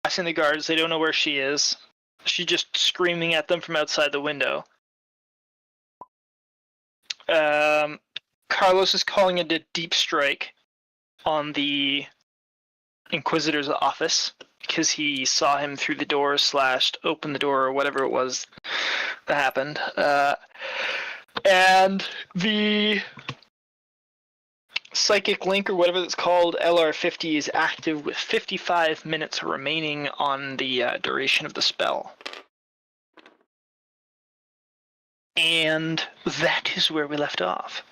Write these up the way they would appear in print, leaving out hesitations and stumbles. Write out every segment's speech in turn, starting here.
harassing the guards. They don't know where she is. She's just screaming at them from outside the window. Carlos is calling it a deep strike on the Inquisitor's office because he saw him through the door / open the door or whatever it was that happened. And the Psychic Link, or whatever it's called, LR50, is active with 55 minutes remaining on the duration of the spell. And that is where we left off.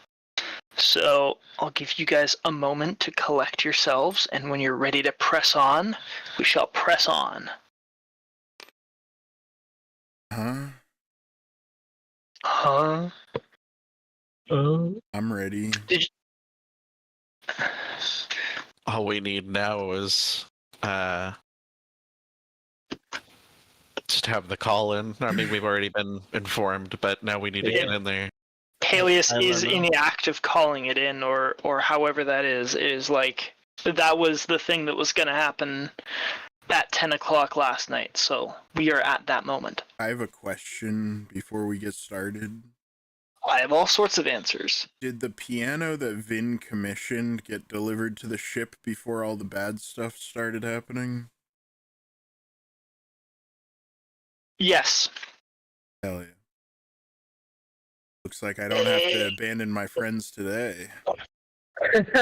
So I'll give you guys a moment to collect yourselves, and when you're ready to press on, we shall press on. Huh? I'm ready. All we need now is just have the call in. I mean, we've already been informed, but now we need to get in there. Paelias is in the act of calling it in, or however that is. It is like, that was the thing that was going to happen at 10 o'clock last night, so we are at that moment. I have a question before we get started. I have all sorts of answers. Did the piano that Vin commissioned get delivered to the ship before all the bad stuff started happening? Yes. Hell yeah. Looks like I don't have to abandon my friends today. I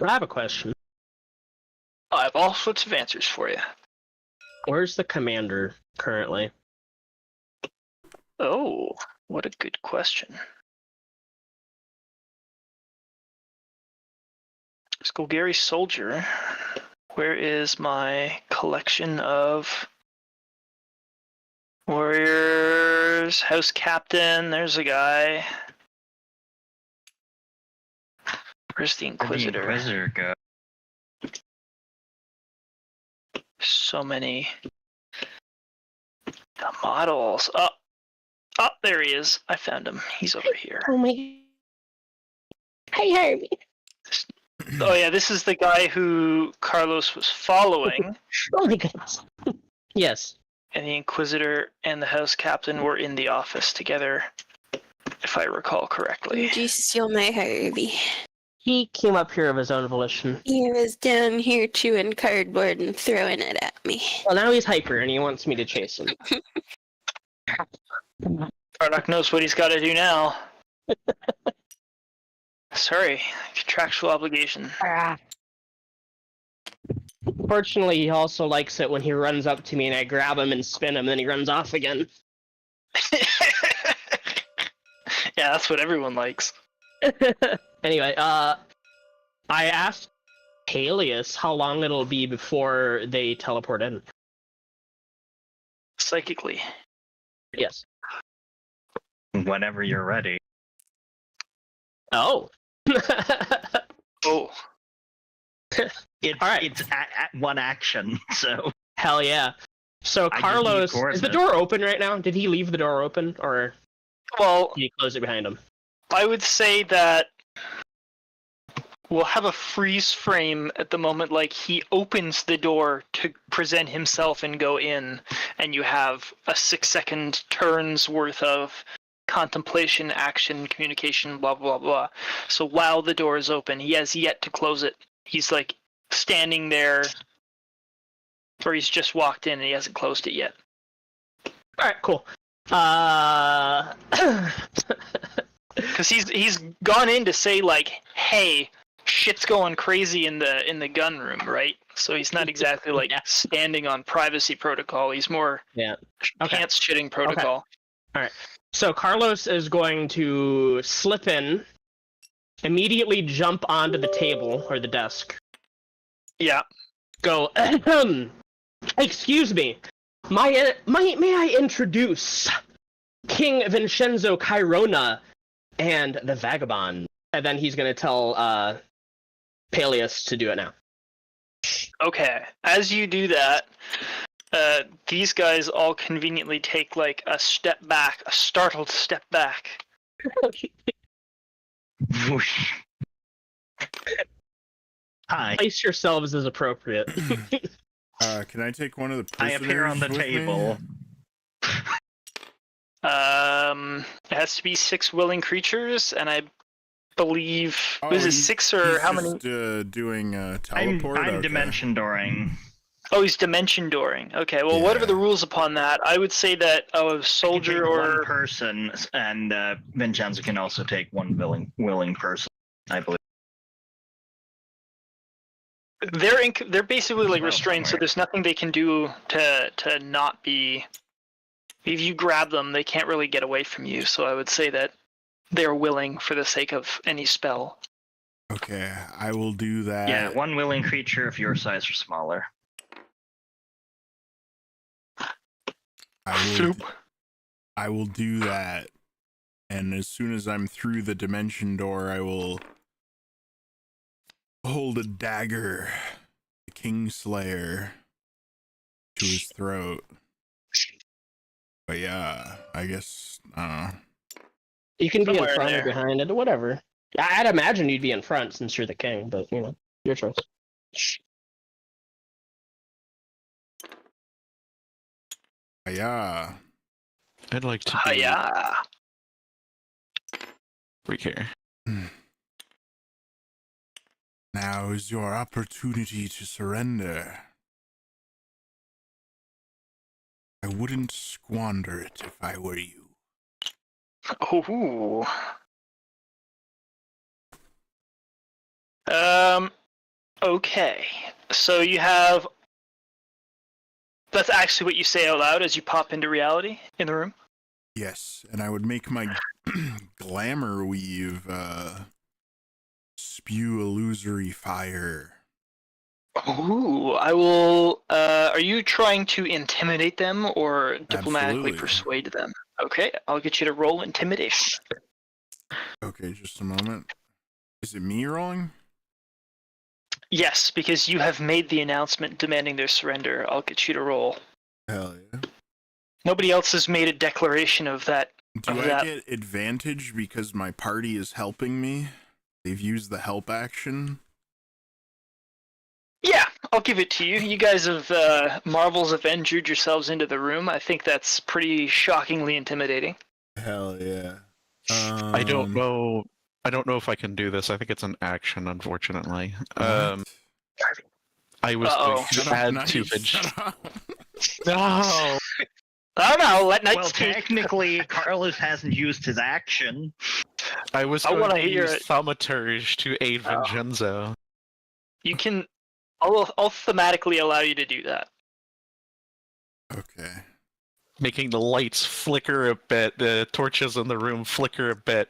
have a question. I have all sorts of answers for you. Where's the commander currently? Oh, what a good question. Skolgari Soldier. Where is my collection of warriors? House Captain, there's a guy. Where's the Inquisitor? Where'd the Inquisitor go? So many. The models. Oh, there he is. I found him. He's over here. Oh my. Hey, Harvey. Oh yeah, this is the guy who Carlos was following. Oh my goodness. Yes. And the Inquisitor and the House Captain were in the office together, if I recall correctly. Jesus, you're my Harvey. He came up here of his own volition. He was down here chewing cardboard and throwing it at me. Well, now he's hyper and he wants me to chase him. Kardoc knows what he's got to do now. Sorry, contractual obligation. Fortunately, he also likes it when he runs up to me and I grab him and spin him, then he runs off again. Yeah, that's what everyone likes. Anyway, I asked Paelias how long it'll be before they teleport in. Psychically. Yes. Whenever you're ready. Oh. Oh. It's at one action, so. Hell yeah. So I Carlos, just need is the door open right now? Did he leave the door open, or Well, did he close it behind him? I would say that we'll have a freeze frame at the moment, like he opens the door to present himself and go in, and you have a 6-second turn's worth of contemplation, action, communication, blah, blah, blah. So while the door is open, he has yet to close it. He's like standing there, or he's just walked in and he hasn't closed it yet. Alright, cool. Because he's gone in to say, like, hey, shit's going crazy in the gun room, right? So he's not exactly like standing on privacy protocol. He's more pants shitting protocol. Okay. All right. So Carlos is going to slip in, immediately jump onto the table or the desk. Yeah. Go. Excuse me. May I introduce King Vinshenzo Cairona and the Vagabond? And then he's going to tell Paelias to do it now. Okay. As you do that, these guys all conveniently take like a step back, a startled step back. Hi. Place yourselves as appropriate. Can I take one of the I prisoners appear on the with table. Me? It has to be 6 willing creatures, and I believe was it he's- 6 or he's how many? just, doing I'm teleport. Okay. dimension dooring. Oh, he's dimension dooring. Okay, well, what are Yeah. the rules upon that? I would say that a soldier Take or one person, and Vincenzo can also take one willing person, I believe. they're basically like Well, restrained, so somewhere. there's nothing they can do to not be. If you grab them, they can't really get away from you. So I would say that they're willing for the sake of any spell. Okay, I will do that. Yeah, one willing creature of your size or smaller. I will do that. And as soon as I'm through the dimension door, I will hold a dagger, the Kingslayer, to his throat. But yeah, I guess, You can be in Somewhere in front or there. behind it, whatever. I'd imagine you'd be in front since you're the king, but your choice. yeah. I'd like to be Yeah. right here. Now is your opportunity to surrender. I wouldn't squander it if I were you. Ooh. Okay. So you have. That's actually what you say out loud as you pop into reality in the room. Yes, and I would make my glamour weave spew illusory fire. Ooh, I will. Are you trying to intimidate them or diplomatically Absolutely. persuade them? Okay, I'll get you to roll intimidation. Okay, just a moment. Is it me rolling? Yes, because you have made the announcement demanding their surrender. I'll get you to roll. Hell yeah. Nobody else has made a declaration of that. Do Of I that. get advantage because my party is helping me? They've used the help action? Yeah, I'll give it to you. You guys have Marvels Avenged yourselves into the room. I think that's pretty shockingly intimidating. Hell yeah. I don't know. I don't know if I can do this. I think it's an action, unfortunately. What? I was Uh-oh. going Shut to up, add Knight, 2 shut up. No. I don't know. Let Knight Well, speak. technically, Carlos hasn't used his action. I was I going wanna to hear use it. Thaumaturge to aid Oh. Vincenzo. You can. I'll thematically allow you to do that. Okay. Making the lights flicker a bit, the torches in the room flicker a bit.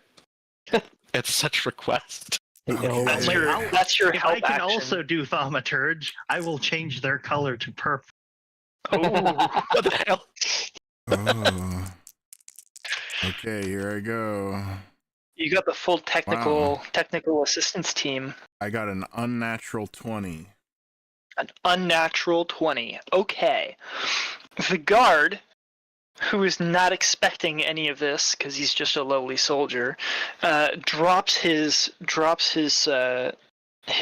At such request. Okay. That's Wait, your. I'll- That's your If help I can action. also do Thaumaturge, I will change their color to purple. Ooh. What the hell? Oh. Okay, here I go. You got the full technical assistance team. I got an unnatural 20. An unnatural 20. Okay. The guard, who is not expecting any of this because he's just a lowly soldier, drops his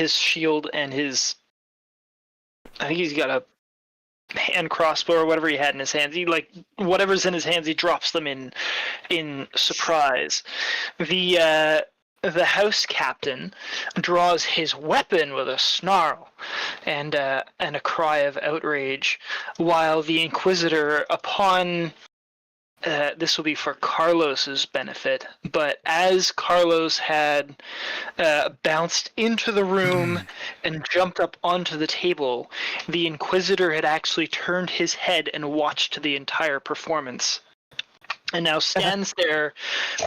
shield and his. I think he's got a hand crossbow or whatever he had in his hands. He whatever's in his hands, he drops them in surprise. The house captain draws his weapon with a snarl and a cry of outrage, while the Inquisitor, upon this will be for Carlos's benefit, but as Carlos had bounced into the room and jumped up onto the table, the Inquisitor had actually turned his head and watched the entire performance. And now stands there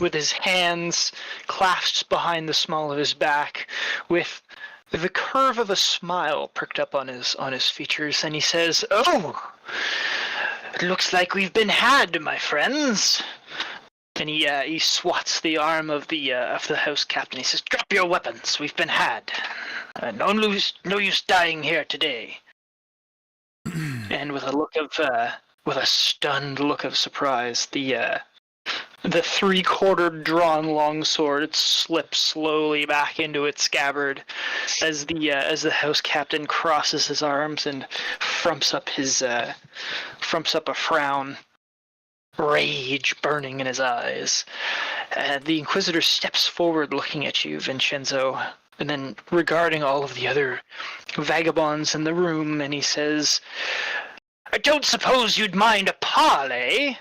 with his hands clasped behind the small of his back, with the curve of a smile pricked up on his features, and he says, "Oh, it looks like we've been had, my friends." And he swats the arm of the house captain. He says, "Drop your weapons. We've been had. No use dying here today." And with a stunned look of surprise, the The three-quartered drawn longsword slips slowly back into its scabbard as the house captain crosses his arms and frumps up a frown, rage burning in his eyes. The Inquisitor steps forward, looking at you, Vinshenzo, and then regarding all of the other vagabonds in the room, and he says, "I don't suppose you'd mind a parley?"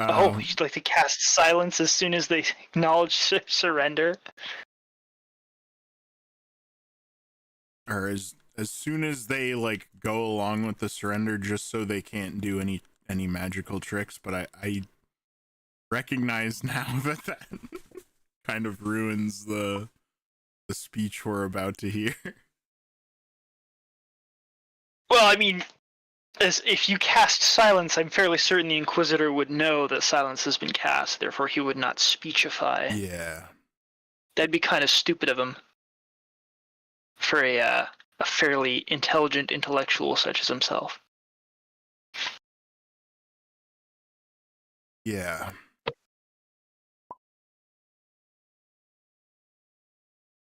You'd like to cast silence as soon as they acknowledge surrender? Or as soon as they like go along with the surrender, just so they can't do any magical tricks. But I recognize now that kind of ruins the speech we're about to hear. Well, I mean, as if you cast silence, I'm fairly certain the Inquisitor would know that silence has been cast, therefore he would not speechify. Yeah. That'd be kind of stupid of him. For a fairly intelligent intellectual such as himself. Yeah.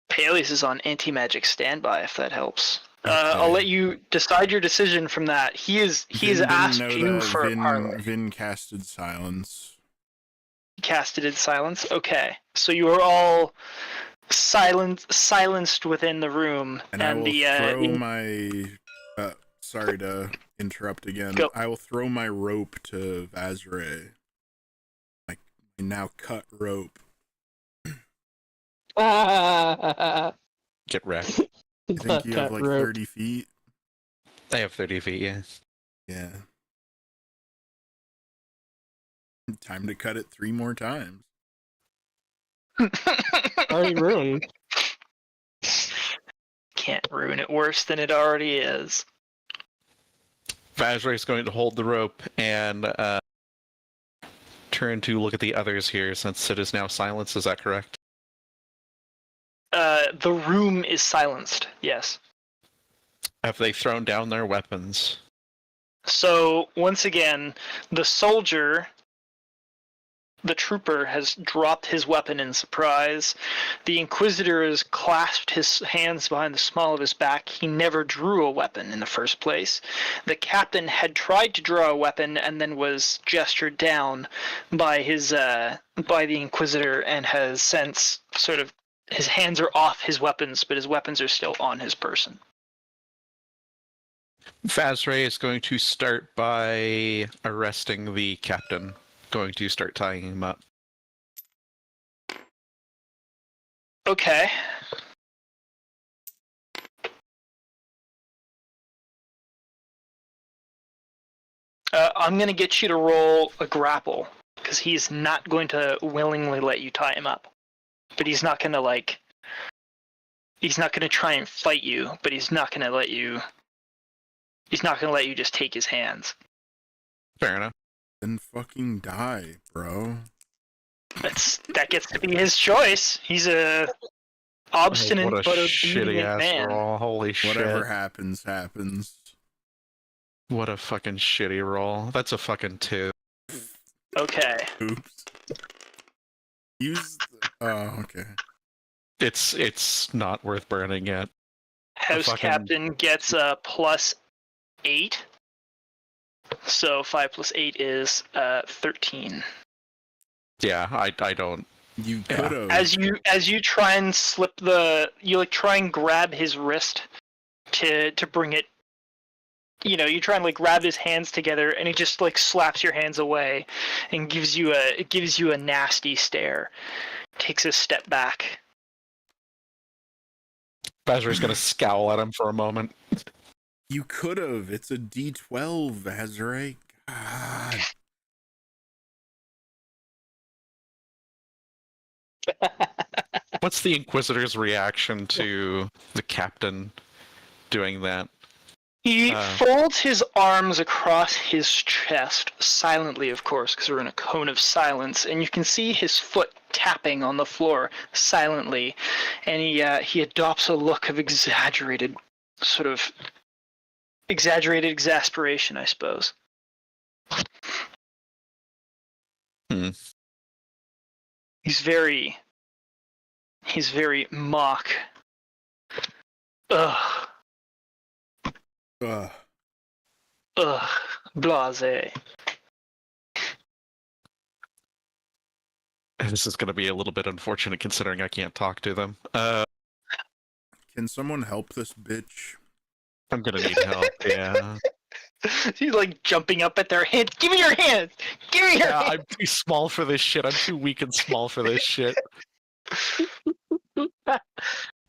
Paelias is on anti-magic standby, if that helps. Okay. I'll let you decide your decision from that. He has asked you for a parley. Vin casted silence. Casted in silence? Okay. So you are all silenced within the room. And I will throw my... sorry to interrupt again. Go. I will throw my rope to Vaszerei. My now cut rope. Get wrecked. I think you have like 30 feet. I have 30 feet, yeah. Yeah. Time to cut it 3 more times. Already ruined. Can't ruin it worse than it already is. Vaszerei is going to hold the rope and turn to look at the others here since it is now silenced. Is that correct? The room is silenced, yes. Have they thrown down their weapons? So, once again, the soldier, the trooper, has dropped his weapon in surprise. The Inquisitor has clasped his hands behind the small of his back. He never drew a weapon in the first place. The captain had tried to draw a weapon and then was gestured down by the Inquisitor and has since sort of, his hands are off his weapons, but his weapons are still on his person. Vaszerei is going to start by arresting the captain. Going to start tying him up. Okay. I'm going to get you to roll a grapple, because he's not going to willingly let you tie him up. But he's not going to, he's not going to try and fight you, but he's not going to let you just take his hands. Fair enough. Then fucking die, bro. That gets to be his choice. He's a obstinate what a but shitty obedient ass man. roll. Holy shit. Whatever happens, happens. What a fucking shitty roll. That's a fucking 2. Okay. Oops. Use oh, okay. It's not worth burning yet. House Captain gets a +8. So 5 + 8 is 13. Yeah, I don't. You could have. As you try and try and grab his wrist to bring it. You try and grab his hands together, and he just slaps your hands away, and gives you a nasty stare. Takes a step back. Vazerei's gonna scowl at him for a moment. You could have. It's a D12, Vaszerei. God. What's the Inquisitor's reaction to the captain doing that? He folds his arms across his chest, silently, of course, because we're in a cone of silence, and you can see his foot tapping on the floor silently, and he adopts a look of exaggerated exasperation, I suppose. Hmm. He's very mock. Ugh. Ugh. Ugh. Blase. This is going to be a little bit unfortunate considering I can't talk to them. Can someone help this bitch? I'm going to need help, yeah. He's like jumping up at their hand. Give me your hand! Give me your Yeah, hand! I'm too small for this shit. I'm too weak and small for this shit.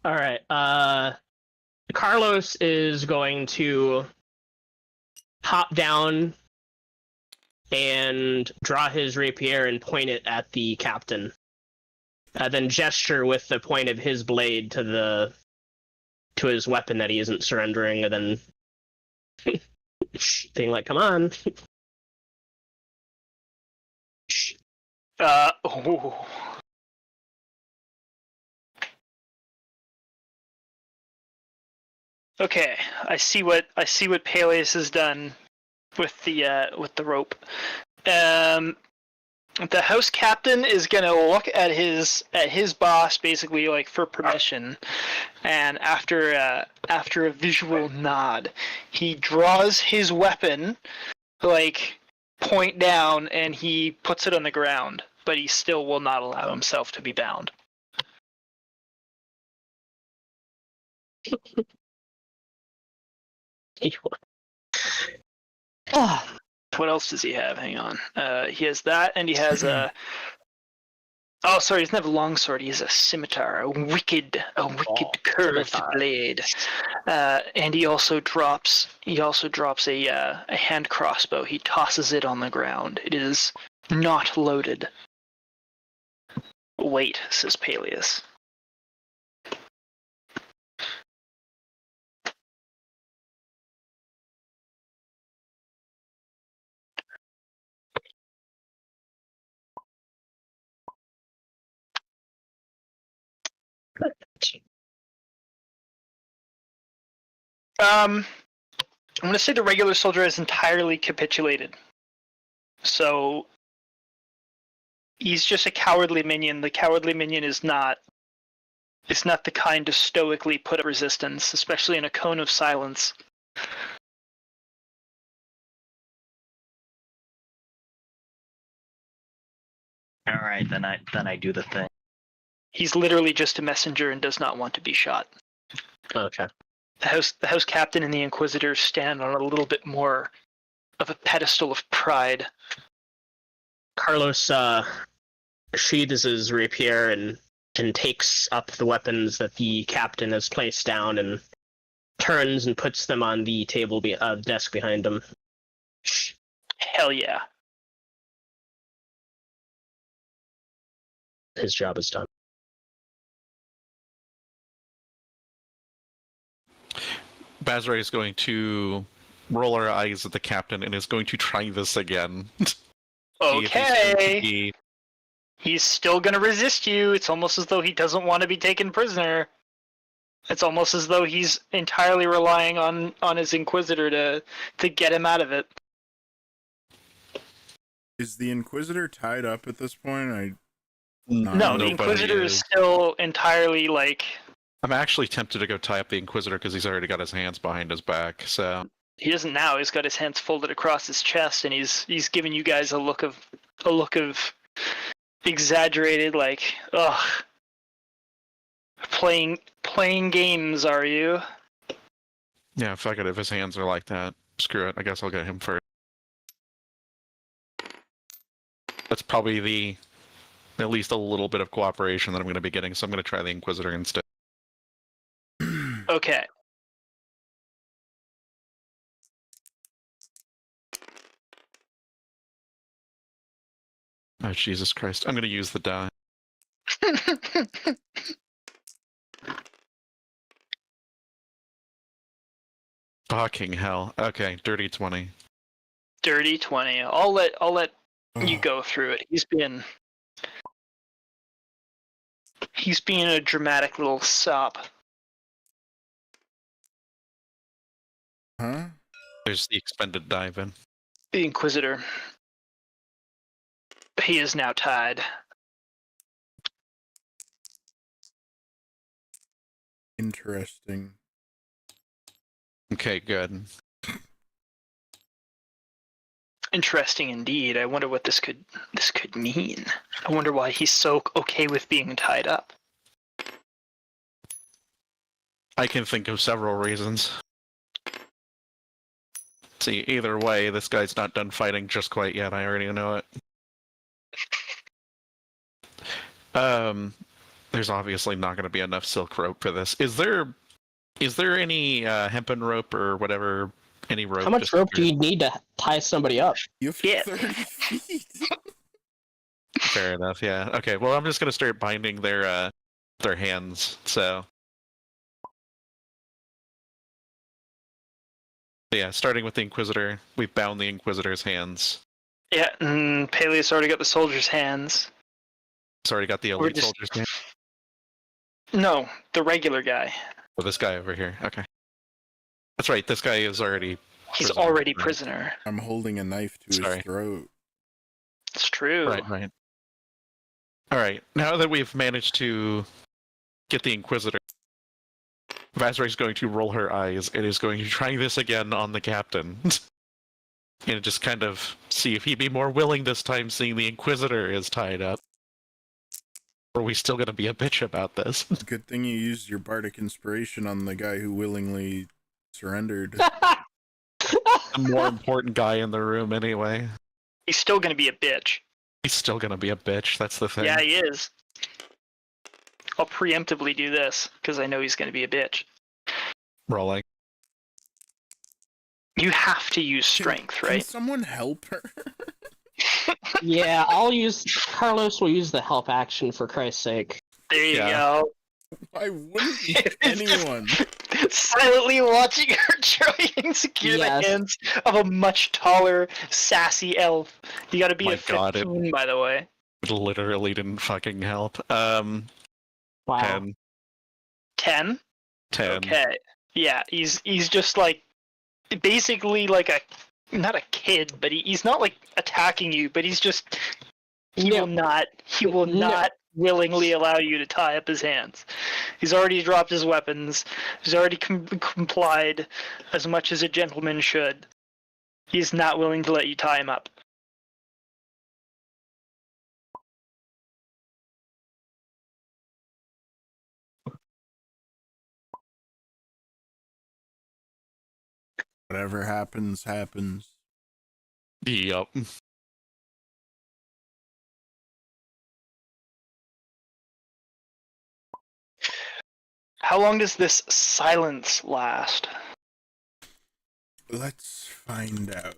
Alright, Carlos is going to hop down and draw his rapier and point it at the captain. Then gesture with the point of his blade to his weapon that he isn't surrendering, and then being like, come on. Ooh. Okay, I see what Paelias has done with the rope. The house captain is gonna look at his boss basically like for permission, and after a visual nod, he draws his weapon like point down and he puts it on the ground, but he still will not allow himself to be bound. What else does he have? Hang on. He has that, and he has a. Oh, sorry, he doesn't have a longsword. He has a scimitar, a wicked curved scimitar. blade. And he also drops a hand crossbow. He tosses it on the ground. It is not loaded. Wait, says Paelias. I'm gonna say the regular soldier has entirely capitulated. So he's just a cowardly minion. The cowardly minion is not the kind to stoically put up resistance, especially in a cone of silence. All right, then I do the thing. He's literally just a messenger and does not want to be shot. Okay. The house captain and the inquisitors stand on a little bit more of a pedestal of pride. Carlos sheathes his rapier and takes up the weapons that the captain has placed down and turns and puts them on the table, desk behind him. Hell yeah. His job is done. Vaszerei is going to roll her eyes at the captain and is going to try this again. Okay. He's still gonna resist you. It's almost as though he doesn't want to be taken prisoner. It's almost as though he's entirely relying on his inquisitor to get him out of it. Is the Inquisitor tied up at this point? No, the Inquisitor is still entirely like... I'm actually tempted to go tie up the Inquisitor because he's already got his hands behind his back, so... He doesn't now. He's got his hands folded across his chest, and he's giving you guys a look of exaggerated, like, ugh. Playing games, are you? Yeah, fuck it. If his hands are like that, screw it. I guess I'll get him first. That's probably at least a little bit of cooperation that I'm going to be getting, so I'm going to try the Inquisitor instead. Okay. Oh, Jesus Christ. I'm going to use the die. Fucking hell. Okay, dirty 20. Dirty 20. I'll let you go through it. He's being a dramatic little sop. Huh? There's the expended die, Vin. the Inquisitor. He is now tied. Interesting. Okay, good. Interesting indeed. I wonder what this could mean. I wonder why he's so okay with being tied up. I can think of several reasons. See, either way, this guy's not done fighting just quite yet. I already know it. There's obviously not going to be enough silk rope for this. Is there any hempen rope or whatever? Any rope? How much rope do you need to tie somebody up? You have Yeah. 30 feet. Fair enough. Yeah. Okay. Well, I'm just going to start binding their hands. So. Yeah, starting with the Inquisitor, we've bound the Inquisitor's hands. Yeah, and Paelias already got the soldier's hands. It's already got the We're elite just- soldier's hands. No, the regular guy. Oh, this guy over here. Okay. That's right, this guy is already... He's Prisoner, already right. prisoner. I'm holding a knife to Sorry. his throat. It's true. Right. Alright, now that we've managed to get the Inquisitor, Vaszerei's going to roll her eyes and is going to try this again on the captain. And just kind of see if he'd be more willing this time, seeing the Inquisitor is tied up. Or are we still going to be a bitch about this? Good thing you used your bardic inspiration on the guy who willingly surrendered. The more important guy in the room anyway. He's still gonna be a bitch. He's still going to be a bitch, that's the thing. Yeah, he is. I'll preemptively do this, because I know he's gonna be a bitch. Rolling. You have to use strength, Can right? someone help her? Yeah, Carlos will use the help action for Christ's sake. There you Yeah. go. Why wouldn't anyone? Silently watching her try and secure Yes. the hands of a much taller, sassy elf. You gotta be My a God, 15, by the way. It literally didn't fucking help. Wow. 10. 10? 10. Okay. Yeah, he's just like, basically like not a kid, but he's not like attacking you, but he's just, he No. will not willingly allow you to tie up his hands. He's already dropped his weapons. He's already complied as much as a gentleman should. He's not willing to let you tie him up. Whatever happens, happens. Yup. How long does this silence last? Let's find out.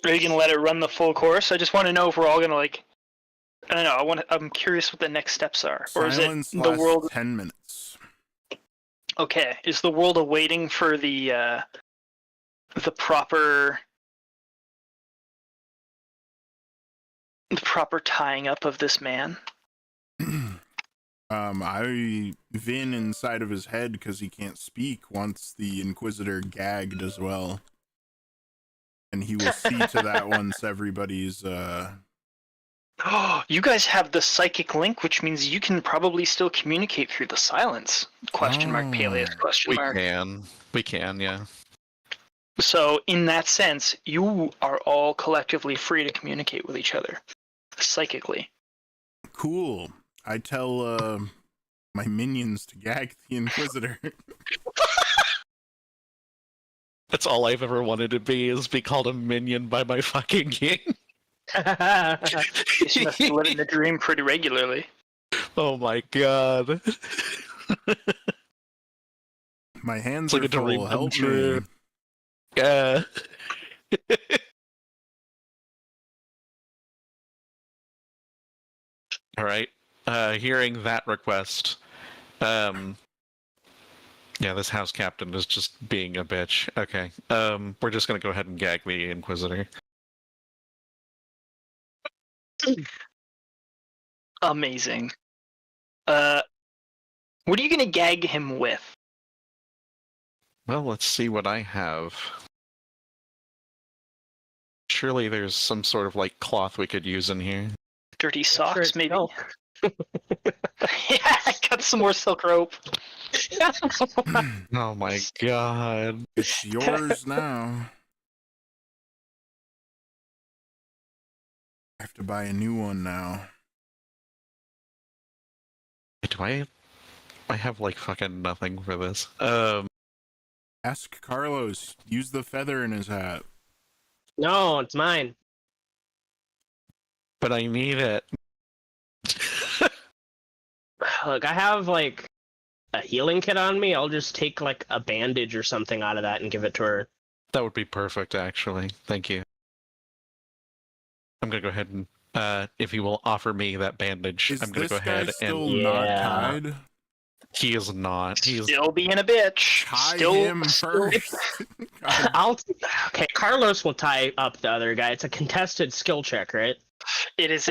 Are you gonna let it run the full course? I just want to know if we're all gonna like. I don't know. I'm curious what the next steps are, or is it Silence the lasts world? 10 minutes. Okay, is the world awaiting for the proper tying up of this man? Vin inside of his head because he can't speak wants the Inquisitor gagged as well. And he will see to that once everybody's Oh, you guys have the psychic link, which means you can probably still communicate through the silence. Question mark, Paelias, question mark. We can, yeah. So, in that sense, you are all collectively free to communicate with each other psychically. cool. I tell my minions to gag the Inquisitor. That's all I've ever wanted to be, is be called a minion by my fucking king. You must be living the dream pretty regularly. Oh my god. My hands It's like are a dream full. come Help true. me. Yeah. Alright. Hearing that request, yeah, this house captain is just being a bitch. Okay. We're just gonna go ahead and gag the Inquisitor. Amazing. What are you gonna gag him with? Well, let's see what I have. surely there's some sort of like cloth we could use in here. Dirty Sure, socks, it's maybe. milk. Yeah, cut some more silk rope. Oh my god. It's yours now. I have to buy a new one now. Do I have like fucking nothing for this. Ask Carlos. Use the feather in his hat. No, it's mine. But I need it. Look, I have like a healing kit on me. I'll just take like a bandage or something out of that and give it to her. That would be perfect, actually. Thank you. I'm gonna go ahead and, if you will offer me that bandage, Is I'm gonna this go ahead guy still and... not Yeah. tied? He is not. He's... Still being a bitch. Tie Still, him still- first. God, Okay, Carlos will tie up the other guy. It's a contested skill check, right? It is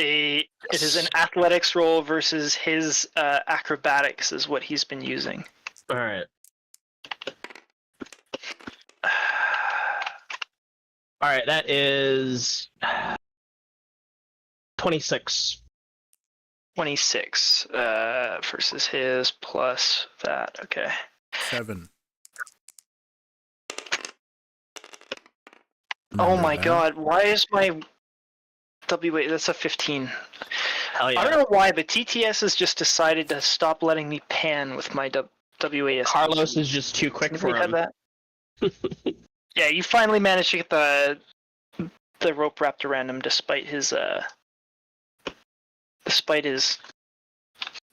an athletics roll versus his acrobatics is what he's been using. All right. All right, that is 26. 26 versus his plus that. Okay. 7. Oh Remember my that? god, why is my WA? That's a 15. Hell yeah. I don't know why, but TTS has just decided to stop letting me pan with my WAS. Carlos is just too quick for Anybody him. have that? Yeah, you finally managed to get the rope wrapped around him despite his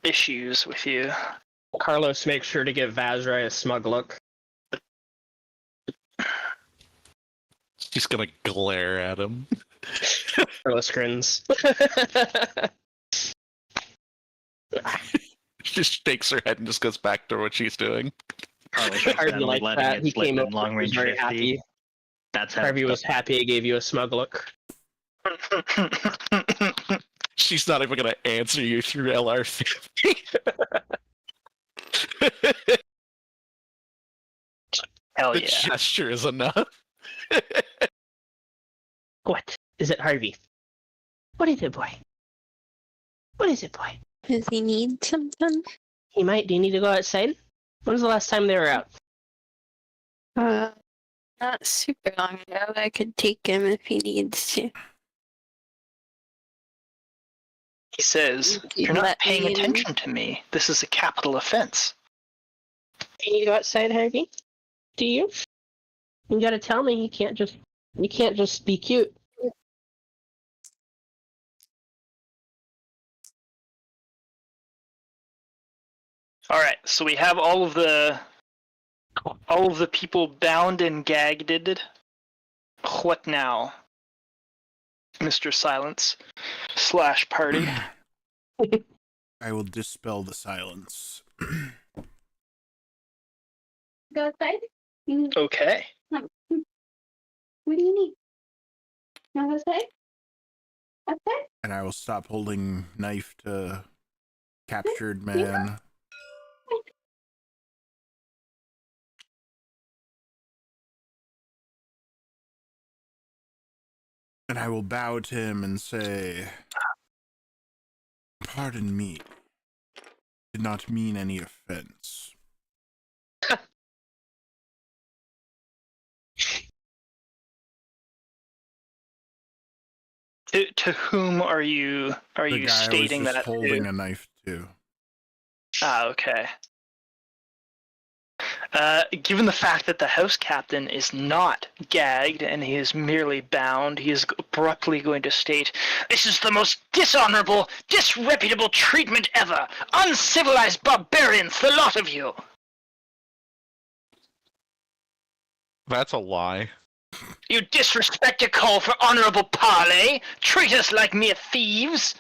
issues with you. Carlos makes sure to give Vaszerei a smug look. He's gonna glare at him. Carlos grins. Just shakes her head and just goes back to what she's doing. Carlos Harvey accidentally liked letting that. it He slip came in up long was range very 50. happy. That's how Harvey was happy. He gave you a smug look. She's not even gonna answer you through LR50. Hell The yeah. gesture is enough. What is it, Harvey? What is it, boy? What is it, boy? Does he need something? He might. Do you need to go outside? When was the last time they were out? Not super long ago. I could take him if he needs to. He says, You "You're not let paying me in." attention to me. This is a capital offense." Do you need to go outside, Harvey? Do you? You gotta tell me. You can't just be cute. All right, so we have all of the people bound and gagged. What now, Mr. Silence / party? I will dispel the silence. Go outside? Okay. What do you need? Want to go outside? Outside? And I will stop holding knife to captured man. And I will bow to him and say, "Pardon me. Did not mean any offense." To whom are you The guy stating I was that just holding to? a knife to. Ah, okay. Given the fact that the house captain is not gagged and he is merely bound, he is abruptly going to state, "This is the most dishonorable, disreputable treatment ever! Uncivilized barbarians, the lot of you!" That's a lie. You disrespect your call for honorable parley! Treat us like mere thieves!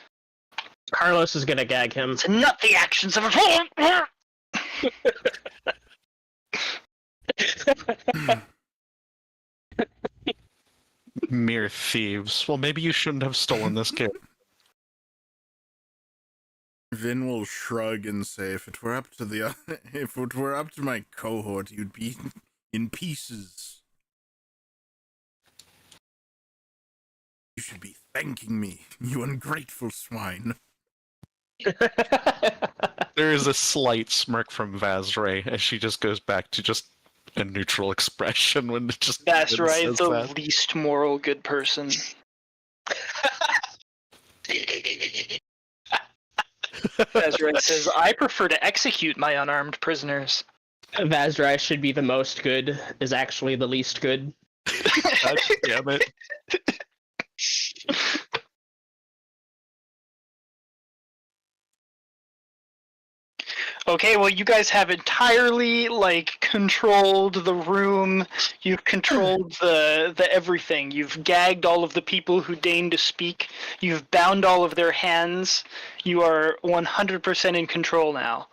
Carlos is gonna gag him. To not the actions of a... Mere thieves. Well, maybe you shouldn't have stolen this kid. Vin will shrug and say, if it were up to my cohort, you'd be in pieces." should be thanking me, you ungrateful swine. There is a slight smirk from Vaszerei as she just goes back to just a neutral expression when it just Vaszerei, says the that. least moral good person. Vaszerei says, I prefer to execute my unarmed prisoners. Vaszerei should be the most good, is actually the least good. God damn it. Okay, well, you guys have entirely, controlled the room. You've controlled the everything. You've gagged all of the people who deign to speak. You've bound all of their hands. You are 100% in control now.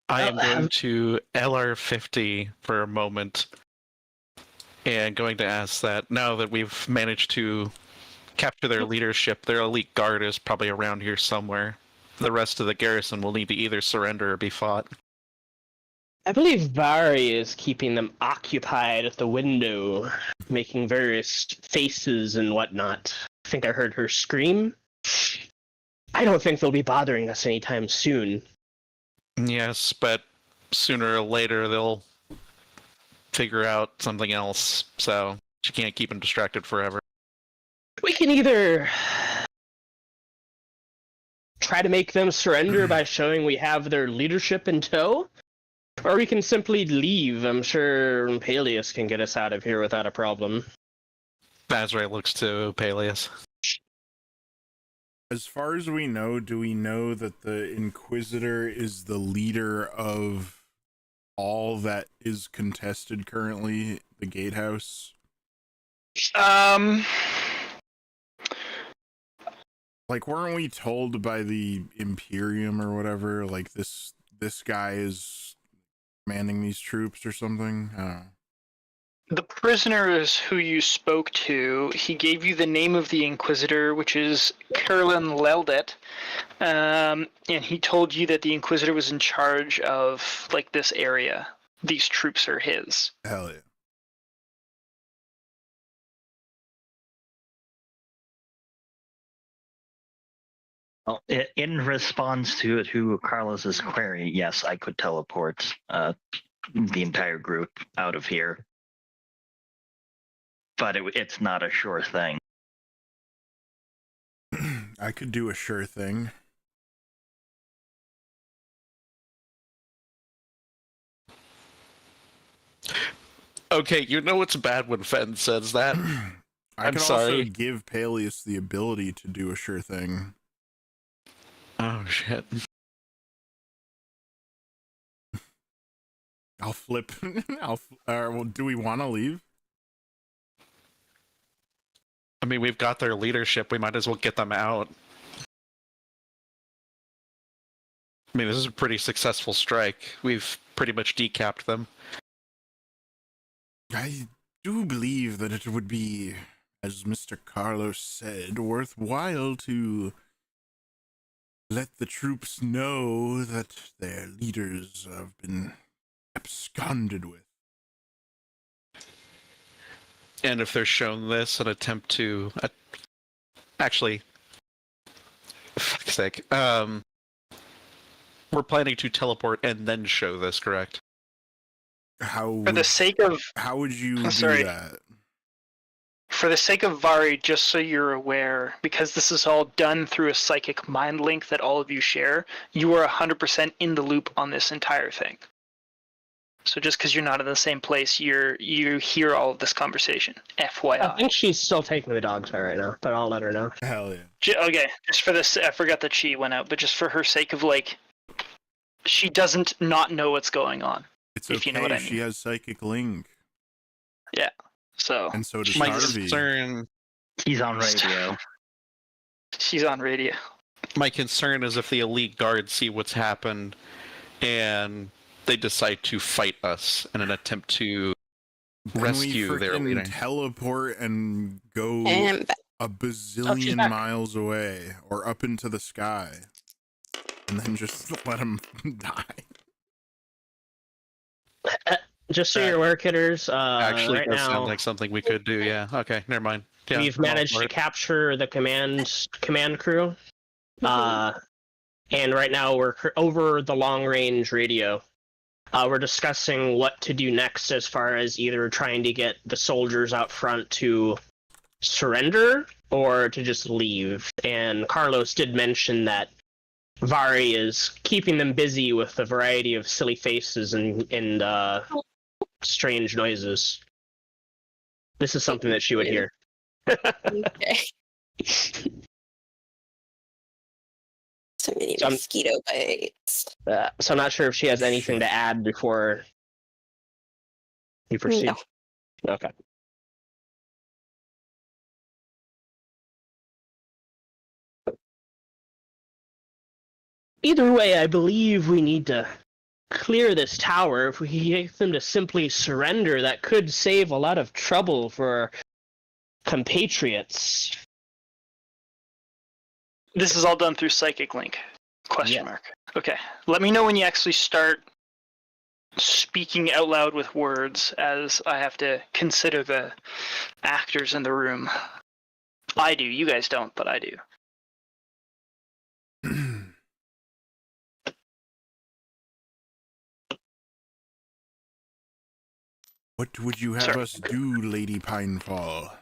I am going to LR50 for a moment and going to ask that now that we've managed to capture their leadership, their elite guard is probably around here somewhere. The rest of the garrison will need to either surrender or be fought. I believe Vari is keeping them occupied at the window, making various faces and whatnot. I think I heard her scream. I don't think they'll be bothering us anytime soon. Yes, but sooner or later they'll figure out something else, so she can't keep them distracted forever. We can either try to make them surrender by showing we have their leadership in tow, or we can simply leave. I'm sure Paelias can get us out of here without a problem. Vaszerei looks to Paelias. As far as we know, do we know that the Inquisitor is the leader of all that is contested currently, the Gatehouse? Like, weren't we told by the Imperium or whatever, like, this guy is commanding these troops or something? I don't know. The prisoners who you spoke to, he gave you the name of the Inquisitor, which is Kerlin Leldet, and he told you that the Inquisitor was in charge of, this area. These troops are his. Hell yeah. Well, in response to Carlos's query, yes, I could teleport the entire group out of here. But it's not a sure thing. I could do a sure thing. Okay, you know it's bad when Fen says that. I I'm can sorry. also give Paelias the ability to do a sure thing. Oh, shit. I'll flip. Well, do we want to leave? I mean, we've got their leadership. We might as well get them out. I mean, this is a pretty successful strike. We've pretty much decapped them. I do believe that it would be, as Mr. Carlos said, worthwhile to let the troops know that their leaders have been absconded with. And if they're shown this, an attempt to... Actually, fuck's sake. We're planning to teleport and then show this, correct? How For the sake of how would you do sorry. that? For the sake of Vari, just so you're aware, because this is all done through a psychic mind link that all of you share, you are 100% in the loop on this entire thing. So just because you're not in the same place, you hear all of this conversation. FYI. I think she's still taking the dog's bite right now, but I'll let her know. Hell yeah. Okay, just for this, I forgot that she went out, but just for her sake of she doesn't not know what's going on. It's if okay, you know what I mean. She has psychic link. Yeah. So. And so does My Harvey. concern... He's on radio. She's on radio. My concern is if the elite guards see what's happened and they decide to fight us in an attempt to rescue their Then we leader. frickin' teleport and go And a bazillion back. miles away or up into the sky, and then just let them die. Just so you're aware, Kidders, Actually, right does now sound like something we could do. Yeah. Okay. Never mind. Yeah, we've I'm all managed for to it. capture the command crew, and right now we're over the long range radio. We're discussing what to do next as far as either trying to get the soldiers out front to surrender or to just leave. And Carlos did mention that Vari is keeping them busy with a variety of silly faces and strange noises. This is something that she would hear. Okay. So many So I'm- mosquito bites. So I'm not sure if she has anything to add before you proceed. No. Okay. Either way, I believe we need to clear this tower. If we can get them to simply surrender, that could save a lot of trouble for our compatriots. This is all done through psychic link? Question Yeah. mark. Okay. Let me know when you actually start speaking out loud with words, as I have to consider the actors in the room. I do. You guys don't, but I do. What would you have Sorry. us do, Lady Pinefall?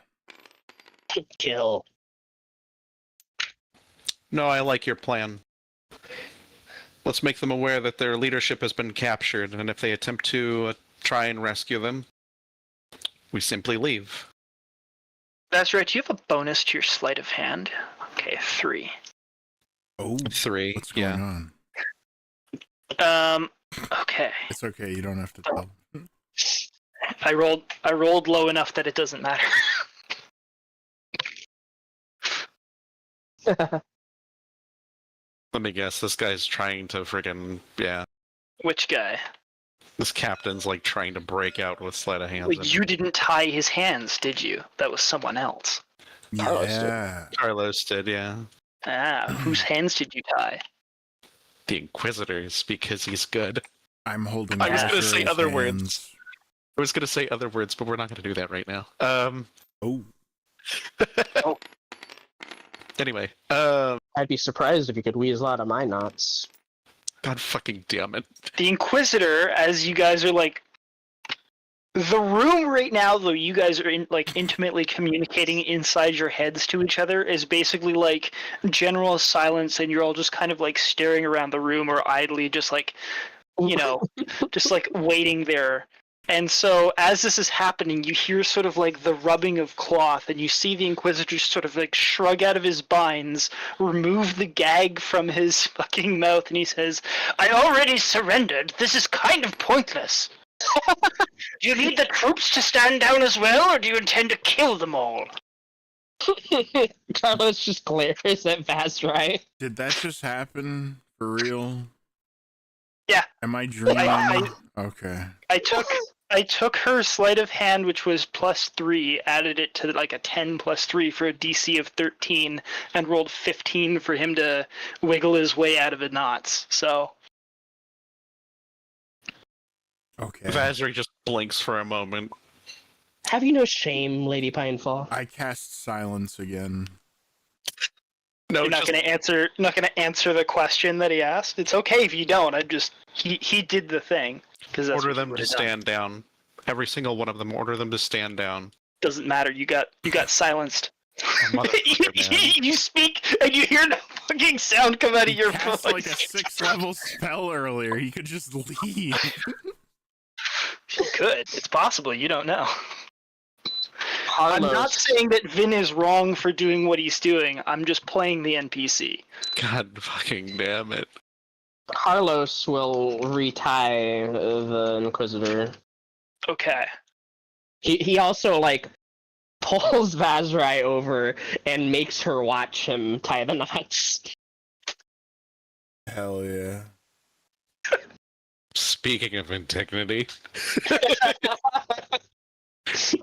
Kill. No, I like your plan. Let's make them aware that their leadership has been captured, and if they attempt to try and rescue them, we simply leave. That's right. Do you have a bonus to your sleight of hand? Okay, 3. Oh, 3. what's going yeah. on? Okay. It's okay, you don't have to tell. I rolled low enough that it doesn't matter. Let me guess, this guy's trying to friggin' Which guy? this captain's like trying to break out with sleight of hands. Well, and you didn't tie his hands, did you? That was someone else. Carlos did. Yeah. Carlos did, yeah. Ah, whose hands did you tie? The Inquisitors, because he's good. I'm holding I was gonna Vaszerei's say other words. hands. I was gonna say other words, but we're not gonna do that right now. Oh, Anyway, I'd be surprised if you could weasel out of my knots. God fucking damn it. The Inquisitor, as you guys are like, the room right now, though you guys are intimately communicating inside your heads to each other, is basically like general silence, and you're all just kind of like staring around the room or idly just like, you know, just like waiting there. And so as this is happening, you hear sort of like the rubbing of cloth, and you see the Inquisitor sort of like shrug out of his binds, remove the gag from his fucking mouth, and he says, "I already surrendered. This is kind of pointless. Do you need the troops to stand down as well, or do you intend to kill them all?" Carlos just glares at Vaszerei. did that just happen for real? Yeah. Am I dreaming? Okay. I took her sleight of hand, which was +3, added it to like a 10 + 3 for a DC of 13, and rolled 15 for him to wiggle his way out of the knots. So Okay. Vaszerei just blinks for a moment. Have you no shame, Lady Pinefall? I cast silence again. No, you're not just, gonna answer the question that he asked. It's okay if you don't. He did the thing because order them to stand down. Every single one of them, order them to stand down. Doesn't matter. You got silenced. Motherfucker, man. You speak and you hear no fucking sound come out of your Cast voice. like a 6th level spell earlier. He could just leave. He could. It's possible. You don't know. Carlos, I'm not saying that Vin is wrong for doing what he's doing. I'm just playing the NPC. God fucking damn it. Carlos will retie the Inquisitor. Okay. He also like pulls Vaszerei over and makes her watch him tie the knots. Hell yeah. Speaking of indignity,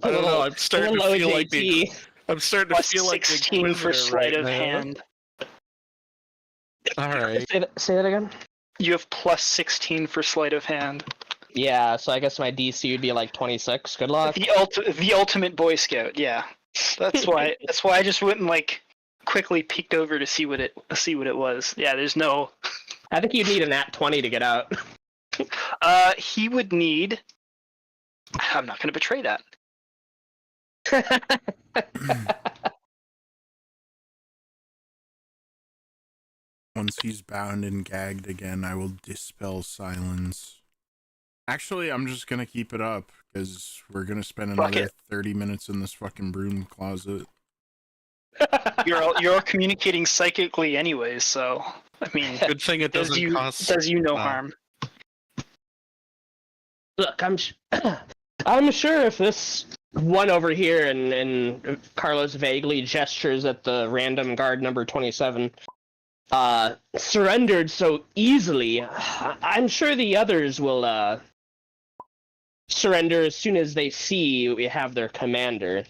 I don't know. I'm starting to Hello, feel like the JT. I'm starting to Plus feel like the 16 for Inquisitor sleight right of now. hand. All right. Say that again. You have plus 16 for sleight of hand. Yeah, so I guess my DC would be like 26. Good luck. The ultimate Boy Scout. Yeah, that's why. That's why I just went and like quickly peeked over to see what it was. Yeah, there's no. I think you'd need a nat 20 to get out. He would need. I'm not going to betray that. Once he's bound and gagged again, I will dispel silence. Actually, I'm just gonna keep it up, because we're gonna spend Fuck another it. 30 minutes in this fucking broom closet. You're all communicating psychically anyways, so I mean, Good thing it does doesn't cost. does you no harm. Look, I'm sure if this one over here and Carlos vaguely gestures at the random guard number 27 surrendered so easily, I'm sure the others will surrender as soon as they see we have their commander.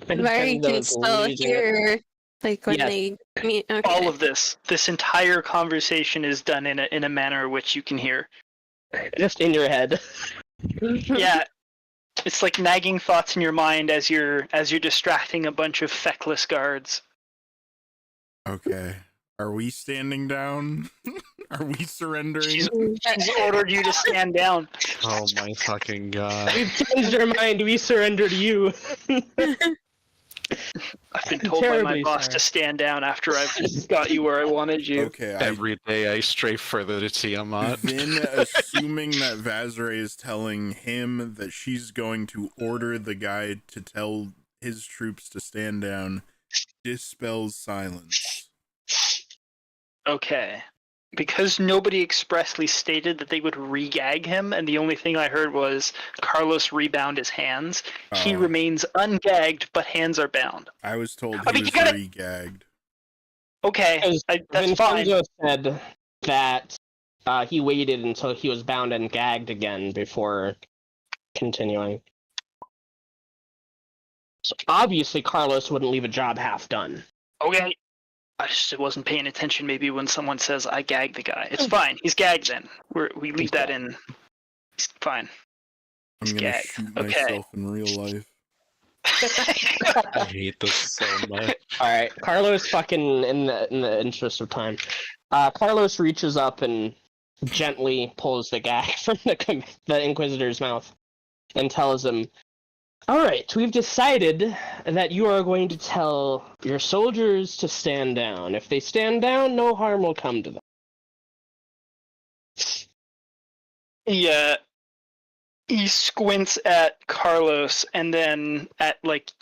Vari can still hear, like, when Yes. they meet. Okay. All of this entire conversation is done in a manner which you can hear. Just in your head. Yeah, it's like nagging thoughts in your mind as you're distracting a bunch of feckless guards. Okay. Are we standing down? Are we surrendering? She's ordered you to stand down. Oh my fucking god. We've changed our mind. We surrender to you. I've been told by my Terribly boss sorry. to stand down after I've got you where I wanted you. Okay, Every day I stray further to Tiamat. Vin, assuming that Vaszerei is telling him that she's going to order the guy to tell his troops to stand down, dispels silence. Okay. Because nobody expressly stated that they would re-gag him, and the only thing I heard was Carlos rebound his hands, he Oh. remains ungagged, but hands are bound. I was told I he mean, was you gotta- re-gagged. Okay, that's fine. Vinshenzo said that he waited until he was bound and gagged again before continuing. So obviously Carlos wouldn't leave a job half done. Okay. I just wasn't paying attention maybe when someone says, I gagged the guy. It's fine. He's gagged then. We leave that in. He's fine. I'm gonna Gagged. shoot Okay. myself in real life. I hate this so much. Alright, Carlos fucking, in the interest of time, Carlos reaches up and gently pulls the gag from the Inquisitor's mouth and tells him, alright, we've decided that you are going to tell your soldiers to stand down. If they stand down, no harm will come to them. Yeah. He squints at Carlos and then at like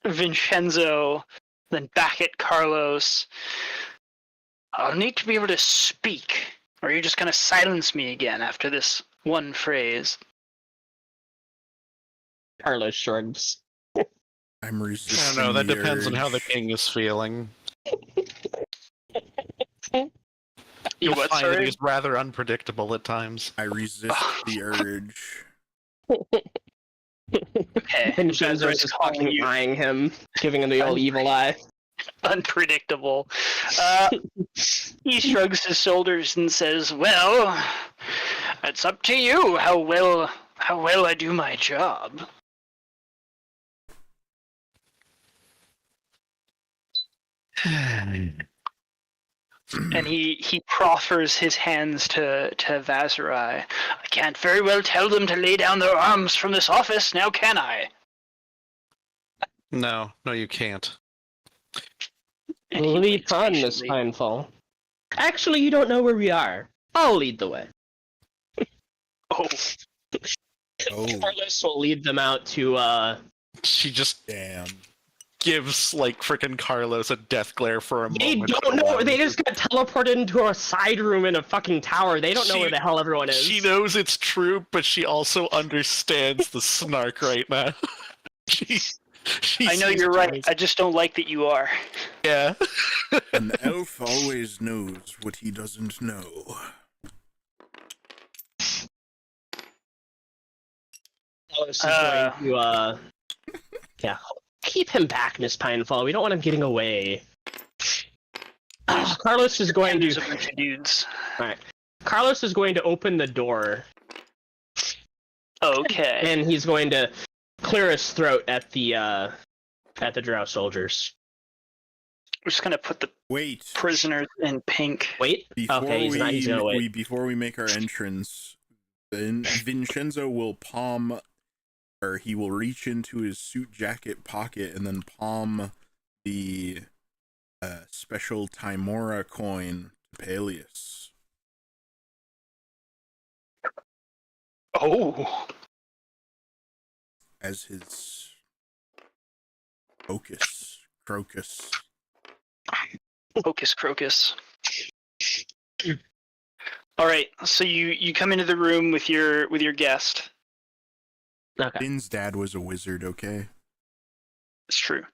Vinshenzo, then back at Carlos. I'll need to be able to speak, or you're just gonna silence me again after this one phrase. Carlos shrugs. I'm I resisting don't know, that the depends on how the urge. king is feeling. You You'll what, find that sorry? he's rather unpredictable at times. I resist the urge. Okay. Vincenzo Vaszerei's is just calling fucking you eyeing him, giving him the old evil eye. unpredictable. He shrugs his shoulders and says, well, it's up to you how well I do my job. And he proffers his hands to Vaszerei. I can't very well tell them to lay down their arms from this office, now can I? No, you can't. And he Lead waits on, Miss patiently. Pinefall. Actually, you don't know where we are. I'll lead the way. Oh, Oh, Carlos will lead them out to, She just damn. gives, like, frickin' Carlos a death glare for a They moment. don't know. They just got teleported into a side room in a fucking tower. They don't know where the hell everyone is. She knows it's true, but she also understands the snark right now. she I know sees you're right. Carlos. I just don't like that you are. Yeah. An elf always knows what he doesn't know. Carlos is going to Yeah, keep him back, Miss Pinefall. We don't want him getting away. Carlos is going There's to. a bunch of dudes. Alright. Carlos is going to open the door, Okay. and he's going to clear his throat at the Drow soldiers. We're just gonna put the Wait. prisoners in pink. Wait. Before Okay, he's not. He's gonna wait. before we make our entrance, then Vinshenzo will palm, or he will reach into his suit jacket pocket and then palm the special Timora coin to Paelias. Oh. As his crocus. Hocus crocus. All right, so you come into the room with your guest. Okay. Finn's dad was a wizard, okay? It's true.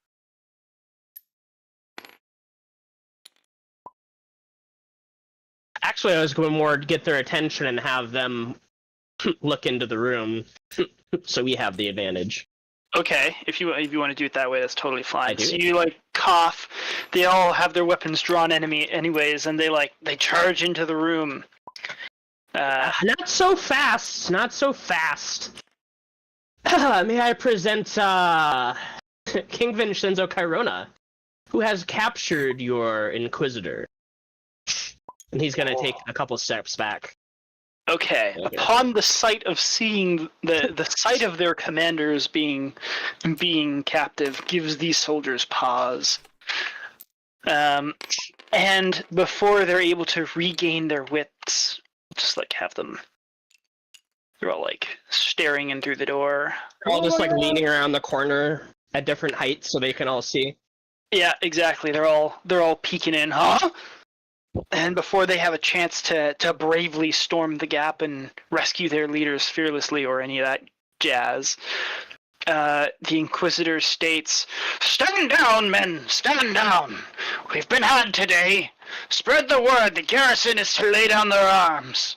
Actually, I was going more to get their attention and have them look into the room, so we have the advantage. Okay, if you want to do it that way, that's totally fine. I do. So you like cough. They all have their weapons drawn anyways, and they charge into the room. Not so fast. Not so fast. May I present King Vinshenzo Cairona, who has captured your Inquisitor. And he's gonna take a couple steps back. Okay. Upon the sight of seeing the sight of their commanders being captive gives these soldiers pause. And before they're able to regain their wits, just like have them. They're all like staring in through the door. They're all just like leaning around the corner at different heights so they can all see. Yeah, exactly. They're all peeking in, huh? And before they have a chance to bravely storm the gap and rescue their leaders fearlessly or any of that jazz, the Inquisitor states, "Stand down, men! Stand down! We've been had today. Spread the word. The garrison is to lay down their arms."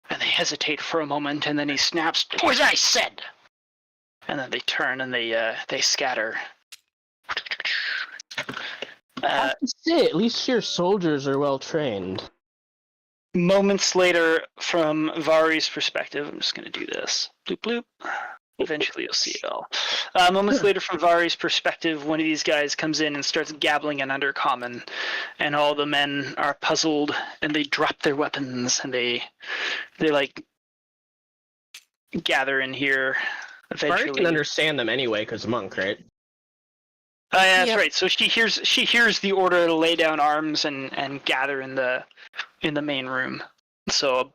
And they hesitate for a moment, and then he snaps, "Do as I said!" And then they turn and they scatter. I have to say, at least your soldiers are well trained. Moments later, from Vari's perspective, I'm just going to do this. Bloop, bloop. Eventually you'll see it all. Moments later, from Vari's perspective, one of these guys comes in and starts gabbling in Undercommon, and all the men are puzzled, and they drop their weapons, and they like gather in here. Eventually, Vari can understand them anyway, because monk, right? Yeah, that's Yep. right. So she hears the order to lay down arms and gather in the main room. So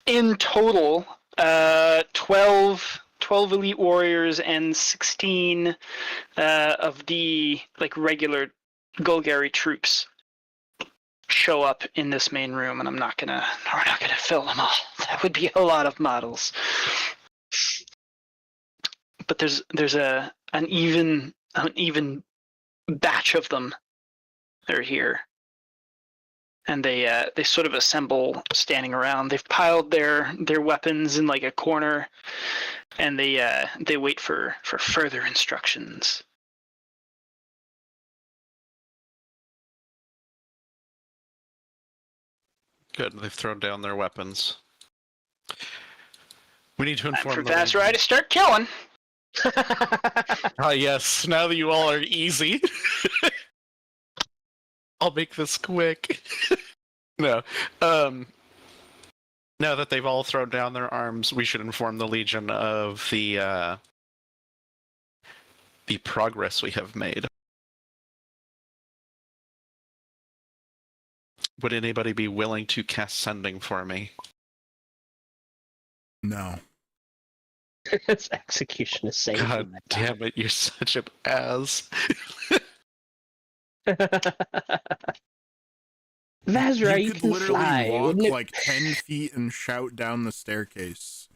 in total, 12 elite warriors and 16 of the like regular Golgari troops show up in this main room, and we're not gonna fill them all. That would be a lot of models. But there's an even batch of them that are here, and they sort of assemble standing around. They've piled their weapons in like a corner, and they wait for further instructions. Good, they've thrown down their weapons. We need to Time inform for them. Vaszerei to start killing. Ah, yes, now that you all are easy. I'll make this quick. No. Now that they've all thrown down their arms, we should inform the Legion of the progress we have made. Would anybody be willing to cast Sending for me? No. Its execution is safe. God damn it, you're such an ass. Vaszerei, You you could can literally fly. walk Wouldn't it- like 10 feet and shout down the staircase.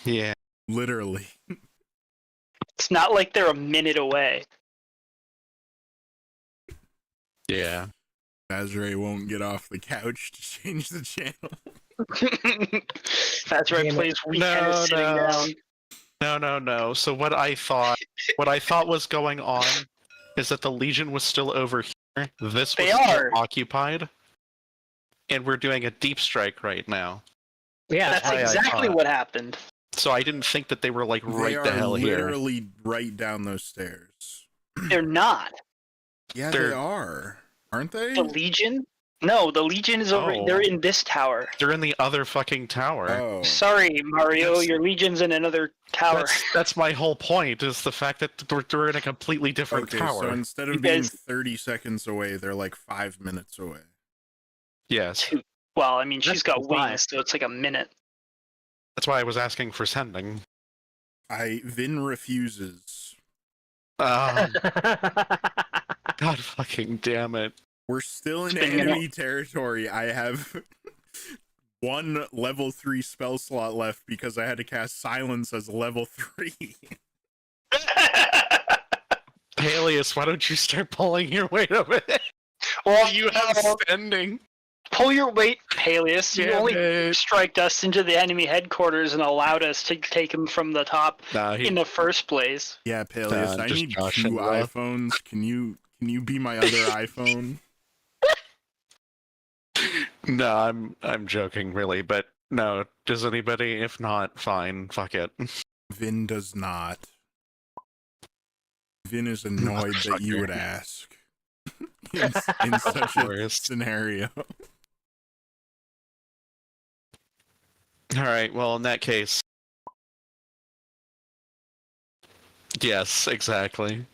Yeah. Literally. It's not like they're a minute away. Yeah. Vaszerei won't get off the couch to change the channel. That's right. Damn it. Plays weekend is sitting down. No. So what I thought was going on is that the Legion was still over here. This was They still are. occupied. And we're doing a deep strike right now. Yeah, That's why I exactly thought. what happened. So I didn't think that they were like They right are the hell here. literally right down those stairs. They're not. Yeah, They're- they are. Aren't they? The Legion? No, the Legion is over. Oh. They're in this tower. They're in the other fucking tower. Oh. Sorry, Mario. That's- Your Legion's in another tower. That's my whole point, is the fact that we're in a completely different Okay, tower. so instead of You being guys- 30 seconds away, they're like 5 minutes away. Yes. Well, I mean, she's That's got fine. wings, so it's like a minute. That's why I was asking for sending. Vin refuses. God fucking damn it. We're still in Spin it enemy territory. I have one level 3 spell slot left because I had to cast Silence as level 3. Paelias, why don't you start pulling your weight of it? Well, You have standing. pull your weight, Paelias. You Damn only it. striked us into the enemy headquarters and allowed us to take him from the top Nah, in the first place. Yeah, Paelias, I just need joshing 2 rough. iPhones. Can you be my other iPhone? No, I'm joking, really, but no. Does anybody? If not, fine. Fuck it. Vin does not. Vin is annoyed that you would ask in such a Worst. scenario. All right. Well, in that case, yes, exactly.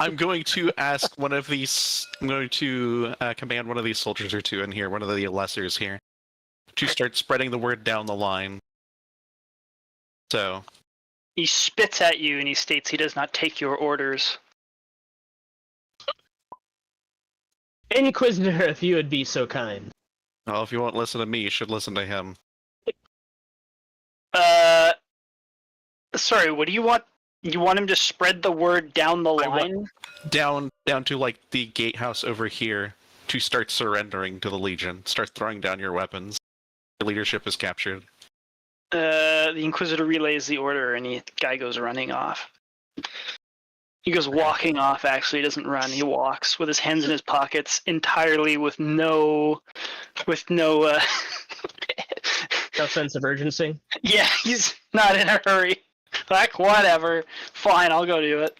I'm going to ask one of these. I'm going to command one of these soldiers or two in here, one of the lessers here, to start spreading the word down the line. So, He spits at you and he states he does not take your orders. Inquisitor, if you would be so kind. well, if you won't listen to me, you should listen to him. Sorry, what do you want? You want him to spread the word down the I want- line? Down to like the gatehouse over here to start surrendering to the Legion. Start throwing down your weapons. Your leadership is captured. The Inquisitor relays the order and the guy goes running off. He goes walking off, actually. He doesn't run. He walks with his hands in his pockets entirely with no No sense of urgency. Yeah, he's not in a hurry. Like, whatever. Fine, I'll go do it.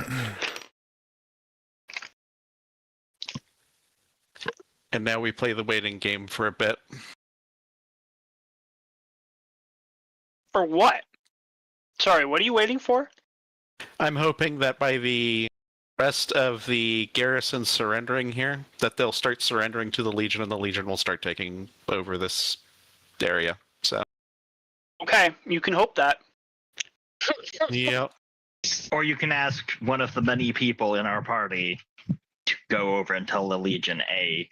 And now we play the waiting game for a bit. For what? Sorry, what are you waiting for? I'm hoping that by the rest of the garrison surrendering here, that they'll start surrendering to the Legion, and the Legion will start taking over this area. So, Okay, you can hope that. yep. Or you can ask one of the many people in our party to go over and tell the Legion A.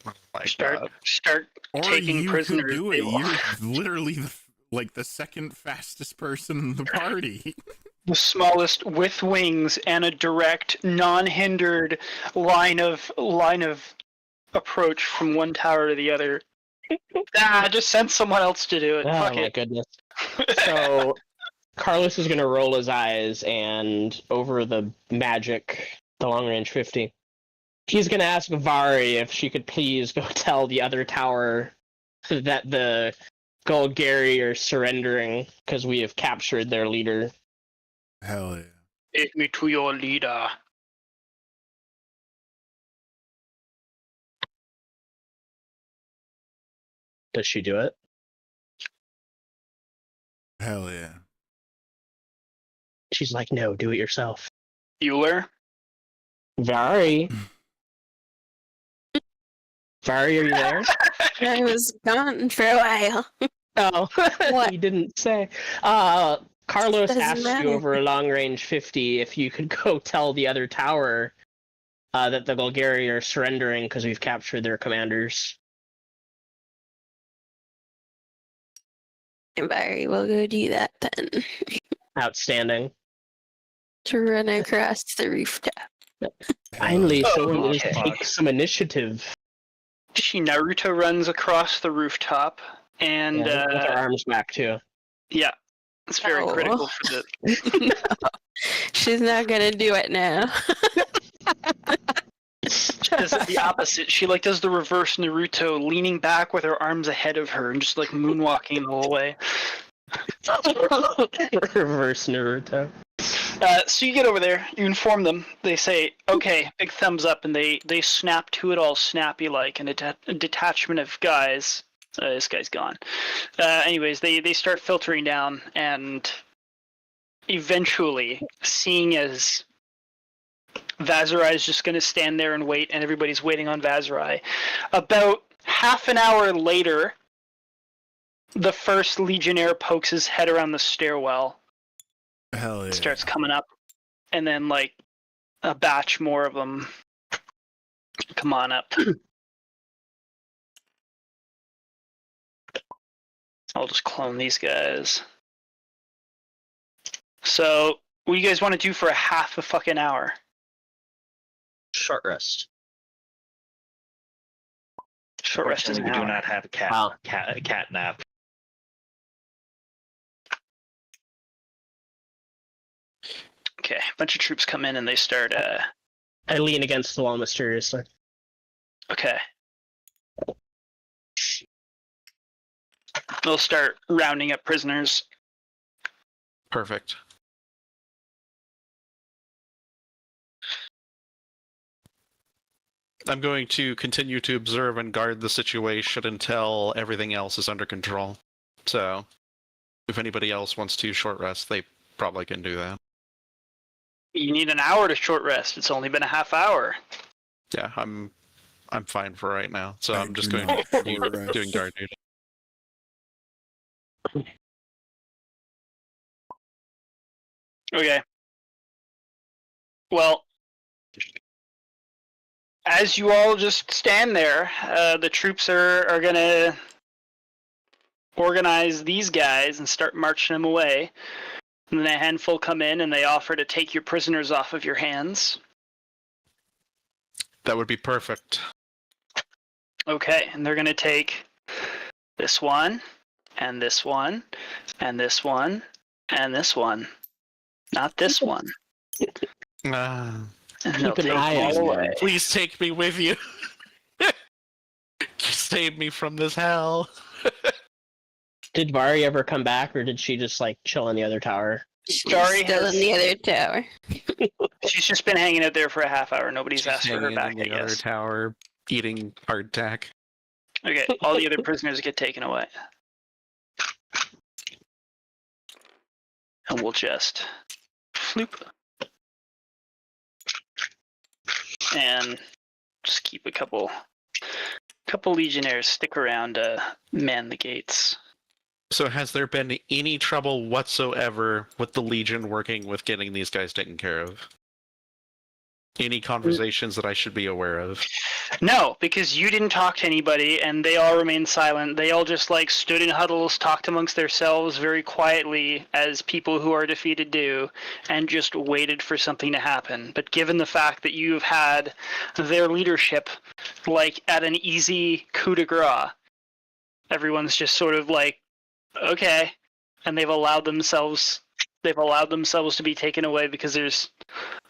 Oh my Start God. Or taking you prisoners. could do they it. want. You're literally the second fastest person in the party. The smallest with wings and a direct, non-hindered line of approach from one tower to the other. Just send someone else to do it. Oh Fuck my it. goodness. So Carlos is gonna roll his eyes, and over the magic, the long range 50, he's gonna ask Vari if she could please go tell the other tower that the Golgari are surrendering because we have captured their leader. Hell yeah. Take me to your leader. Does she do it? Hell yeah. She's like, no, do it yourself. Bueller? Vari? Vari, are you there? I was gone for a while. Oh, What? you didn't say. Carlos Doesn't asked matter. you over a long range 50 if you could go tell the other tower that the Golgari are surrendering because we've captured their commanders. Vari, we'll go do that then. Outstanding. To run across the rooftop. Finally, Hell someone will okay. take some initiative. She Naruto runs across the rooftop, and Yeah, with her arms back too. yeah, it's very Oh. critical for the. No. She's not gonna do it now. She does it the opposite. She like does the reverse Naruto, leaning back with her arms ahead of her and just like moonwalking the whole way. Reverse Naruto. So you get over there, you inform them. They say, "Okay, big thumbs up," and they snap to it all snappy like, and a detachment of guys. This guy's gone. Anyways, they start filtering down, and eventually, seeing as Vaszerei is just going to stand there and wait, and everybody's waiting on Vaszerei. About half an hour later, the first Legionnaire pokes his head around the stairwell, Hell yeah. starts coming up, and then like a batch more of them come on up. I'll just clone these guys. So, what do you guys want to do for a half a fucking hour? Short rest. Short rest is Unfortunately, an we do hour. not have a Wow. cat nap. Okay, a bunch of troops come in and they start. I lean against the wall mysteriously. Okay. They'll start rounding up prisoners. Perfect. I'm going to continue to observe and guard the situation until everything else is under control. So, if anybody else wants to short rest, they probably can do that. You need an hour to short rest. It's only been a half hour. Yeah, I'm fine for right now. So I I'm just do going not to continue short rest. doing guard duty. Okay. Well, as you all just stand there, the troops are going to organize these guys and start marching them away. And then a handful come in and they offer to take your prisoners off of your hands. That would be perfect. Okay, and they're going to take this one, and this one, and this one, and this one. Not this one. Ah, And they'll Keep an take eye them on all them. away. please take me with you. Save me from this hell. Did Vari ever come back, or did she just like chill in the other tower? Starry Still has, in the other tower. she's just been hanging out there for a half hour. Nobody's She's asked for her hanging back, in I the other guess. tower, eating hardtack. Okay, all the other prisoners get taken away. And we'll just floop. And just keep a couple legionnaires stick around to man the gates. So has there been any trouble whatsoever with the Legion working with getting these guys taken care of? Any conversations that I should be aware of? No, because you didn't talk to anybody and they all remained silent. They all just like stood in huddles, talked amongst themselves very quietly as people who are defeated do, and just waited for something to happen. But given the fact that you've had their leadership like at an easy coup de grace, everyone's just sort of like, okay, and they've allowed themselves to be taken away because there's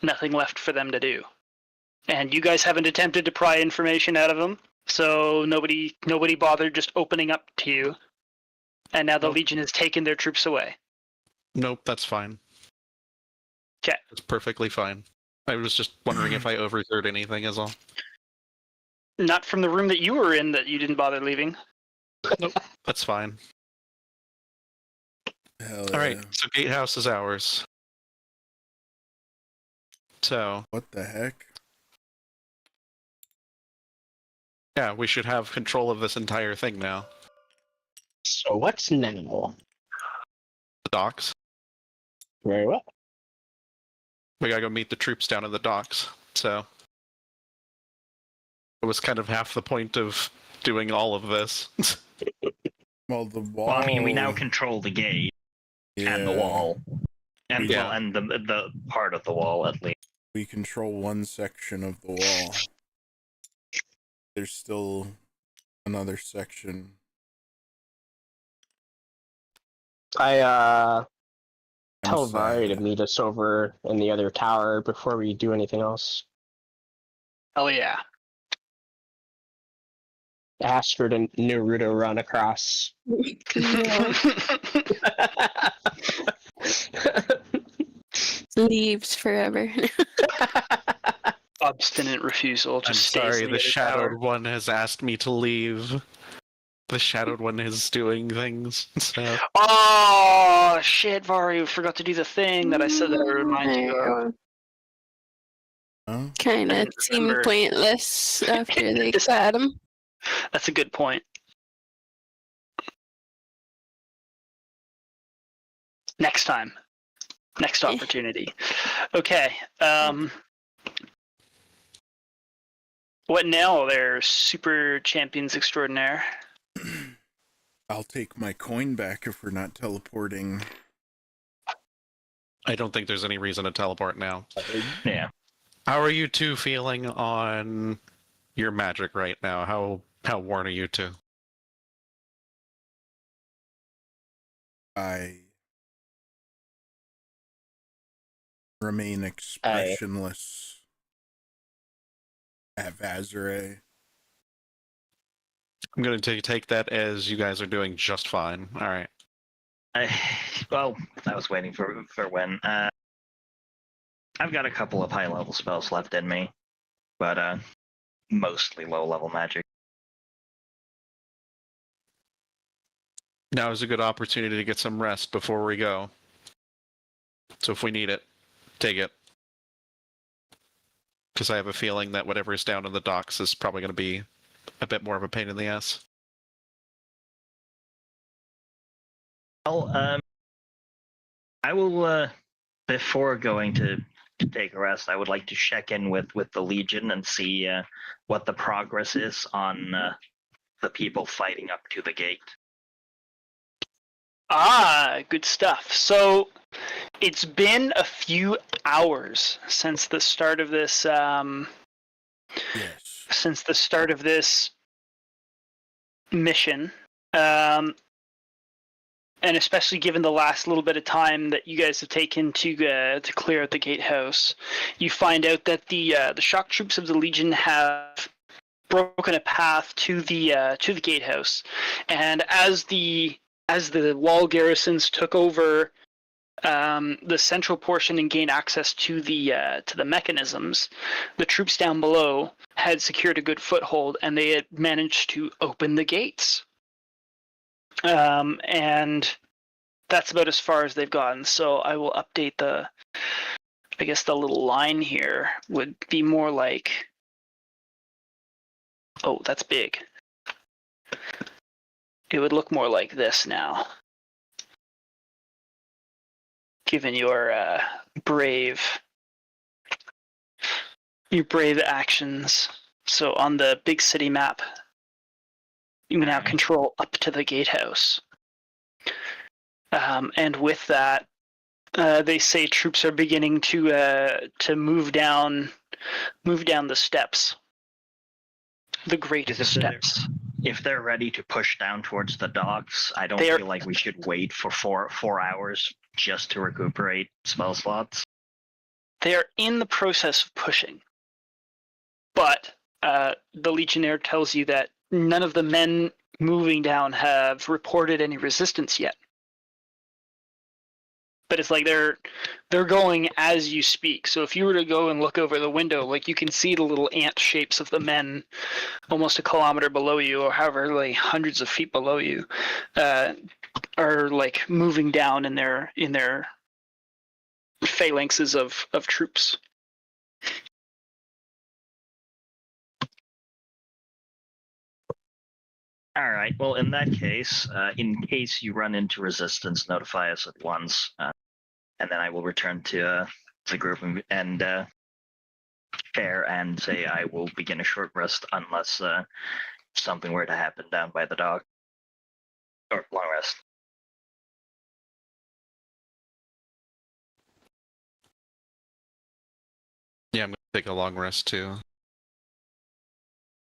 nothing left for them to do. And you guys haven't attempted to pry information out of them, so nobody bothered just opening up to you. And now the Nope. Legion has taken their troops away. Nope, that's fine. 'Kay. It's perfectly fine. I was just wondering if I overheard anything is all. Not from the room that you were in that you didn't bother leaving. Nope, that's fine. Hell All right, yeah. so Gatehouse is ours. So, What the heck? yeah, we should have control of this entire thing now. So what's now? The docks. Very well. We gotta go meet the troops down in the docks. So, it was kind of half the point of doing all of this. Well, the wall. Well, I mean, we now control the gate and the wall. And Yeah. well, and the part of the wall at least. We control one section of the wall. There's still another section. I I'm tell Vari to sad. meet us over in the other tower before we do anything else. Hell yeah. Ask her to Naruto run across. No. Leaves forever. Obstinate refusal. I'm Just stays sorry, in the other Shadowed tower. One has asked me to leave. The Shadowed One is doing things. So. Oh shit, Vari, we forgot to do the thing that I said that I would remind you of. Huh? Kind I of didn't seemed remember. pointless after they Just- got him. That's a good point. Next time. Next opportunity. Okay. What now there, super champions extraordinaire? I'll take my coin back if we're not teleporting. I don't think there's any reason to teleport now. Yeah. How are you two feeling on your magic right now? How worn are you two? I remain expressionless at Vaszerei. I'm going to take that as you guys are doing just fine. All right. Well, I was waiting for when. I've got a couple of high level spells left in me, but mostly low level magic. Now is a good opportunity to get some rest before we go. So if we need it, take it. Because I have a feeling that whatever is down in the docks is probably going to be a bit more of a pain in the ass. Well, I will. Before going to take a rest, I would like to check in with the Legion and see what the progress is on the people fighting up to the gate. Ah, good stuff. So it's been a few hours since the start of this Yes. mission. And especially given the last little bit of time that you guys have taken to clear out the gatehouse, you find out that the shock troops of the Legion have broken a path to the gatehouse, and as the wall garrisons took over the central portion and gained access to the mechanisms, the troops down below had secured a good foothold, and they had managed to open the gates. And that's about as far as they've gotten. So I will update the little line here would be more like, oh, that's big. It would look more like this now. Given your brave actions. So on the big city map, you now control up to the gatehouse. And with that, they say troops are beginning to move down the steps, the great steps. If they're ready to push down towards the docks, I don't feel like we should wait for four hours just to recuperate spell slots. They are in the process of pushing, but the Legionnaire tells you that none of the men moving down have reported any resistance yet. But it's like they're going as you speak. So if you were to go and look over the window, like you can see the little ant shapes of the men almost a kilometer below you, or however, like hundreds of feet below you, are like moving down in their phalanxes of troops. All right. Well, in that case, in case you run into resistance, notify us at once, and then I will return to the group and share and say I will begin a short rest unless something were to happen down by the dock, or long rest. Yeah, I'm gonna take a long rest too.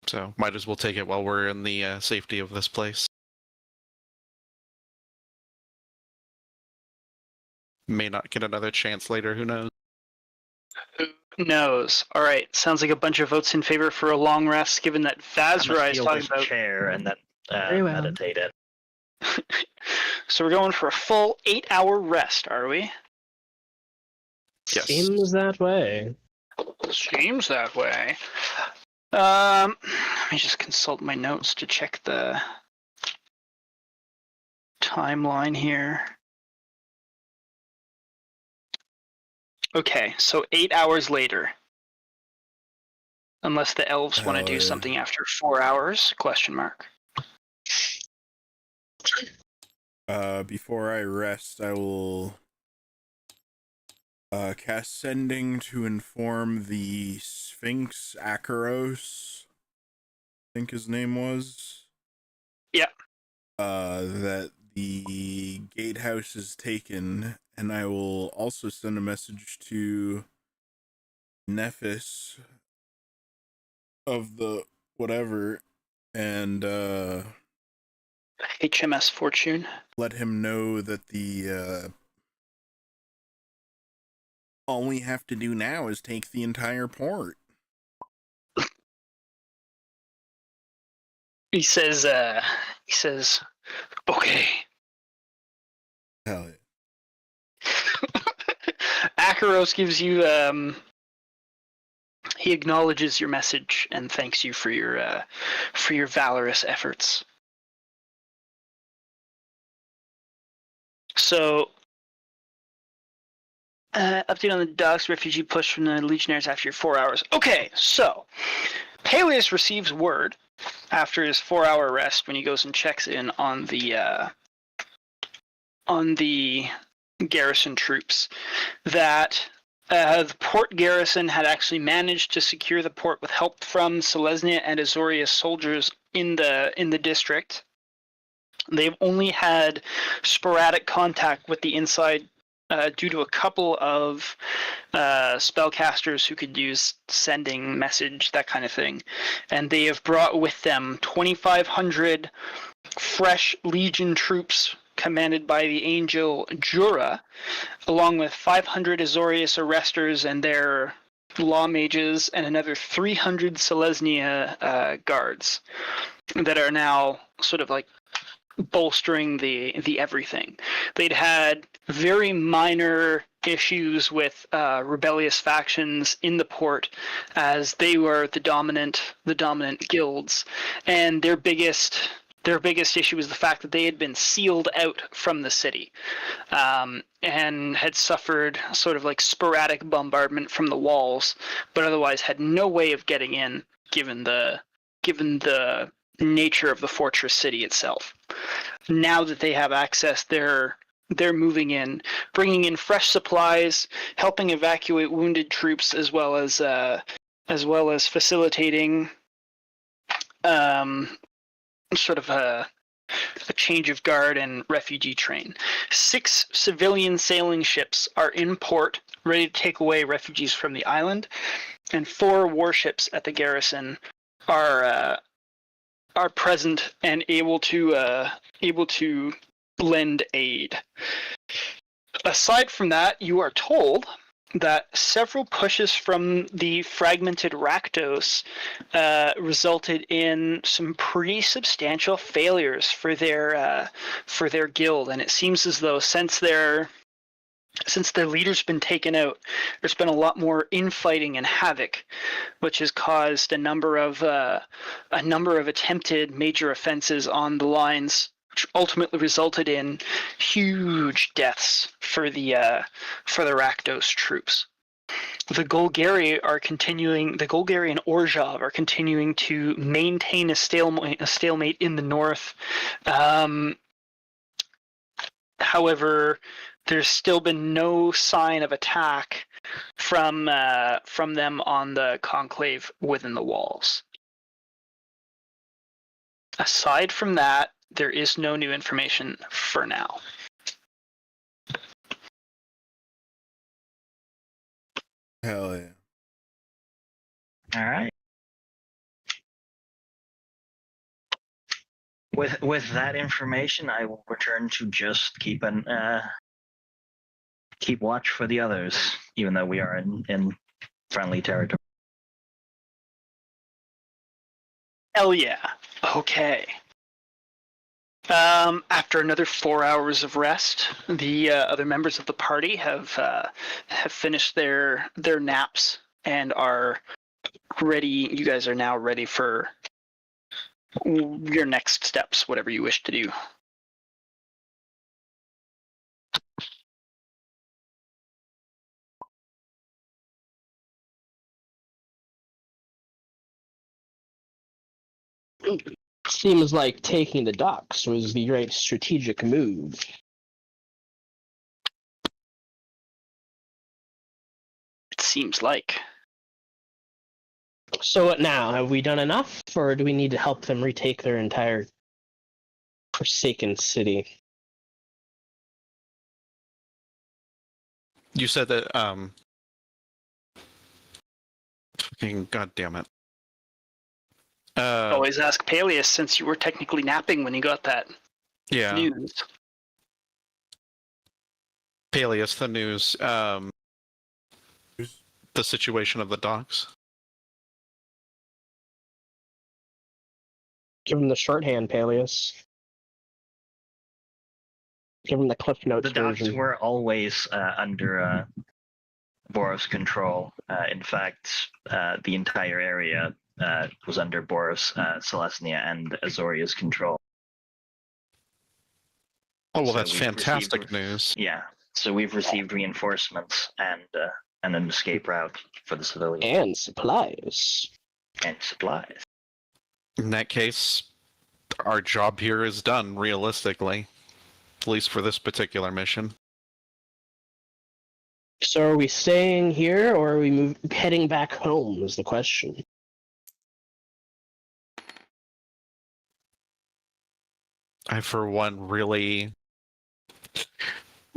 So might as well take it while we're in the safety of this place. May not get another chance later. Who knows? Who knows? All right. Sounds like a bunch of votes in favor for a long rest, given that I'm Vaszerei gonna is feel talking this about. chair and then Very well. meditate it. So we're going for a full 8-hour rest, are we? Yes. Seems that way. Seems that way. Let me just consult my notes to check the timeline here. Okay, so 8 hours later. Unless the elves want to do something after 4 hours? Question mark. Before I rest, I will cast Sending to inform the Sphinx Akaros, I think his name was. Yeah. That the Gatehouse is taken, and I will also send a message to Nephis of the whatever, and HMS Fortune. let him know that the all we have to do now is take the entire port. He says, okay. Hell yeah. Akaros gives you, he acknowledges your message and thanks you for your valorous efforts. So, update on the docks, refugee push from the Legionnaires after your 4 hours. Okay, so, Paelias receives word after his 4-hour rest when he goes and checks in on the garrison troops that the port garrison had actually managed to secure the port with help from Selesnya and Azorius soldiers in the district. They've only had sporadic contact with the inside due to a couple of spellcasters who could use sending message, that kind of thing. And they have brought with them 2,500 fresh Legion troops commanded by the angel Jura, along with 500 Azorius arresters and their law mages, and another 300 Selesnya guards that are now sort of like bolstering the everything. They'd had very minor issues with rebellious factions in the port, as they were the dominant guilds, and their biggest issue was the fact that they had been sealed out from the city, and had suffered sort of like sporadic bombardment from the walls, but otherwise had no way of getting in, given the nature of the fortress city itself. Now that they have access, they're moving in, bringing in fresh supplies, helping evacuate wounded troops, as well as facilitating sort of a change of guard and refugee train. 6 civilian sailing ships are in port, ready to take away refugees from the island, and 4 warships at the garrison are present and able to lend aid. Aside from that, you are told that several pushes from the fragmented Rakdos resulted in some pretty substantial failures for their guild, and it seems as though since their leader's been taken out, there's been a lot more infighting and havoc, which has caused a number of attempted major offenses on the lines, which ultimately resulted in huge deaths for the Rakdos troops. The Golgari and Orzhov are continuing to maintain a stalemate in the north. However, there's still been no sign of attack from them on the conclave within the walls. Aside from that, there is no new information for now. Hell yeah. All right. With that information, I will return to just keep watch for the others, even though we are in friendly territory. Hell yeah. Okay. After another 4 hours of rest, the other members of the party have finished their naps and are ready. You guys are now ready for your next steps, whatever you wish to do. Seems like taking the docks was the right strategic move. It seems like. So what now? Have we done enough, or do we need to help them retake their entire forsaken city? You said that, fucking goddamn it. Always ask Paelias, since you were technically napping when you got that Yeah, news. Paelias, the news, the situation of the docks. Give him the shorthand, Paelias. Give him the Cliff Notes The docks version. were always under Boros' control. In fact, the entire area was under Boros, Celestia, and Azoria's control. Oh, well, So that's we've fantastic received- news. Yeah, so we've received reinforcements and an escape route for the civilians And supplies. and supplies. In that case, our job here is done, realistically. At least for this particular mission. So are we staying here, or are we heading back home, is the question. I, for one, really...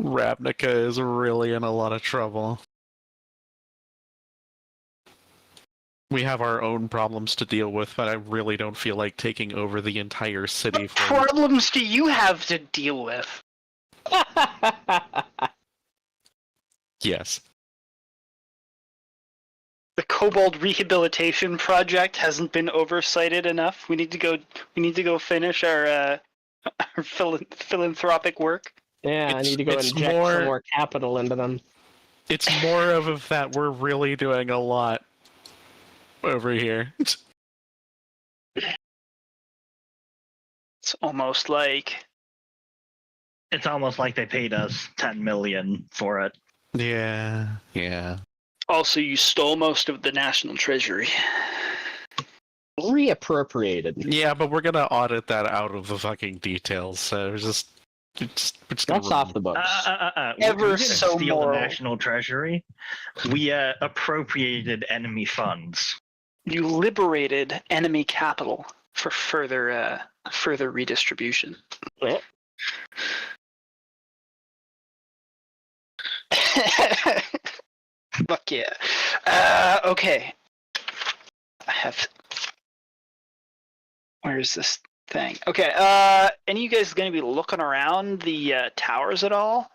Ravnica is really in a lot of trouble. We have our own problems to deal with, but I really don't feel like taking over the entire city What for... problems do you have to deal with? Yes. The Kobold rehabilitation project hasn't been oversighted enough. We need to go finish our philanthropic work. Yeah, I It's- need to go it's inject more- some more capital into them. It's more of that we're really doing a lot over here. It's almost like It's almost like they paid us 10 million for it. Yeah. also you stole most of the national treasury. Reappropriated. Yeah, but we're gonna audit that out of the fucking details, so we're just gonna That's off the books. Ever We didn't so steal moral. the national treasury. We appropriated enemy funds. You liberated enemy capital for further redistribution. Yeah. Fuck yeah. Okay. I have. Where's this thing? Okay. Any of you guys going to be looking around the towers at all?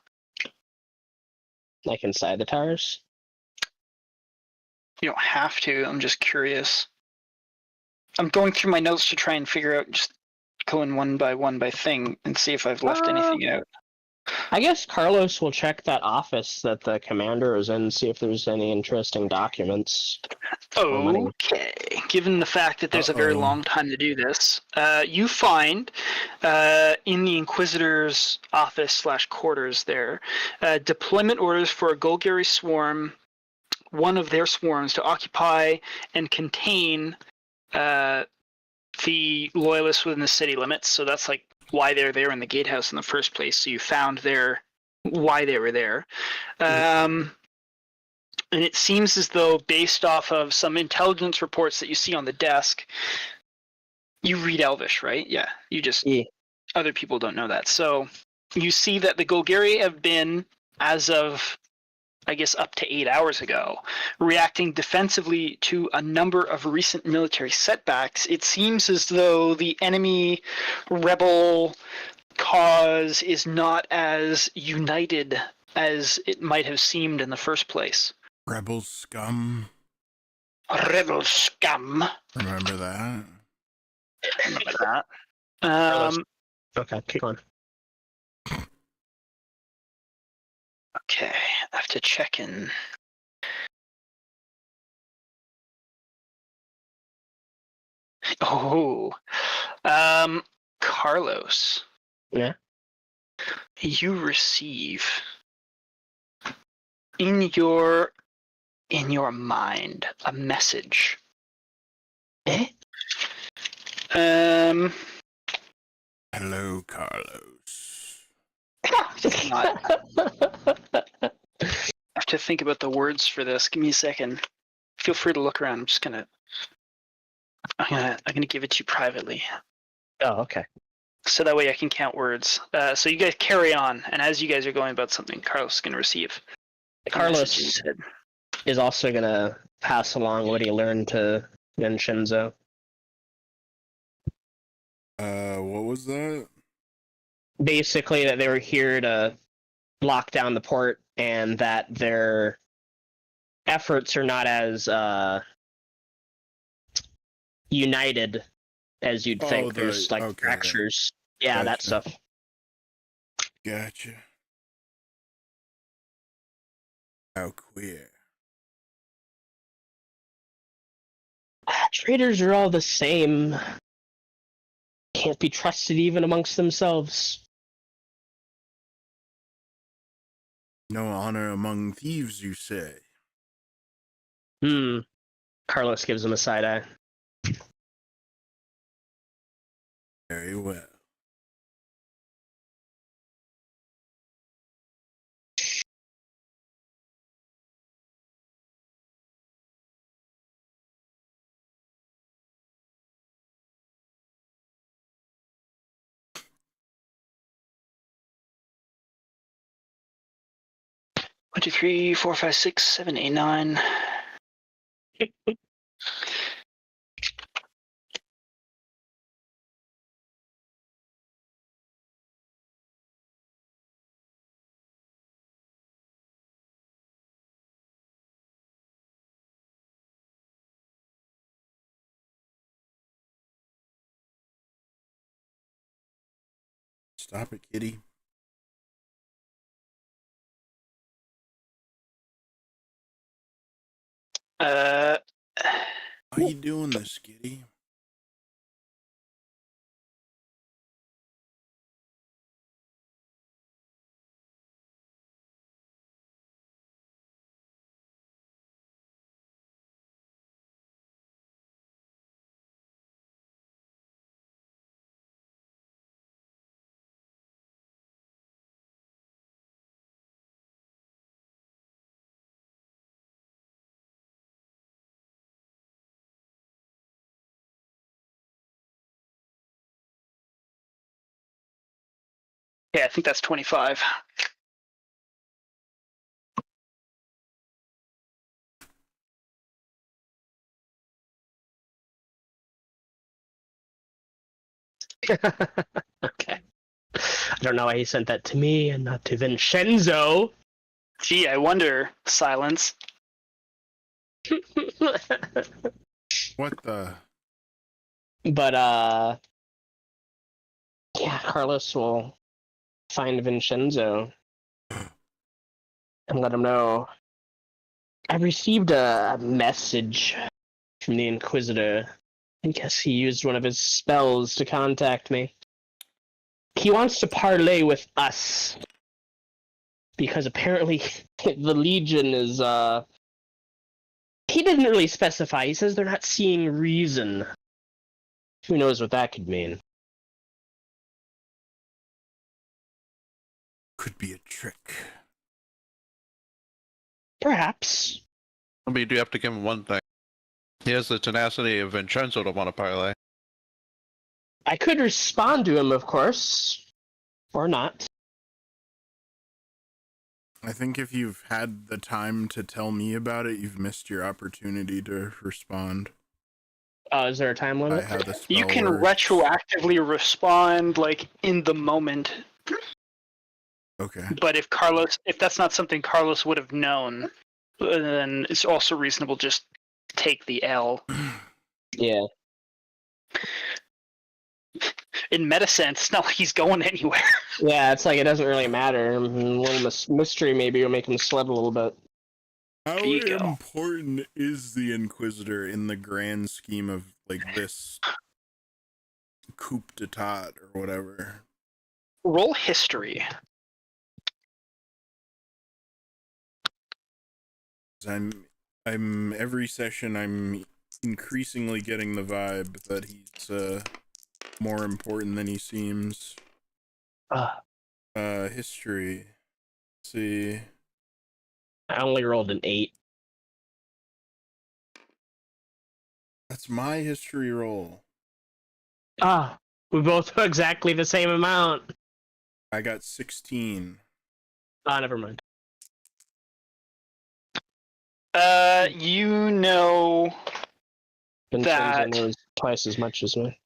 Like inside the towers? You don't have to. I'm just curious. I'm going through my notes to try and figure out, just going one by thing and see if I've left anything out. I guess Carlos will check that office that the commander is in, see if there's any interesting documents. Okay. Given the fact that there's a very long time to do this, you find in the Inquisitor's office / quarters there deployment orders for a Golgari swarm, one of their swarms, to occupy and contain the loyalists within the city limits. So that's like why they're there in the Gatehouse in the first place. So you found why they were there. And it seems as though, based off of some intelligence reports that you see on the desk, you read Elvish, right? Yeah, you just... Yeah. Other people don't know that. So you see that the Golgari have been, as of I guess up to 8 hours ago. Reacting defensively to a number of recent military setbacks, it seems as though the enemy rebel cause is not as united as it might have seemed in the first place. Rebel scum. Rebel scum. Remember that? Remember that. Okay, keep on. Okay, I have to check in. Oh, Carlos. Yeah? You receive in your mind a message. Eh? Hello, Carlos. Not. I have to think about the words for this. Give me a second. Feel free to look around. I'm gonna give it to you privately, Oh, okay. so that way I can count words. So you guys carry on, and as you guys are going about something, Carlos is gonna receive a message Carlos instead. is also gonna pass along what he learned to Vinshenzo. What was that? Basically, that they were here to lock down the port, and that their efforts are not as united as you'd think. There's like okay, fractures. Yeah, that Gotcha. stuff. Gotcha. How queer. Traitors are all the same. Can't be trusted even amongst themselves. No honor among thieves, you say? Carlos gives him a side eye. Very well. One, two, three, four, five, six, 7, 8, 9. Stop it, kitty. Why are you doing this, kitty? Yeah, I think that's 25. Okay. I don't know why he sent that to me and not to Vinshenzo. Gee, I wonder. Silence. What the? But yeah, Carlos will find Vinshenzo and let him know. I received a message from the Inquisitor. I guess he used one of his spells to contact me. He wants to parley with us. Because apparently the Legion is, he didn't really specify. He says they're not seeing reason. Who knows what that could mean? Could be a trick. Perhaps. I mean, you do have to give him one thing. He has the tenacity of Vinshenzo to want to parlay. I could respond to him, of course. Or not. I think if you've had the time to tell me about it, you've missed your opportunity to respond. Is there a time limit? How the spell You can works. retroactively respond like in the moment, Okay. but if that's not something Carlos would have known, then it's also reasonable just take the L. Yeah. In meta sense, it's not like he's going anywhere. Yeah, it's like it doesn't really matter. A little mystery maybe will make him sweat a little bit. How There you go. important is the Inquisitor in the grand scheme of like this coup d'etat or whatever? Roll history. 'Cause I'm every session I'm increasingly getting the vibe that he's more important than he seems. History. Let's see. I only rolled an 8. That's my history roll. We both have exactly the same amount. I got 16. Never mind. You know Vincenzo That- knows twice as much as me.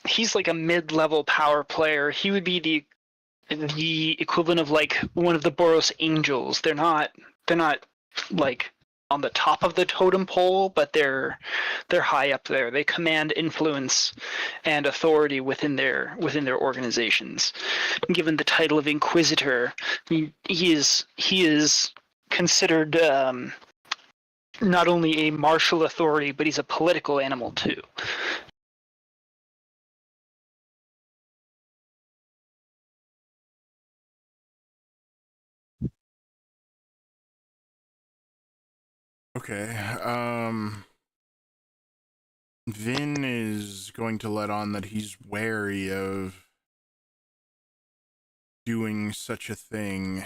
he's like a mid-level power player. He would be the equivalent of like one of the Boros Angels. They're not like on the top of the totem pole, but they're high up there. They command influence and authority within their organizations. Given the title of Inquisitor, he is considered not only a martial authority, but he's a political animal too. Okay. Vin is going to let on that he's wary of doing such a thing.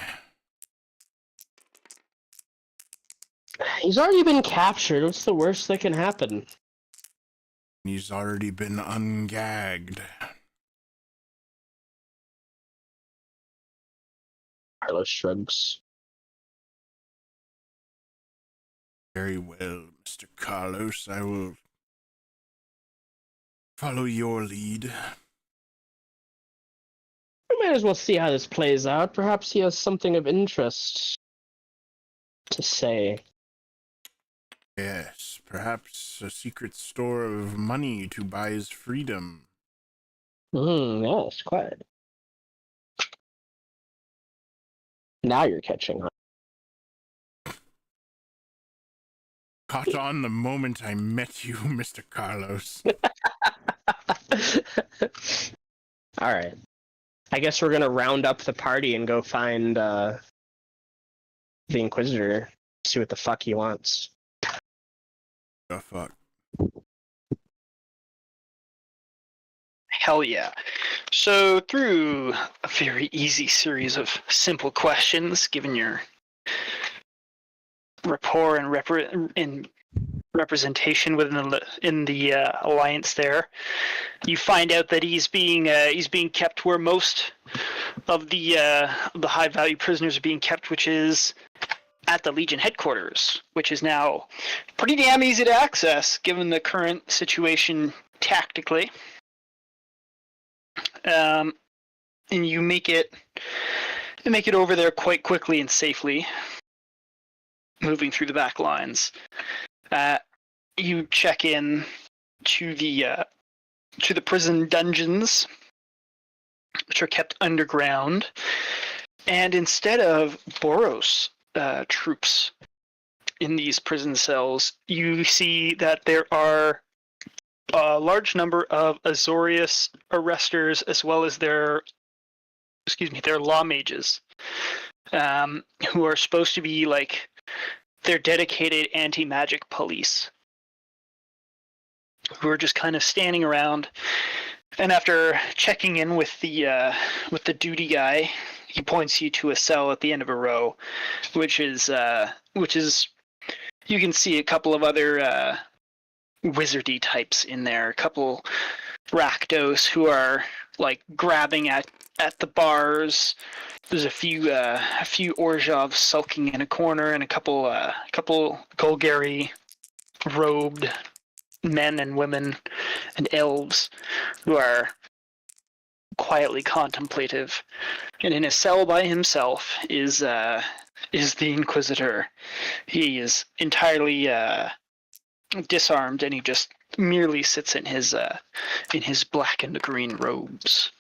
He's already been captured. What's the worst that can happen? He's already been ungagged. Carlos shrugs. Very well, Mr. Carlos. I will follow your lead. We might as well see how this plays out. Perhaps he has something of interest to say. Yes, perhaps a secret store of money to buy his freedom. Yes, quite. Now you're catching on. Caught on the moment I met you, Mr. Carlos. All right. I guess we're gonna round up the party and go find the Inquisitor. See what the fuck he wants. The fuck? Hell yeah. So through a very easy series of simple questions, given your rapport and representation within the alliance, there, you find out that he's being kept where most of the high value prisoners are being kept, which is at the Legion headquarters, which is now pretty damn easy to access given the current situation tactically. And you make it over there quite quickly and safely, moving through the back lines. You check in to the prison dungeons, which are kept underground, and instead of Boros troops in these prison cells, you see that there are a large number of Azorius arresters, as well as their law mages, who are supposed to be like their dedicated anti-magic police, who are just kind of standing around. And after checking in with the duty guy, he points you to a cell at the end of a row, which is you can see a couple of other wizardy types in there, a couple Rakdos who are like grabbing at the bars. There's a few Orzhovs sulking in a corner, and a couple Golgari robed men and women and elves who are quietly contemplative. And in a cell by himself is the Inquisitor. He is entirely disarmed, and he just merely sits in his black and green robes.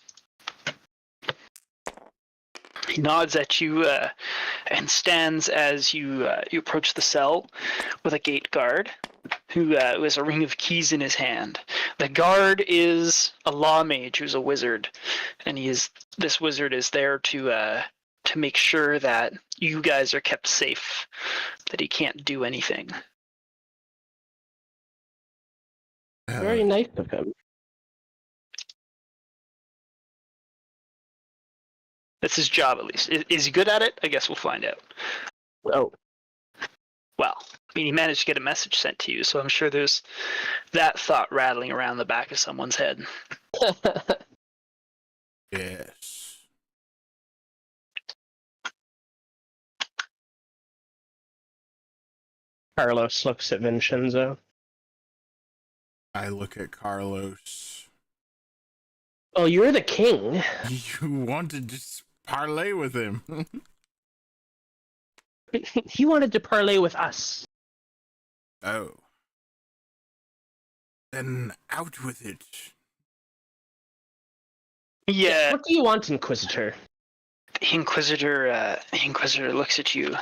He nods at you and stands as you approach the cell with a gate guard who has a ring of keys in his hand. The guard is a law mage who's a wizard, and this wizard is there to make sure that you guys are kept safe, that he can't do anything. Very nice of him. That's his job, at least. Is he good at it? I guess we'll find out. Oh, Well, I mean, he managed to get a message sent to you, so I'm sure there's that thought rattling around the back of someone's head. Yes. Carlos looks at Vinshenzo. I look at Carlos. Oh, you're the king. You wanted to parlay with him. He wanted to parlay with us. Oh. Then out with it. Yeah, What do you want, Inquisitor? the Inquisitor looks at you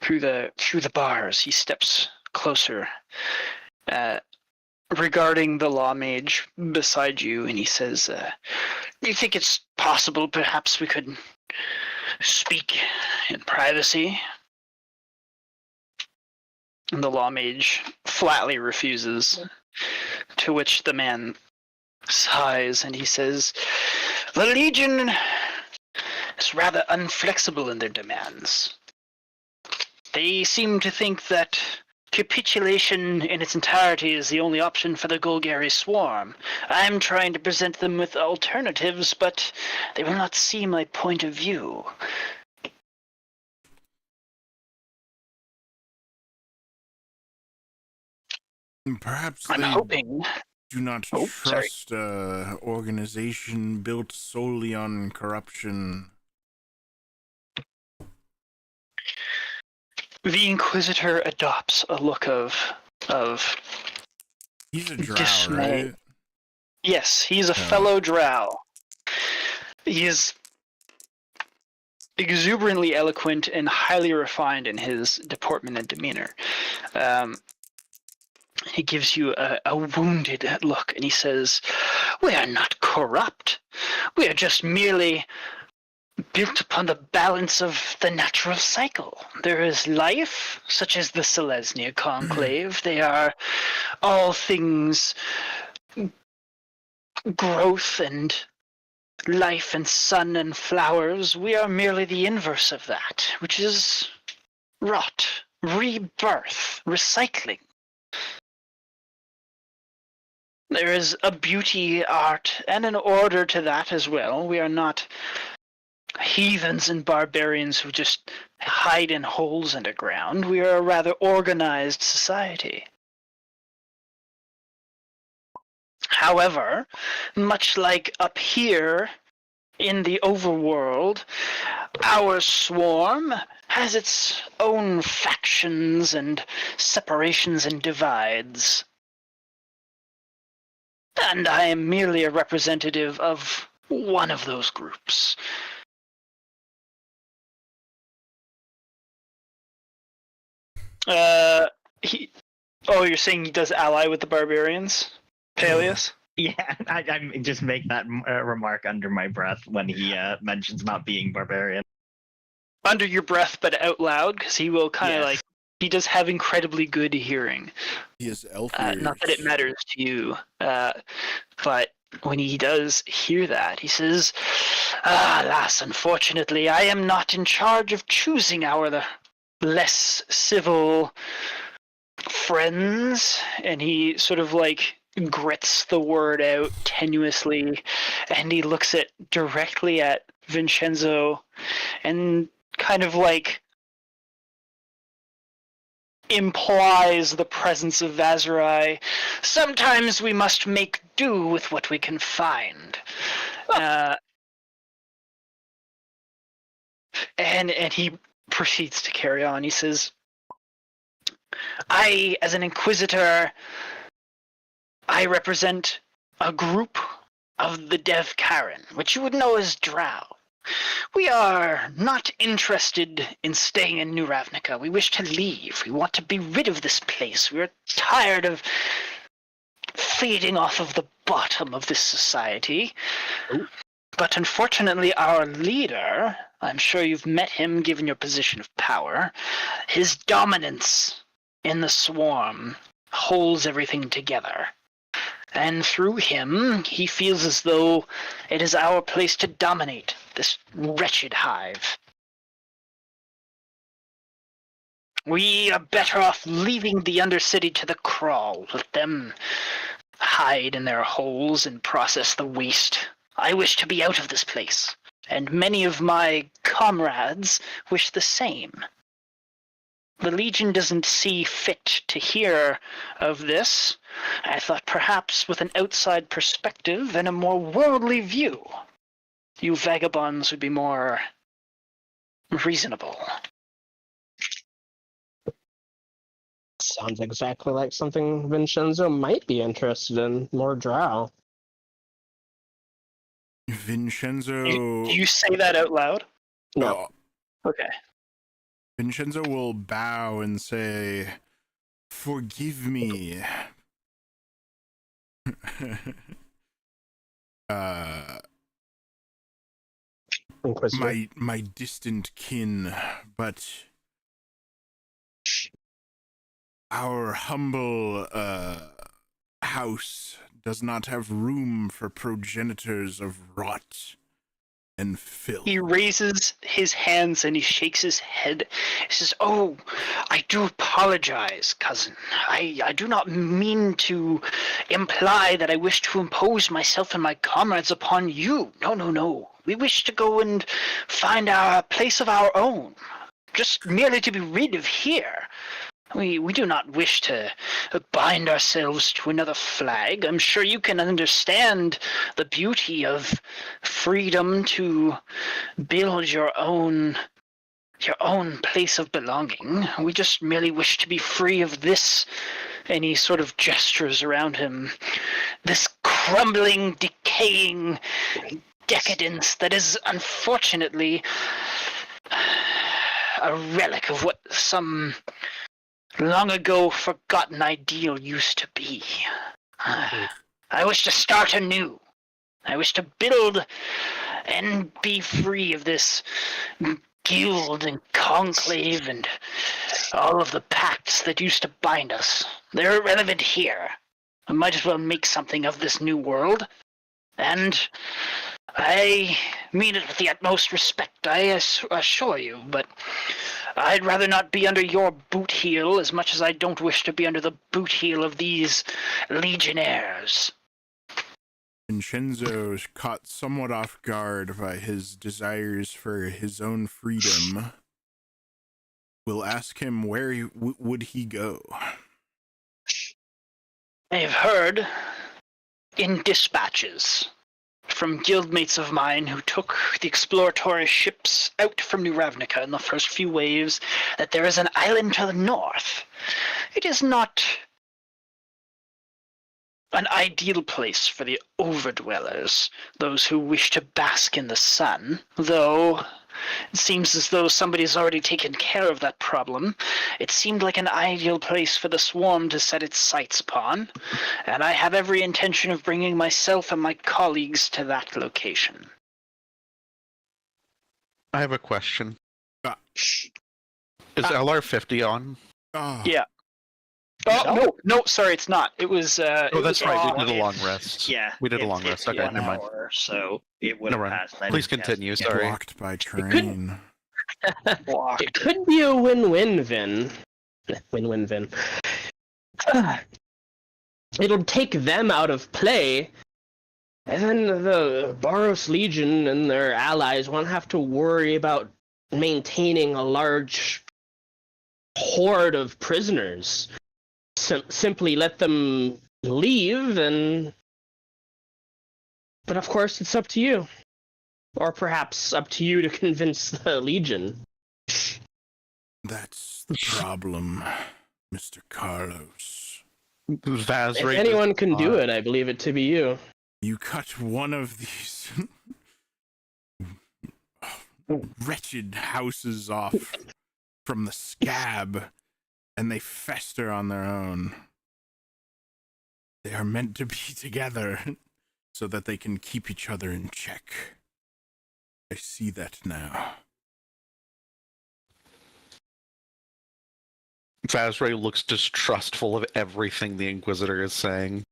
through the bars. He steps closer, regarding the law mage beside you, and he says, "Do you think it's possible perhaps we could speak in privacy?" And the law mage flatly refuses, to which the man sighs and he says, "The Legion is rather unflexible in their demands. They seem to think that capitulation in its entirety is the only option for the Golgari swarm. I'm trying to present them with alternatives, but they will not see my point of view." Perhaps I'm they hoping. do not Oh, sorry. trust an organization built solely on corruption. The Inquisitor adopts a look of He's a drow, dismay. right? Yes, he's a Yeah. fellow drow. He is exuberantly eloquent and highly refined in his deportment and demeanor. He gives you a wounded look, and he says, "We are not corrupt. We are just merely built upon the balance of the natural cycle. There is life, such as the Selesnya Conclave. They are all things growth and life and sun and flowers. We are merely the inverse of that, which is rot, rebirth, recycling. There is a beauty, art, and an order to that as well. We are not heathens and barbarians who just hide in holes underground. We are a rather organized society. However, much like up here in the overworld, our swarm has its own factions and separations and divides. And I am merely a representative of one of those groups. You're saying he does ally with the barbarians? Paelias? Yeah, I just make that remark under my breath when he mentions not being barbarian. Under your breath, but out loud, because he will kind of Yes. like, he does have incredibly good hearing. He has elf Not that it ears. matters to you, but when he does hear that, he says, "Alas, unfortunately, I am not in charge of choosing our less civil friends." And he sort of like grits the word out tenuously, and he looks directly at Vinshenzo and kind of like implies the presence of Vaszerei. Sometimes we must make do with what we can find. And he proceeds to carry on. He says, I, as an Inquisitor, I represent a group of the Dev Karen, which you would know as Drow. We are not interested in staying in New Ravnica. We wish to leave. We want to be rid of this place. We are tired of feeding off of the bottom of this society. Ooh. But unfortunately, our leader, I'm sure you've met him given your position of power, his dominance in the swarm holds everything together. And through him, he feels as though it is our place to dominate this wretched hive. We are better off leaving the Undercity to the crawl. Let them hide in their holes and process the waste. I wish to be out of this place, and many of my comrades wish the same. The Legion doesn't see fit to hear of this. I thought perhaps with an outside perspective and a more worldly view, you vagabonds would be more reasonable. Sounds exactly like something Vinshenzo might be interested in. More Drow. Vinshenzo. Do you say that out loud? No. Okay. Vinshenzo will bow and say, "Forgive me." Inquisitor. my distant kin, but our humble house does not have room for progenitors of rot and filth. He raises his hands and he shakes his head. He says, "Oh, I do apologize, cousin. I do not mean to imply that I wish to impose myself and my comrades upon you. No. We wish to go and find our place of our own, just merely to be rid of here. We do not wish to bind ourselves to another flag. I'm sure you can understand the beauty of freedom to build your own place of belonging. We just merely wish to be free of this," and he sort of gestures around him, "this crumbling, decaying decadence that is unfortunately a relic of what some long ago forgotten ideal used to be. I wish to start anew. I wish to build and be free of this guild and conclave and all of the pacts that used to bind us. They're irrelevant here. I might as well make something of this new world. And I mean it with the utmost respect, I assure you, but I'd rather not be under your boot heel as much as I don't wish to be under the boot heel of these legionnaires." Vinshenzo is caught somewhat off guard by his desires for his own freedom. We'll ask him where would he go. I have heard in dispatches from guildmates of mine who took the exploratory ships out from New Ravnica in the first few waves that there is an island to the north. It is not an ideal place for the overdwellers, those who wish to bask in the sun, though it seems as though somebody's already taken care of that problem. It seemed like an ideal place for the swarm to set its sights upon, and I have every intention of bringing myself and my colleagues to that location. I have a question. Ah. Is LR50 on? Oh, Yeah. Oh, no, sorry, it's not. It was, Oh, that's right. off. We did a long rest. Yeah. We did a long rest. Okay, never mind. Hour, so it would Never have mind. passed. Please continue. Sorry. blocked by terrain. It could be a win-win, Vin. Win-win, Vin. it'll take them out of play, and then the Boros Legion and their allies won't have to worry about maintaining a large horde of prisoners. Simply let them leave, but of course it's up to you. Or perhaps up to you to convince the Legion. That's the problem, Mr. Carlos. Vaszerei If anyone can do it, I believe it to be you. You cut one of these wretched houses off from the scab, and they fester on their own. They are meant to be together so that they can keep each other in check. I see that now. Vaszerei looks distrustful of everything the Inquisitor is saying.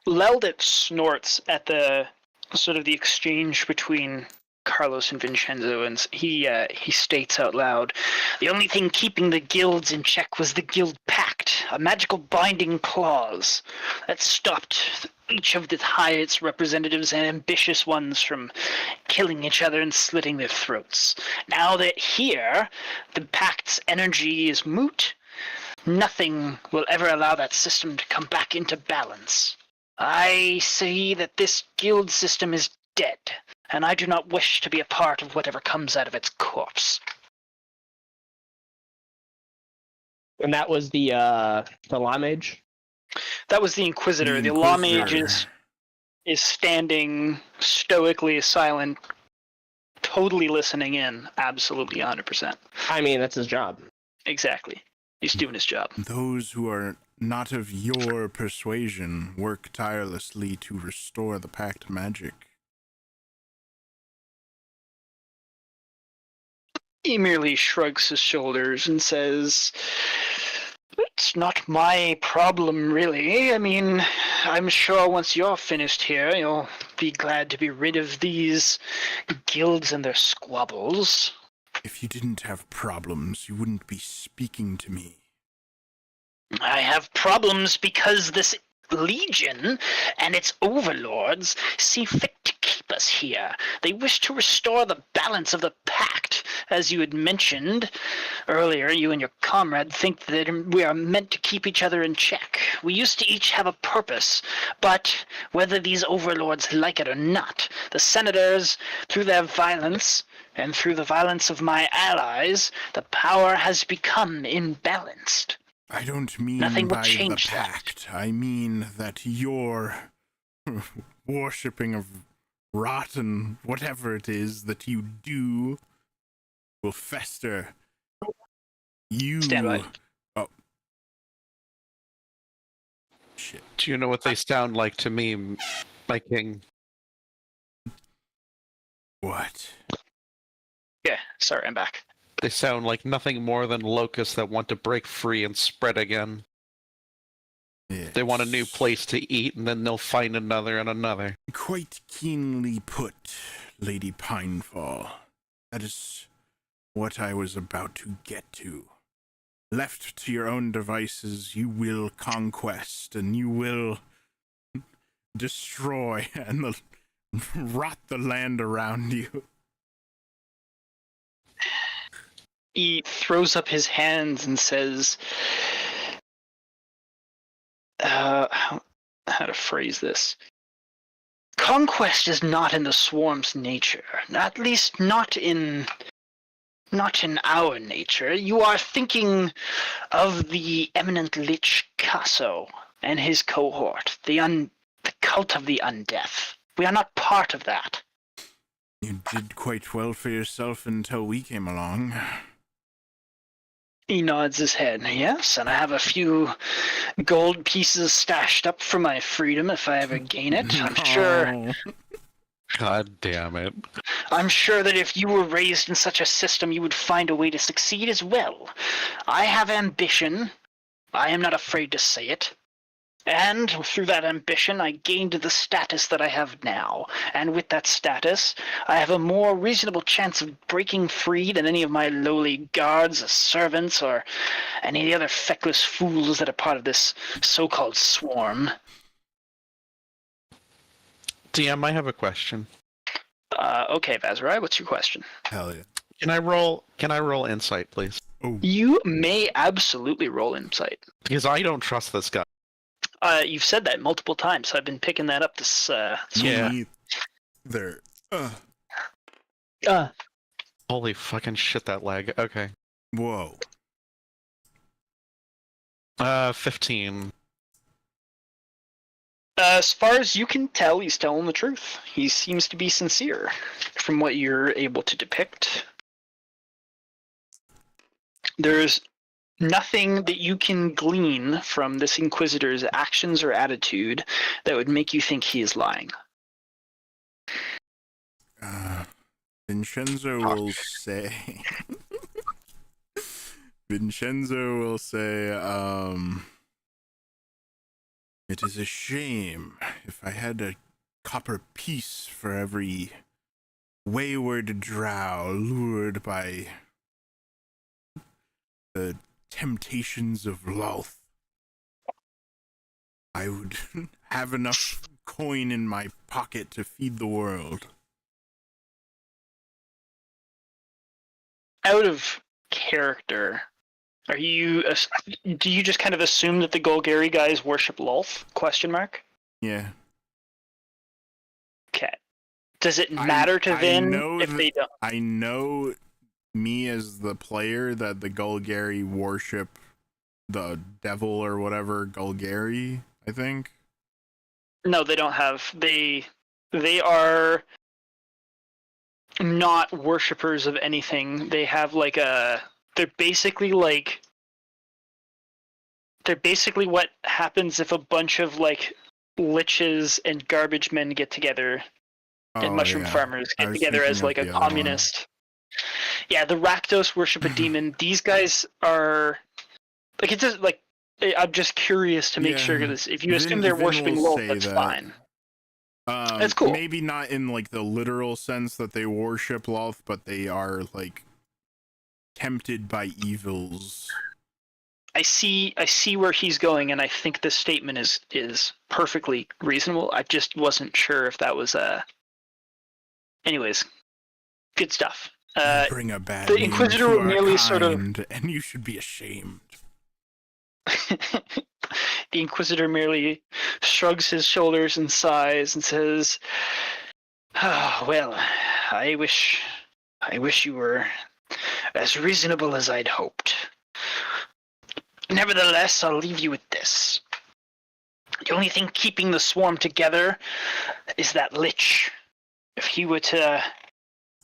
Leldit snorts at the sort of the exchange between Carlos and Vinshenzo, and he states out loud, "The only thing keeping the guilds in check was the guild pact, a magical binding clause that stopped each of the highest representatives and ambitious ones from killing each other and slitting their throats. Now that here, the pact's energy is moot, nothing will ever allow that system to come back into balance. I see that this guild system is dead, and I do not wish to be a part of whatever comes out of its corpse." And that was the Law Mage? That was the Inquisitor. The Law Mage is standing stoically silent, totally listening in, absolutely 100%. I mean, that's his job. Exactly. He's doing his job. Those who are not of your persuasion work tirelessly to restore the pact magic. He merely shrugs his shoulders and says, "It's not my problem, really. I mean, I'm sure once you're finished here, you'll be glad to be rid of these guilds and their squabbles." If you didn't have problems, you wouldn't be speaking to me. "I have problems because this Legion and its overlords see fit to keep us here. They wish to restore the balance of the pact. As you had mentioned earlier, you and your comrade think that we are meant to keep each other in check. We used to each have a purpose, but whether these overlords like it or not, the senators, through their violence, and through the violence of my allies, the power has become imbalanced. I don't mean Nothing will by the change that. pact. I mean that your worshipping of rotten whatever it is that you do will fester. You... Stand by. Oh. Shit. Do you know what they sound like to me, my king? What? Yeah, sorry, I'm back. They sound like nothing more than locusts that want to break free and spread again. They want a new It's place to eat, and then they'll find another and another. Quite keenly put, Lady Pinefall. That is what I was about to get to. Left to your own devices, you will conquest, and you will destroy and rot the land around you. He throws up his hands and says, how to phrase this? Conquest is not in the swarm's nature, at least not in our nature. You are thinking of the eminent Lich Casso and his cohort, the cult of the undeath. We are not part of that. You did quite well for yourself until we came along. He nods his head. Yes, and I have a few gold pieces stashed up for my freedom if I ever gain it. I'm sure. God damn it. I'm sure that if you were raised in such a system, you would find a way to succeed as well. I have ambition. I am not afraid to say it. And through that ambition, I gained the status that I have now. And with that status, I have a more reasonable chance of breaking free than any of my lowly guards, servants, or any of the other feckless fools that are part of this so-called swarm. DM, I have a question. Okay, Vaszerei, what's your question? Hell yeah. Can I roll insight, please? Oh, You may absolutely roll insight. Because I don't trust this guy. You've said that multiple times, so I've been picking that up this Yeah. me there. Holy fucking shit, that lag. Okay. Whoa. 15. As far as you can tell, he's telling the truth. He seems to be sincere from what you're able to depict. There's nothing that you can glean from this Inquisitor's actions or attitude that would make you think he is lying. Vinshenzo will say. Vinshenzo will say, it is a shame if I had a copper piece for every wayward drow lured by the temptations of Lolth. I would have enough coin in my pocket to feed the world. Out of character, do you just kind of assume that the Golgari guys worship Lolth? Question mark. Yeah. Okay. Does it matter to Vin if they don't? I know me as the player that the Golgari worship the devil or whatever Golgari, I think. No, they don't have. They are not worshippers of anything. They have like a. They're basically what happens if a bunch of like liches and garbage men get together and mushroom farmers get together as like a communist. Yeah, the Rakdos worship a demon. These guys are like, it's just like, I'm just curious to make sure this. If you assume they're worshiping Lolth, that's fine. That's cool. Maybe not in like the literal sense that they worship Lolth, but they are like tempted by evils. I see where he's going, and I think this statement is perfectly reasonable. I just wasn't sure if that was anyways, good stuff. Bring a bad the name Inquisitor to will our merely sort of, kind, and you should be ashamed. the Inquisitor merely shrugs his shoulders and sighs and says, "Oh, well, I wish you were as reasonable as I'd hoped. Nevertheless, I'll leave you with this. The only thing keeping the swarm together is that Lich. If he were to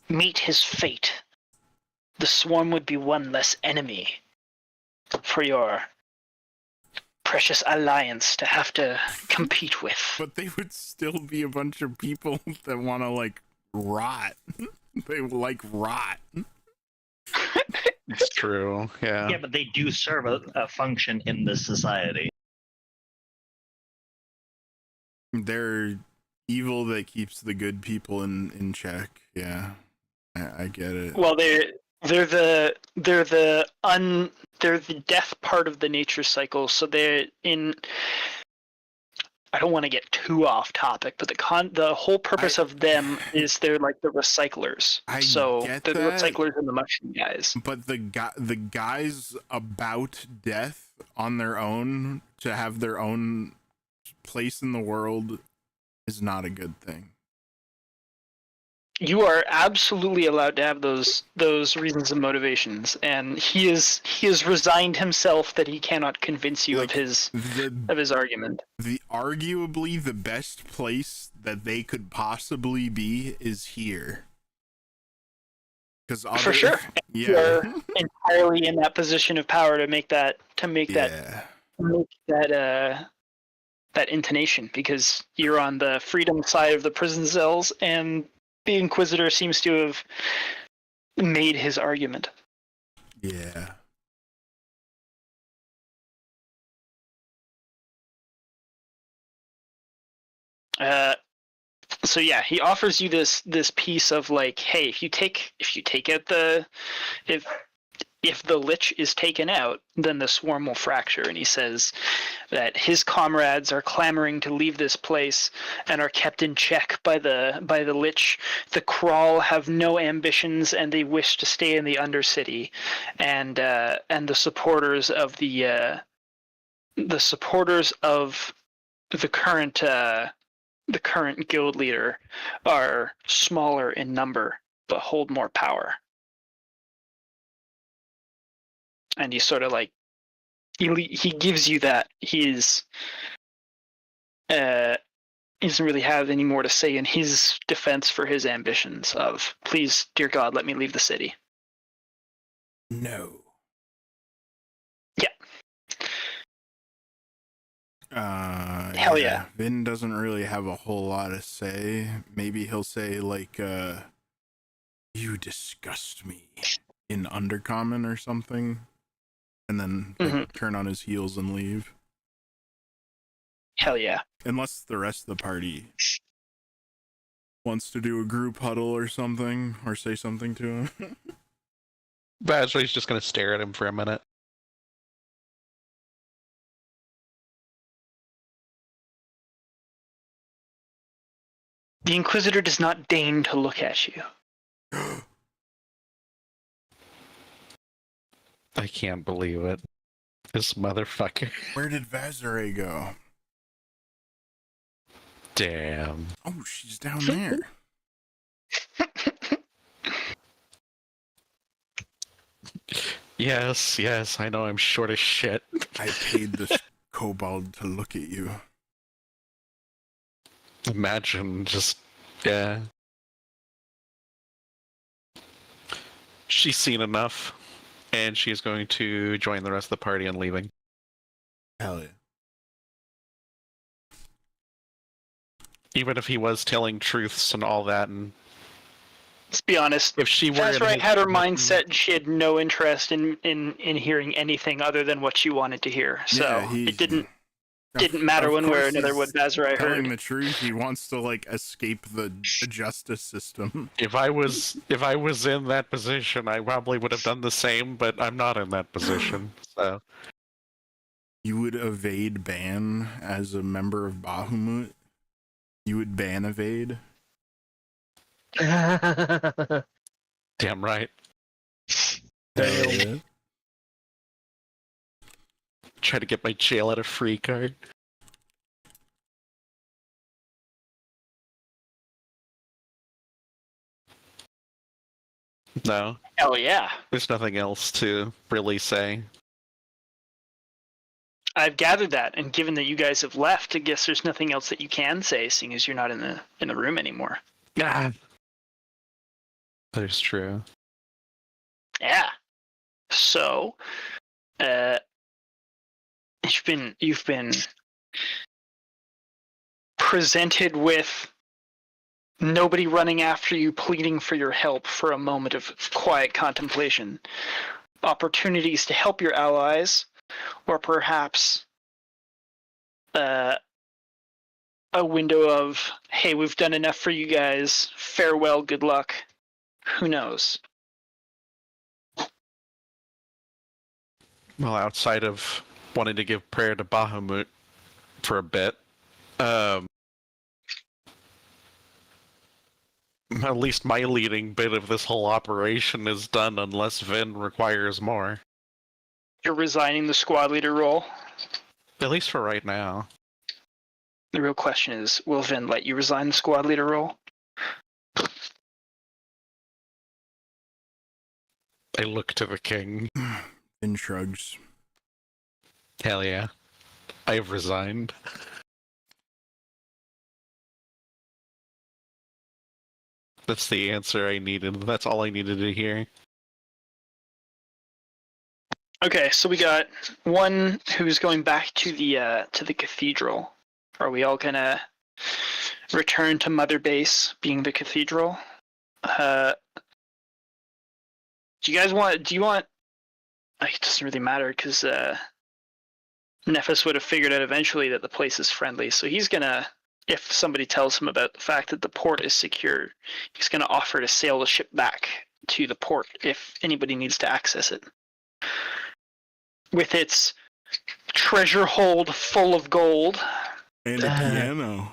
meet his fate, the swarm would be one less enemy for your precious alliance to have to compete with." But they would still be a bunch of people that want to like rot. They like rot. It's true, yeah. Yeah, but they do serve a function in this society. They're evil that keeps the good people in check. Yeah, I get it. Well, they're the death part of the nature cycle. So they're in. I don't want to get too off topic, but the whole purpose of them is they're like the recyclers. So they're the recyclers and the mushroom guys. But the guys about death on their own to have their own place in the world is not a good thing. You are absolutely allowed to have those reasons and motivations, and he has resigned himself that he cannot convince you Like, of his argument. Arguably the best place that they could possibly be is here. For sure, yeah, you're entirely in that position of power to make that intonation, because you're on the freedom side of the prison cells, and the Inquisitor seems to have made his argument. Yeah. So yeah, he offers you this piece of like, hey, if you take out the if the lich is taken out, then the swarm will fracture. And he says that his comrades are clamoring to leave this place and are kept in check by the lich. The Crawl have no ambitions and they wish to stay in the Undercity. And the supporters of the current guild leader are smaller in number but hold more power. And he sort of like he gives you that he doesn't really have any more to say in his defense for his ambitions of, please, dear God, let me leave the city. No. Yeah. Hell yeah. Vin doesn't really have a whole lot to say. Maybe he'll say like, you disgust me in Undercommon or something. And then like, turn on his heels and leave. Hell yeah. Unless the rest of the party wants to do a group huddle or something, or say something to him. Vaszerei's just gonna stare at him for a minute. The Inquisitor does not deign to look at you. I can't believe it. This motherfucker. Where did Vaszerei go? Damn. Oh, she's down there. Yes, I know I'm short as shit. I paid this kobold to look at you. Imagine just, yeah. She's seen enough, and she is going to join the rest of the party in leaving. Hell yeah. Even if he was telling truths and all that, and Let's be honest. if she were Vaszerei had her mindset and she had no interest in hearing anything other than what she wanted to hear. So Yeah, it didn't matter one way or another what Vaszerei telling heard. the truth, he wants to like escape the justice system. If I was in that position, I probably would have done the same, but I'm not in that position. So You would evade ban as a member of Bahamut? You would ban evade? damn right. Damn. Try to get my jail at a free card. No, Hell yeah. there's nothing else to really say. I've gathered that, and given that you guys have left, I guess there's nothing else that you can say, seeing as you're not in the room anymore. Ah, that is true. Yeah. So, you've been presented with nobody running after you, pleading for your help for a moment of quiet contemplation. Opportunities to help your allies, or perhaps a window of, hey, we've done enough for you guys, farewell, good luck. Who knows? Well, outside of wanting to give prayer to Bahamut for a bit, at least my leading bit of this whole operation is done unless Vin requires more. You're resigning the squad leader role. At least for right now. The real question is, will Vin let you resign the squad leader role? I look to the king. Vin shrugs. Hell yeah. I've resigned. That's the answer I needed. That's all I needed to hear. Okay, so we got one who's going back to the cathedral. Are we all gonna return to Mother Base, being the cathedral? Do you want? It doesn't really matter because Nephis would have figured out eventually that the place is friendly, so he's gonna if somebody tells him about the fact that the port is secure, he's going to offer to sail the ship back to the port if anybody needs to access it. With its treasure hold full of gold. And a piano.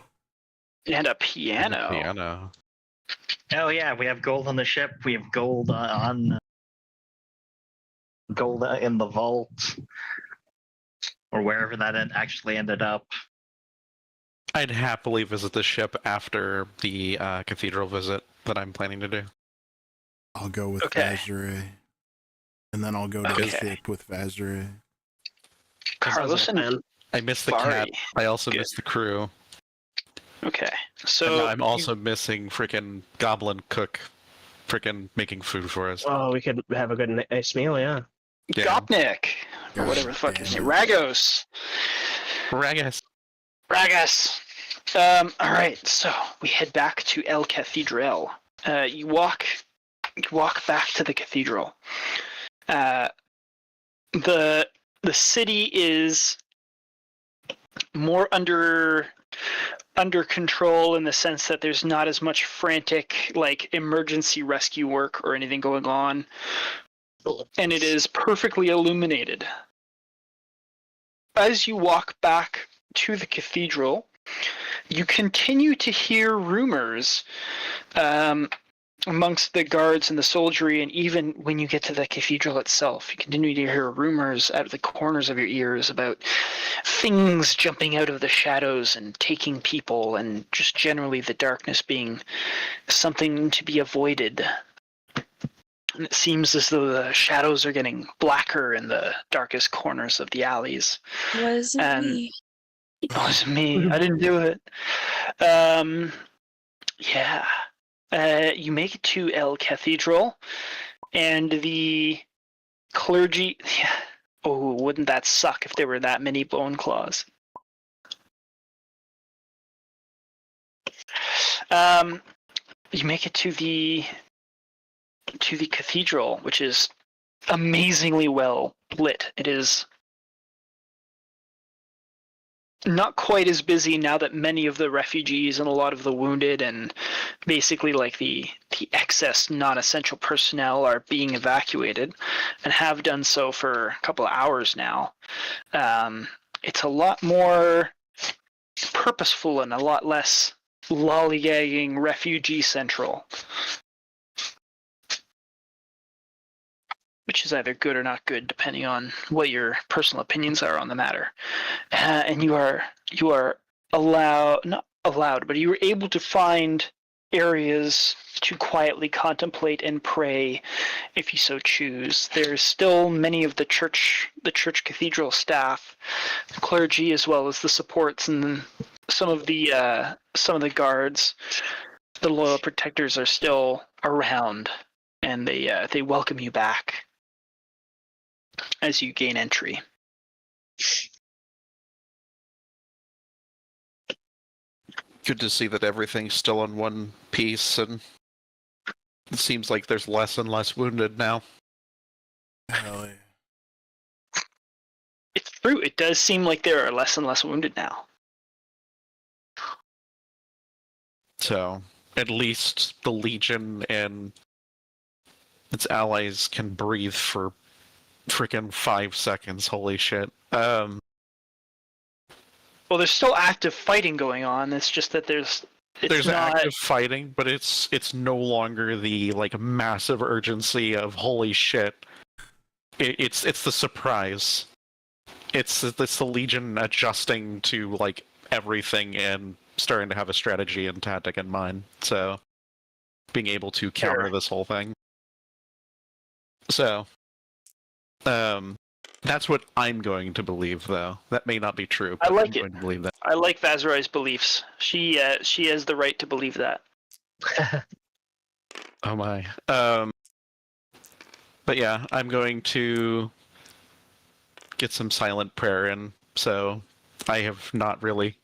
And a piano. Piano. Oh yeah, we have gold on the ship. We have gold on gold in the vault, or wherever that actually ended up. I'd happily visit the ship after the cathedral visit that I'm planning to do. I'll go with Okay. Vaszerei. And then I'll go to the Okay. ship with Vaszerei. Carlos and I miss the Vari. cat. I also Good. miss the crew. Okay, And so I'm also missing freaking Goblin Cook freaking making food for us. Oh, we could have a good nice meal, yeah. Yeah. Gopnik, or God whatever the fuck his damn name, it. Ragos. Ragas. All right, so we head back to El Cathedral. You walk back to the cathedral. The city is more under control in the sense that there's not as much frantic like emergency rescue work or anything going on, and it is perfectly illuminated. As you walk back to the cathedral, you continue to hear rumors amongst the guards and the soldiery, and even when you get to the cathedral itself, you continue to hear rumors out of the corners of your ears about things jumping out of the shadows and taking people, and just generally the darkness being something to be avoided. And it seems as though the shadows are getting blacker in the darkest corners of the alleys. Wasn't And- me. It wasn't me. I didn't do it. Yeah. You make it to El Cathedral, and the clergy. Yeah. Oh, wouldn't that suck if there were that many bone claws? You make it to the cathedral, which is amazingly well lit. It is not quite as busy now that many of the refugees and a lot of the wounded and basically like the excess non-essential personnel are being evacuated and have done so for a couple of hours now. It's a lot more purposeful and a lot less lollygagging refugee central, which is either good or not good, depending on what your personal opinions are on the matter. And you are not allowed, but you were able to find areas to quietly contemplate and pray, if you so choose. There's still many of the church cathedral staff, the clergy, as well as the supports and some of the guards. The loyal protectors are still around, and they welcome you back as you gain entry. Good to see that everything's still in one piece, and it seems like there's less and less wounded now. Hell yeah. It's true. It does seem like there are less and less wounded now. So, at least the Legion and its allies can breathe for freaking 5 seconds. Holy shit. Well, there's still active fighting going on. It's just that there's not active fighting, but it's no longer the like massive urgency of holy shit. It's the surprise. It's the Legion adjusting to like everything and starting to have a strategy and tactic in mind. So being able to counter Sure. this whole thing. So that's what I'm going to believe, though. That may not be true. I But like I'm it. going to believe that. I like Vazerei's beliefs. She has the right to believe that. Oh my. But yeah, I'm going to get some silent prayer in. So I have not really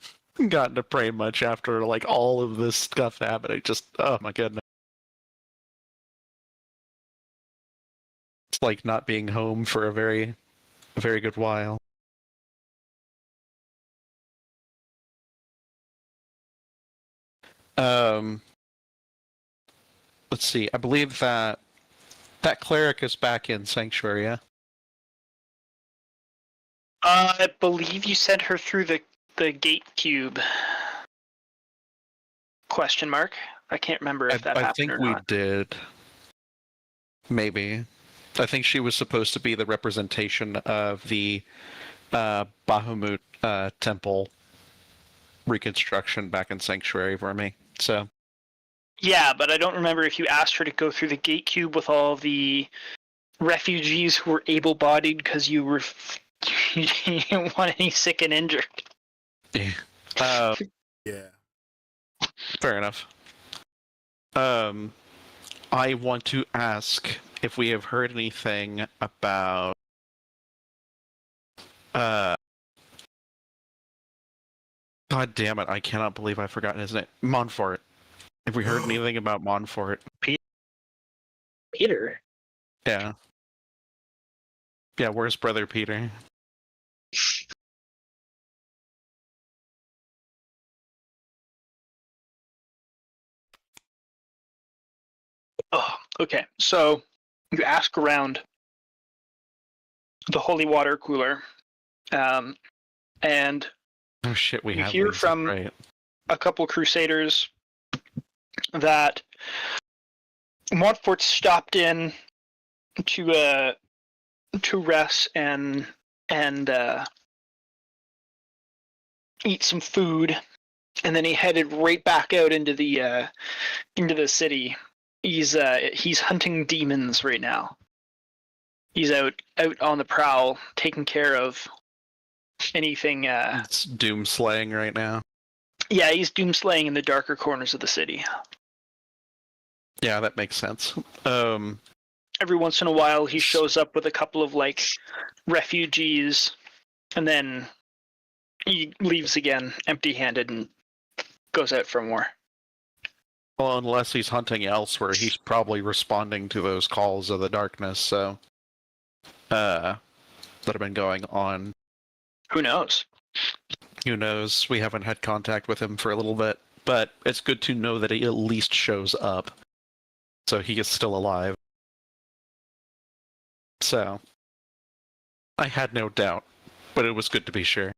gotten to pray much after like all of this stuff happening. Just oh my goodness. It's like not being home for a very good while. Let's see. I believe that cleric is back in Sanctuary. Yeah? I believe you sent her through the gate cube. Question mark. I can't remember if that I happened think or we not. did. Maybe. I think she was supposed to be the representation of the Bahamut temple reconstruction back in Sanctuary for me. So. Yeah, but I don't remember if you asked her to go through the gate cube with all the refugees who were able-bodied because you didn't want any sick and injured. Yeah. Yeah. Fair enough. I want to ask if we have heard anything about God damn it, I cannot believe I've forgotten his name. Montfort. Have we heard anything about Montfort? Peter. Yeah. Yeah, where's Brother Peter? Oh, okay. So you ask around the holy water cooler, and Oh shit, we you have hear these, from right. a couple crusaders that Montfort stopped in to rest and eat some food, and then he headed right back out into the city. He's hunting demons right now. He's out on the prowl, taking care of anything. It's doom slaying right now. Yeah, he's doomslaying in the darker corners of the city. Yeah, that makes sense. Every once in a while, he shows up with a couple of refugees, and then he leaves again, empty-handed, and goes out for more. Well, unless he's hunting elsewhere, he's probably responding to those calls of the darkness. So, that have been going on. Who knows? Who knows? We haven't had contact with him for a little bit, but it's good to know that he at least shows up. So he is still alive. So, I had no doubt, but it was good to be sure.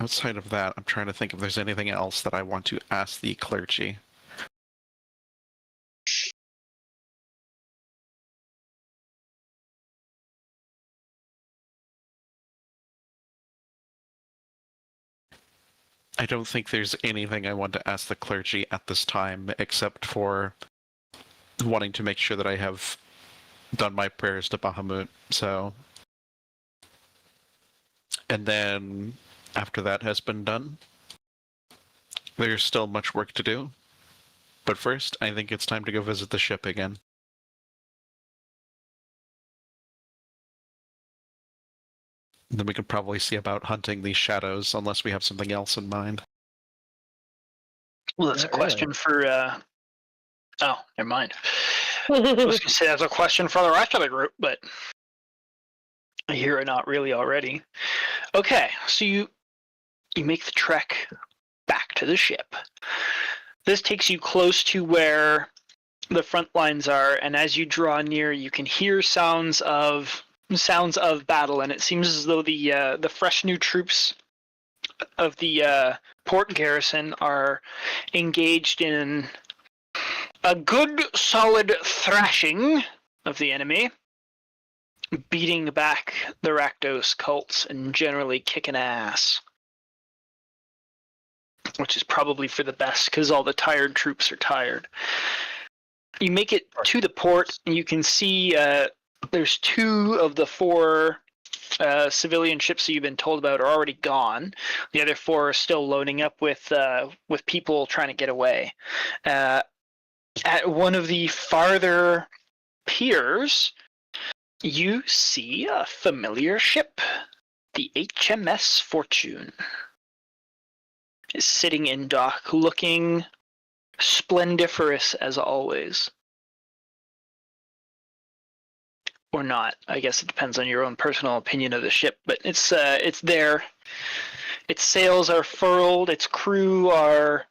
Outside of that, I'm trying to think if there's anything else that I want to ask the clergy. I don't think there's anything I want to ask the clergy at this time, except for wanting to make sure that I have done my prayers to Bahamut, so... And then, after that has been done, there's still much work to do. But first, I think it's time to go visit the ship again. Then we could probably see about hunting these shadows, unless we have something else in mind. Well, that's Not a question for. Oh, never mind. I was going to say that's a question for the rest of the group, but I hear it not really already. Okay, so you make the trek back to the ship. This takes you close to where the front lines are, and as you draw near, you can hear sounds of battle, and it seems as though the fresh new troops of the port garrison are engaged in a good solid thrashing of the enemy, beating back the Rakdos cults and generally kicking ass, which is probably for the best because all the tired troops are tired. You make it to the port, and you can see there's 2 of the 4 civilian ships that you've been told about are already gone. The other 4 are still loading up with people trying to get away. At one of the farther piers, you see a familiar ship, the HMS Fortune, is sitting in dock, looking splendiferous as always. or not. I guess it depends on your own personal opinion of the ship, but it's there. Its sails are furled. Its crew are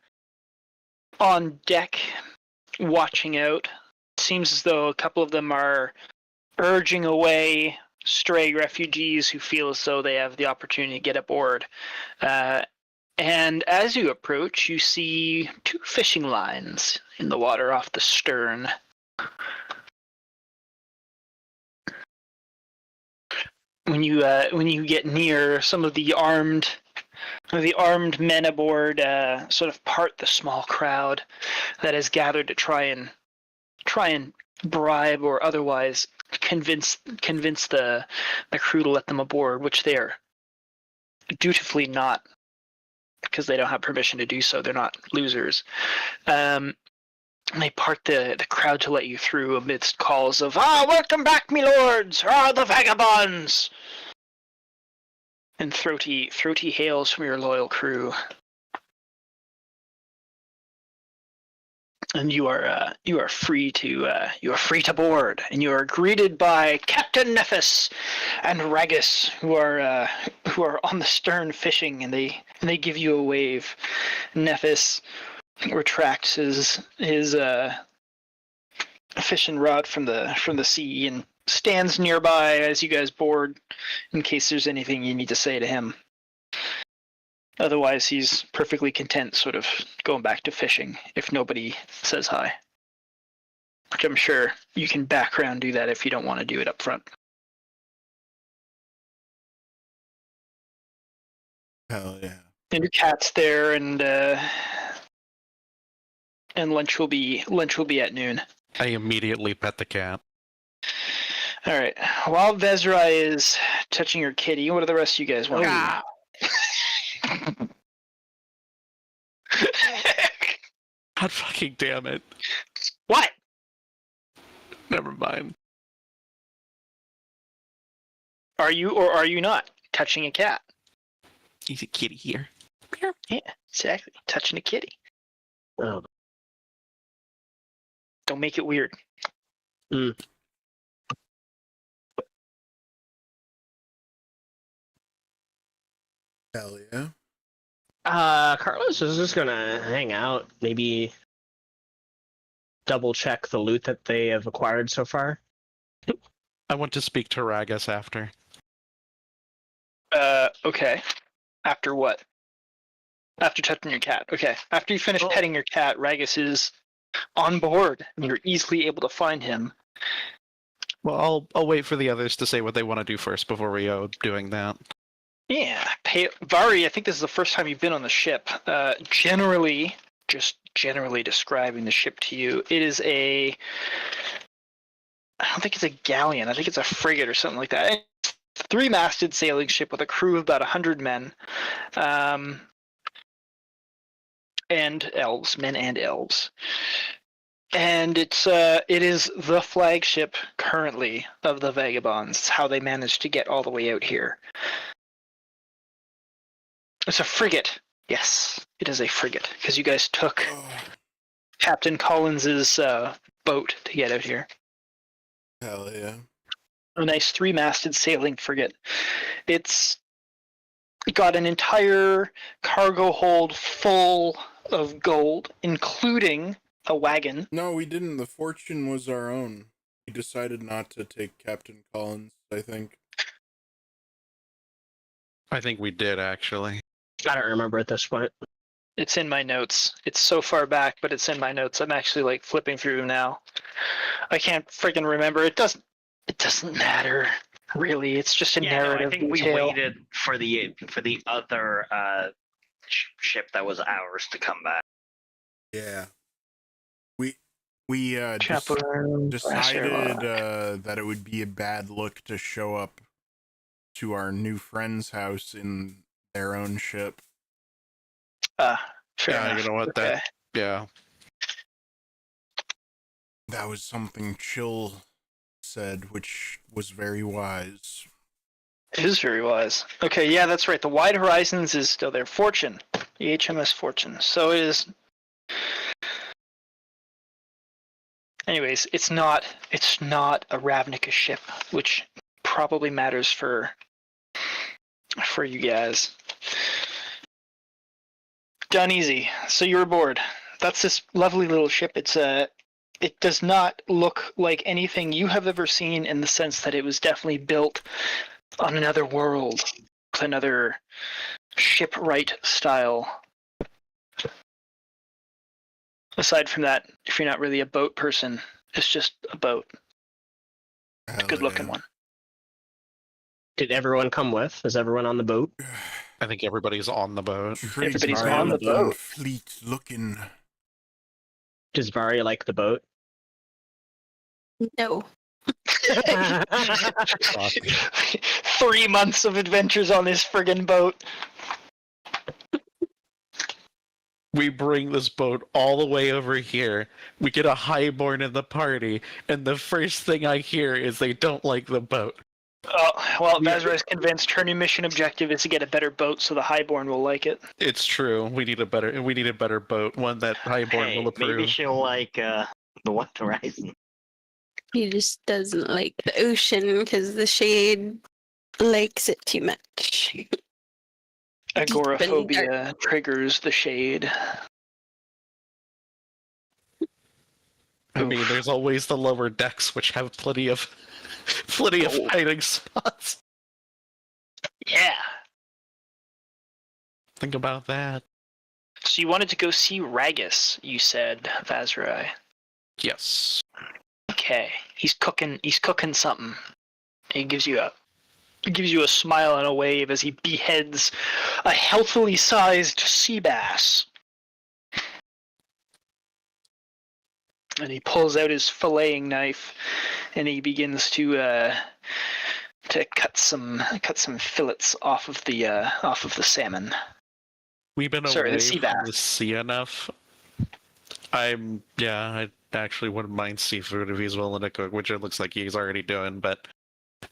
on deck, watching out. It seems as though a couple of them are urging away stray refugees who feel as though they have the opportunity to get aboard. And as you approach, you see 2 fishing lines in the water off the stern. When you get near, some of the armed men aboard sort of part the small crowd that has gathered to try and bribe or otherwise convince the crew to let them aboard, which they are dutifully not, because they don't have permission to do so. They're not losers. They part the crowd to let you through amidst calls of welcome back, me lords! The vagabonds! And throaty hails from your loyal crew. And you are free to board, and you are greeted by Captain Nephis and Ragus, who are on the stern fishing, and they give you a wave. Nephis retracts his fishing rod from the sea and stands nearby as you guys board, in case there's anything you need to say to him. Otherwise, he's perfectly content sort of going back to fishing if nobody says hi. Which I'm sure you can background do that if you don't want to do it up front. Hell yeah. And your cat's there, and lunch will be at noon. I immediately pet the cat. All right. While Vaszerei is touching her kitty, what do the rest of you guys want to do? God fucking damn it. What? Never mind. Are you or are you not touching a cat? He's a kitty here. Yeah, exactly. Touching a kitty. Oh. Don't make it weird. Hell yeah. Carlos is just gonna hang out, maybe double check the loot that they have acquired so far. I want to speak to Ragus after. Okay. After what? After touching your cat. Okay. After you finish petting your cat, Ragus is on board, and you're easily able to find him. Well, I'll wait for the others to say what they want to do first before we go doing that. Yeah. Vari, I think this is the first time you've been on the ship. Generally describing the ship to you, it is I don't think it's a galleon. I think it's a frigate or something like that. It's a 3-masted sailing ship with a crew of about 100 men. And elves, men and elves. And it is the flagship currently of the Vagabonds. It's how they managed to get all the way out here. It's a frigate. Yes, it is a frigate, because you guys took Captain Collins's boat to get out here. Hell yeah. A nice 3-masted sailing frigate. It's got an entire cargo hold full of gold, including a wagon. No, we didn't. The fortune was our own. We decided not to take Captain Collins, I think. I think we did, actually. I don't remember at this point. It's in my notes. It's so far back, but it's in my notes. I'm actually flipping through them now. I can't freaking remember. It doesn't matter, really. It's just a narrative I think detail. we waited for the other ship that was ours to come back. Yeah. We Chaperone, decided that it would be a bad look to show up to our new friend's house in their own ship. Fair Yeah, enough. you know what? Okay. Yeah. That was something Chill said, which was very wise. It is very wise. Okay, yeah, that's right. The Wide Horizons is still there. Fortune. The HMS Fortune. So it is. Anyways, it's not a Ravnica ship, which probably matters for you guys. Done easy. So you're aboard. That's this lovely little ship. It does not look like anything you have ever seen in the sense that it was definitely built on another world, with another shipwright style. Aside from that, if you're not really a boat person, it's just a boat. It's a good looking one. Did everyone come with? Is everyone on the boat? I think everybody's on the boat. Everybody's on the boat. Fleet looking. Does Vari like the boat? No. 3 months of adventures on this friggin' boat. We bring this boat all the way over here. We get a highborn in the party, and the first thing I hear is they don't like the boat. Oh, well, Vaszerei's convinced her new mission objective is to get a better boat so the highborn will like it. It's true. We need a better boat, one that highborn will approve. Maybe she'll like the One Horizon. He just doesn't like the ocean because the shade likes it too much. Agoraphobia triggers the shade. I mean, there's always the lower decks, which have plenty of hiding spots. Yeah. Think about that. So you wanted to go see Ragus, you said, Vaszerei. Yes. Okay. He's cooking something. He gives you a smile and a wave as he beheads a healthily sized sea bass. And he pulls out his filleting knife and he begins to cut some fillets off of the salmon. We've been Sorry, away the sea from bass. the sea enough. I actually wouldn't mind seafood if he's willing to cook, which it looks like he's already doing, but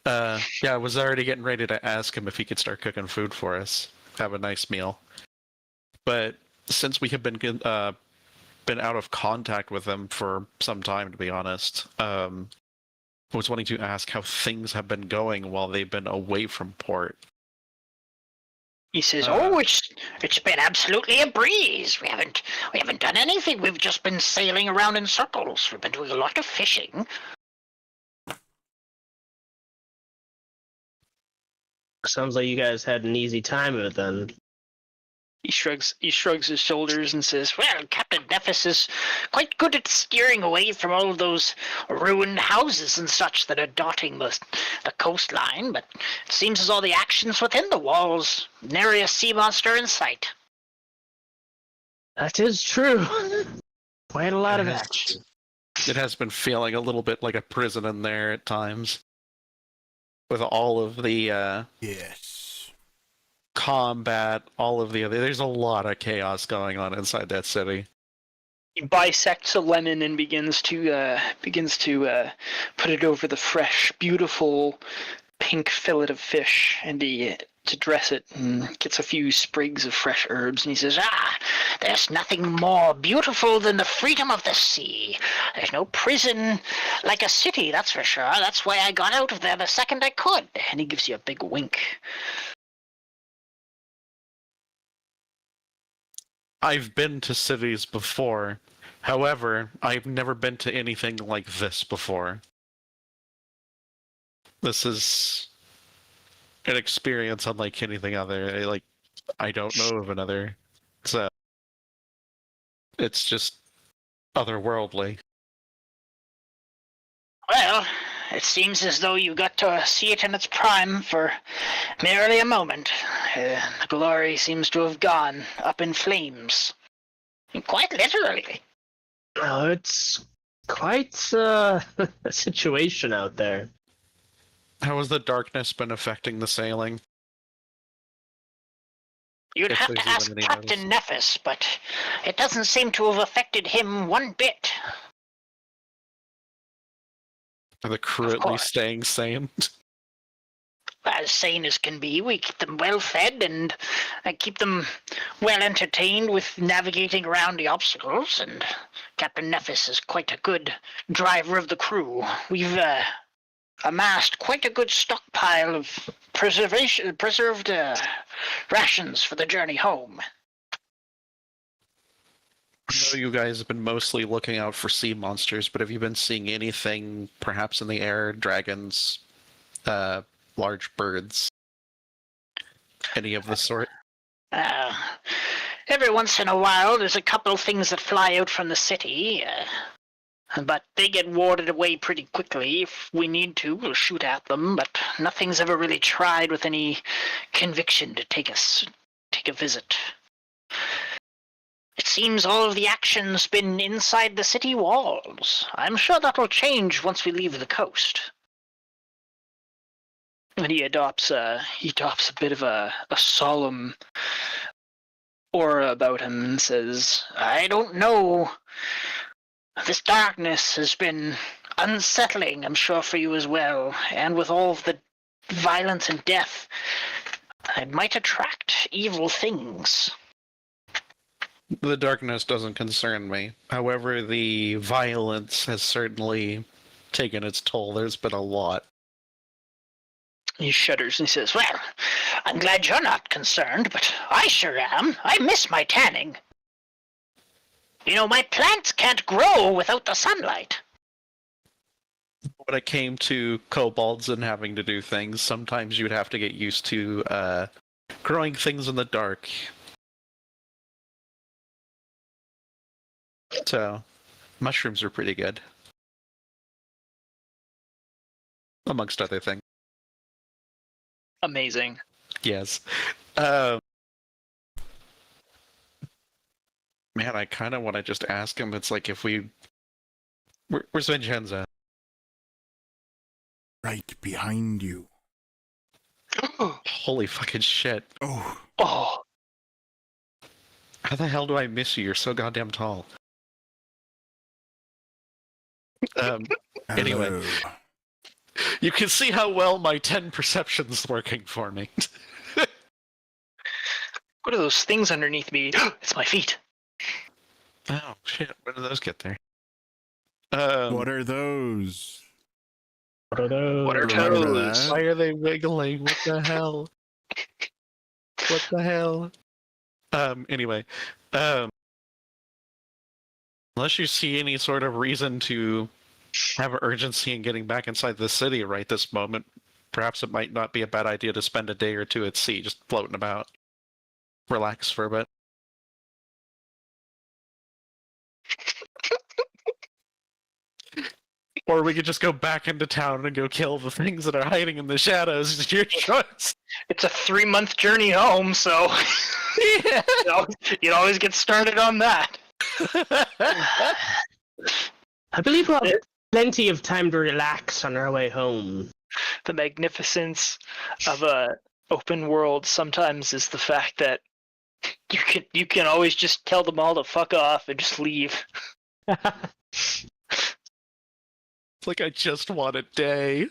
I was already getting ready to ask him if he could start cooking food for us. Have a nice meal. But since we have been out of contact with him for some time, to be honest, I was wanting to ask how things have been going while they've been away from port. He says, It's been absolutely a breeze. We haven't done anything. We've just been sailing around in circles. We've been doing a lot of fishing. Sounds like you guys had an easy time of it then. He shrugs his shoulders and says, Well, Captain Nephis is quite good at steering away from all of those ruined houses and such that are dotting the coastline, but it seems as though the action's within the walls. Nary a sea monster in sight. That is true. Quite a lot of action. It has been feeling a little bit like a prison in there at times. With all of the Yes. combat, all of the other... There's a lot of chaos going on inside that city. he bisects a lemon and begins to put it over the fresh, beautiful pink fillet of fish, and to dress it, and gets a few sprigs of fresh herbs, and he says, There's nothing more beautiful than the freedom of the sea. There's no prison like a city, that's for sure. That's why I got out of there the second I could. and he gives you a big wink. I've been to cities before. However, I've never been to anything like this before. This is an experience unlike anything other. I don't know of another. So it's just otherworldly. Well, it seems as though you got to see it in its prime for merely a moment. The glory seems to have gone up in flames. Quite literally. Oh, it's quite a situation out there. How has the darkness been affecting the sailing? You'd If have to there's ask even any Captain Nephis, but it doesn't seem to have affected him one bit. Are the crew Of at least course. staying sane? as sane as can be. We keep them well fed and keep them well entertained with navigating around the obstacles. And Captain Nephis is quite a good driver of the crew. We've amassed quite a good stockpile of preserved rations for the journey home. I know you guys have been mostly looking out for sea monsters, but have you been seeing anything perhaps in the air? Dragons, large birds, any of the sort? Every once in a while, there's a couple of things that fly out from the city, but they get warded away pretty quickly. If we need to, we'll shoot at them, but nothing's ever really tried with any conviction to take a visit. It seems all of the action's been inside the city walls. I'm sure that'll change once we leave the coast. And he adopts a bit of a solemn aura about him and says, I don't know. This darkness has been unsettling, I'm sure, for you as well. And with all of the violence and death, it might attract evil things. The darkness doesn't concern me. However, the violence has certainly taken its toll. There's been a lot. He shudders and he says, well, I'm glad you're not concerned, but I sure am. I miss my tanning. You know, my plants can't grow without the sunlight. When it came to kobolds and having to do things, sometimes you'd have to get used to growing things in the dark. So, mushrooms are pretty good. Amongst other things. Amazing. Yes. Man, I kind of want to just ask him. It's like if we... Where's Vinshenzo? Right behind you. Holy fucking shit. Oh. Oh, How the hell do I miss you? You're so goddamn tall. Anyway. Hello. You can see how well my 10 perception's working for me. what are those things underneath me? It's my feet. Oh, shit. When do those get there? What are those? What are those? What are Remember toes? that? Why are they wiggling? What the hell? What the hell? Anyway. Unless you see any sort of reason to have urgency in getting back inside the city right this moment, perhaps it might not be a bad idea to spend a day or two at sea, just floating about. Relax for a bit. Or we could just go back into town and go kill the things that are hiding in the shadows. It's your choice. It's a 3-month journey home, so Yeah. you'd always get started on that. I believe we'll have plenty of time to relax on our way home. The magnificence of a open world sometimes is the fact that you can always just tell them all to fuck off and just leave. It's like I just want a day.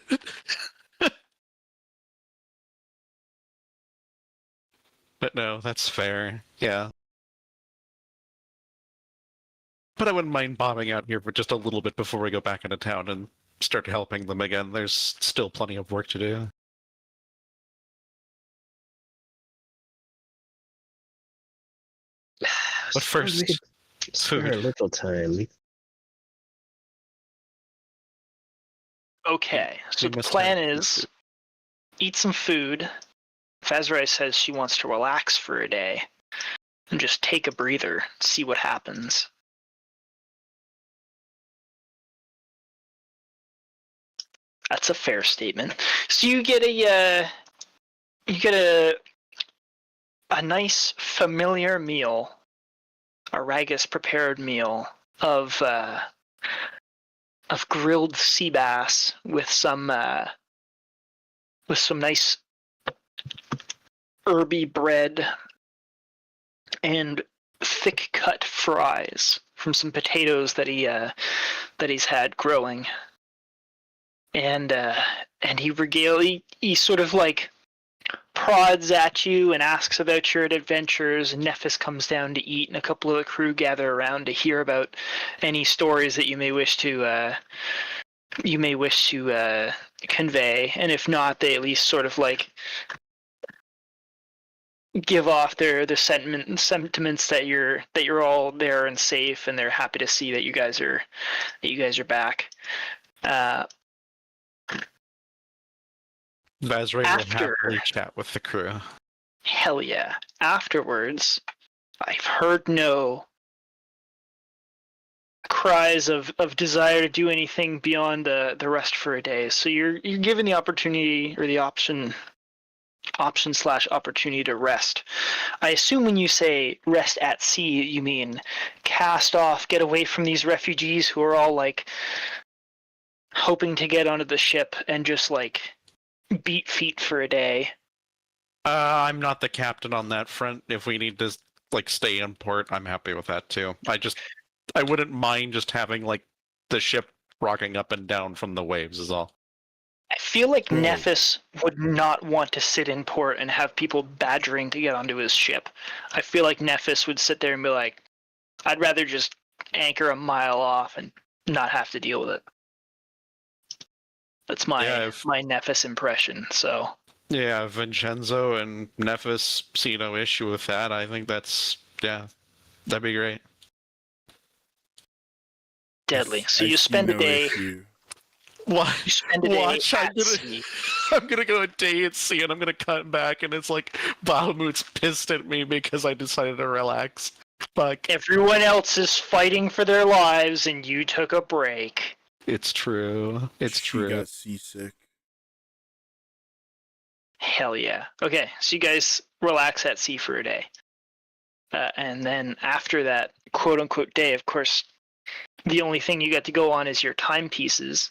But no, that's fair. Yeah. But I wouldn't mind bombing out here for just a little bit before we go back into town and start helping them again. There's still plenty of work to do. But first, Spare a food. little time. Okay, so We the must plan have is eat some food. Vaszerei says she wants to relax for a day and just take a breather, see what happens. That's a fair statement. So you get a nice familiar meal, a Ragus prepared meal of grilled sea bass with some nice herby bread and thick cut fries from some potatoes that he's had growing. and he sort of like prods at you and asks about your adventures. And Nephis comes down to eat, and a couple of the crew gather around to hear about any stories that you may wish to convey. And if not, they at least sort of like give off their sentiments that you're all there and safe, and they're happy to see that you guys are back. Vaszerei will After- happily chat with the crew. Hell yeah. Afterwards, I've heard no cries of desire to do anything beyond the rest for a day. So you're given the opportunity, or the option/opportunity to rest. I assume when you say rest at sea, you mean cast off, get away from these refugees who are all like hoping to get onto the ship and just like beat feet for a day. I'm not the captain on that front. If we need to like stay in port, I'm happy with that too. I wouldn't mind just having like the ship rocking up and down from the waves is all. I feel like Nephis would not want to sit in port and have people badgering to get onto his ship. I feel like Nephis would sit there and be like, I'd rather just anchor a mile off and not have to deal with it. That's my Nephis impression, so. Yeah, Vinshenzo and Nephis see no issue with that. I think that'd be great. Deadly. So you spend a day. What? You spend a day Watch, at sea. I'm gonna go a day at sea and I'm gonna cut back and it's like Bahamut's pissed at me because I decided to relax. Fuck. Everyone else is fighting for their lives and you took a break. It's true. It's true. She got seasick. Hell yeah. Okay, so you guys relax at sea for a day. And then after that quote-unquote day, of course, the only thing you get to go on is your timepieces.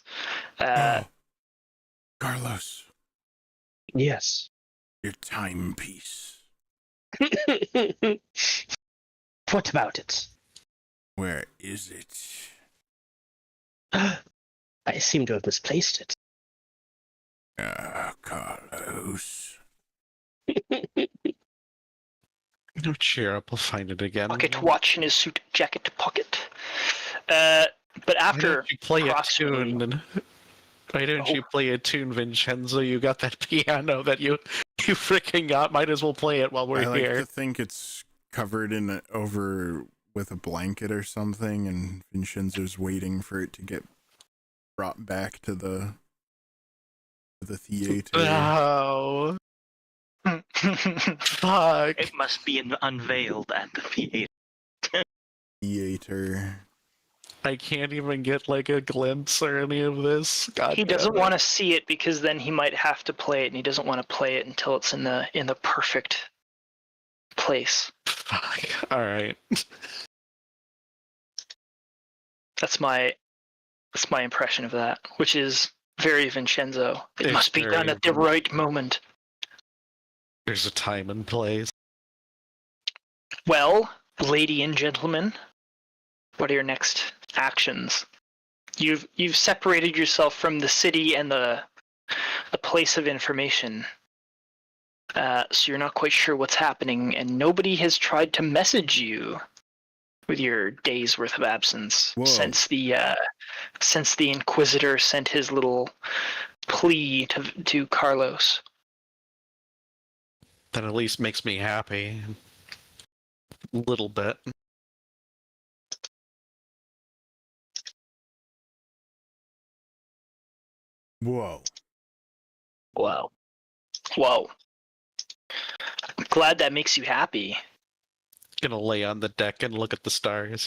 Carlos, Yes. your timepiece. What about it? Where is it? I seem to have misplaced it. Carlos. No, cheer up, we'll find it again. Pocket watch in his suit jacket pocket. But after Why don't you play a approximately- tune? Why don't you play a tune, Vinshenzo? You got that piano that you freaking got. Might as well play it while we're I like here. to think it's covered in over with a blanket or something, and Vinshenzo's waiting for it to get brought back to the theater. No. Fuck. It must be unveiled at the theater. Theater. I can't even get like a glimpse or any of this. God He damn doesn't it. want to see it because then he might have to play it, and he doesn't want to play it until it's in the perfect place. Fuck. All right. That's my impression of that, which is very Vinshenzo. It It's must be done very at the right moment. There's a time and place. Well, lady and gentlemen, what are your next actions? You've separated yourself from the city and the place of information. So you're not quite sure what's happening, and nobody has tried to message you with your day's worth of absence Whoa. since the Inquisitor sent his little plea to Carlos. That at least makes me happy. A little bit. Whoa. Wow. Whoa. I'm glad that makes you happy. Gonna lay on the deck and look at the stars.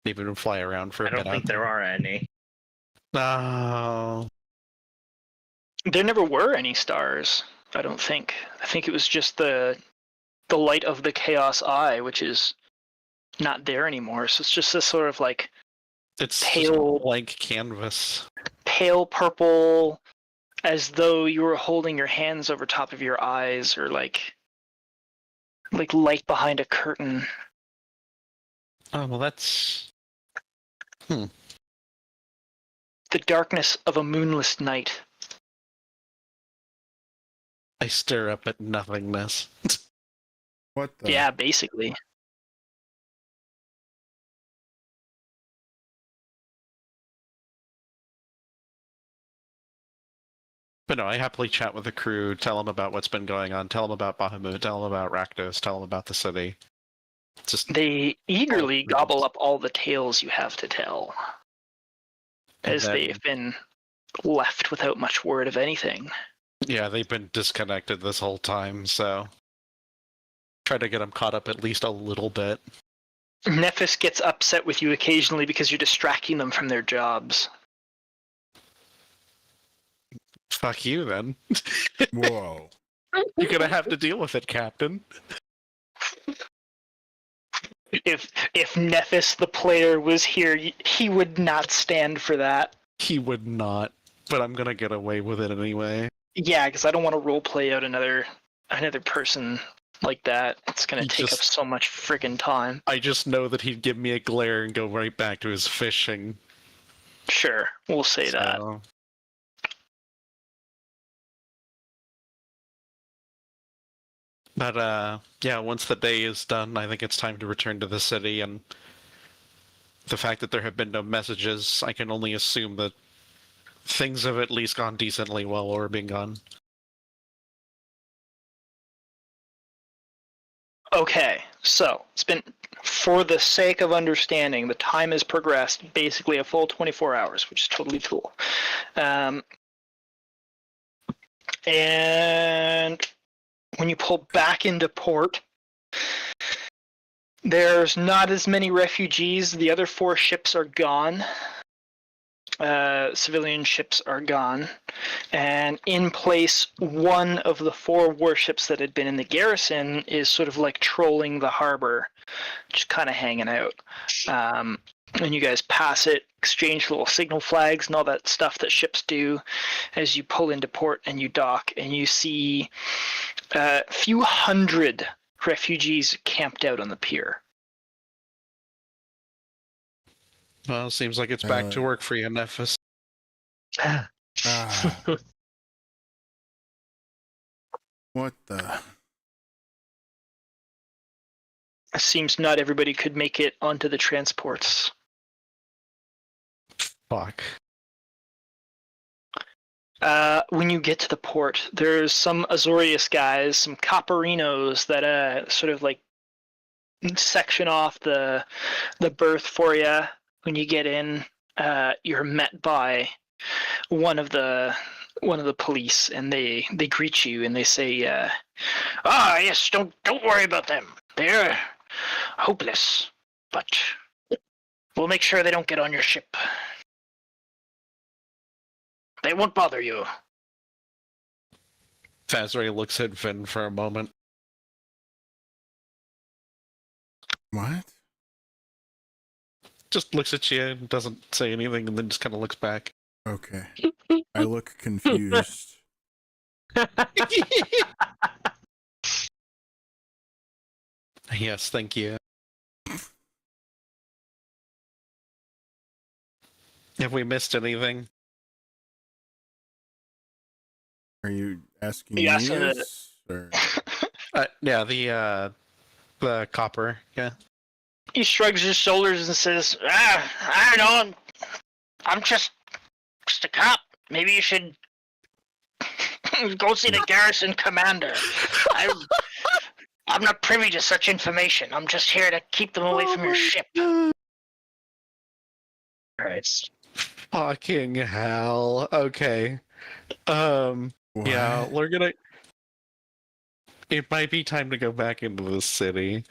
Even fly around for a I don't bit. think there are any. No. There never were any stars, I don't think. I think it was just the light of the Chaos Eye, which is not there anymore. So it's just this sort of like It's Pale- just a blank canvas. pale purple, as though you were holding your hands over top of your eyes, or like light behind a curtain. Oh well, that's the darkness of a moonless night. I stare up at nothingness. What the? Yeah, basically. But no, I happily chat with the crew, tell them about what's been going on, tell them about Bahamut, tell them about Rakdos, tell them about the city. Just They eagerly Oh, gobble up all the tales you have to tell, And as then- they've been left without much word of anything. yeah, they've been disconnected this whole time, so try to get them caught up at least a little bit. Nephis gets upset with you occasionally because you're distracting them from their jobs. Fuck you, then. Whoa. You're gonna have to deal with it, Captain. If Nephis the player was here, he would not stand for that. He would not, but I'm gonna get away with it anyway. Yeah, because I don't want to roleplay out another person like that. It's gonna You take up just- so much friggin' time. I just know that he'd give me a glare and go right back to his fishing. Sure, we'll say that. So- But yeah, once the day is done, I think it's time to return to the city, and the fact that there have been no messages, I can only assume that things have at least gone decently while orbing gone. Okay, so it's been, for the sake of understanding, the time has progressed basically a full 24 hours, which is totally cool. And when you pull back into port, there's not as many refugees. The other 4 ships are gone. Civilian ships are gone. And in place, one of the 4 warships that had been in the garrison is sort of like trolling the harbor, just kind of hanging out. And you guys pass it, exchange little signal flags and all that stuff that ships do as you pull into port and you dock, and you see a few hundred refugees camped out on the pier. Well, seems like it's back to work for you, Nephis. Ah. What the? It seems not everybody could make it onto the transports. Fuck. When you get to the port, there's some Azorius guys, some Copperinos that sort of like section off the berth for you. When you get in, you're met by one of the police, and they greet you and they say, Yes, don't worry about them. They're hopeless, but we'll make sure they don't get on your ship. They won't bother you. Vaszerei looks at Vin for a moment. What? Just looks at you and doesn't say anything, and then just kind of looks back. Okay. I look confused. Yes, thank you. Have we missed anything? Are you asking Yes, me this? Or... Yeah, the copper. Yeah. he shrugs his shoulders and says, I don't know. I'm just a cop. Maybe you should go see the garrison commander. I'm not privy to such information. I'm just here to keep them away from your ship. Christ. Fucking hell. Okay. Yeah, What? we're gonna. It might be time to go back into the city.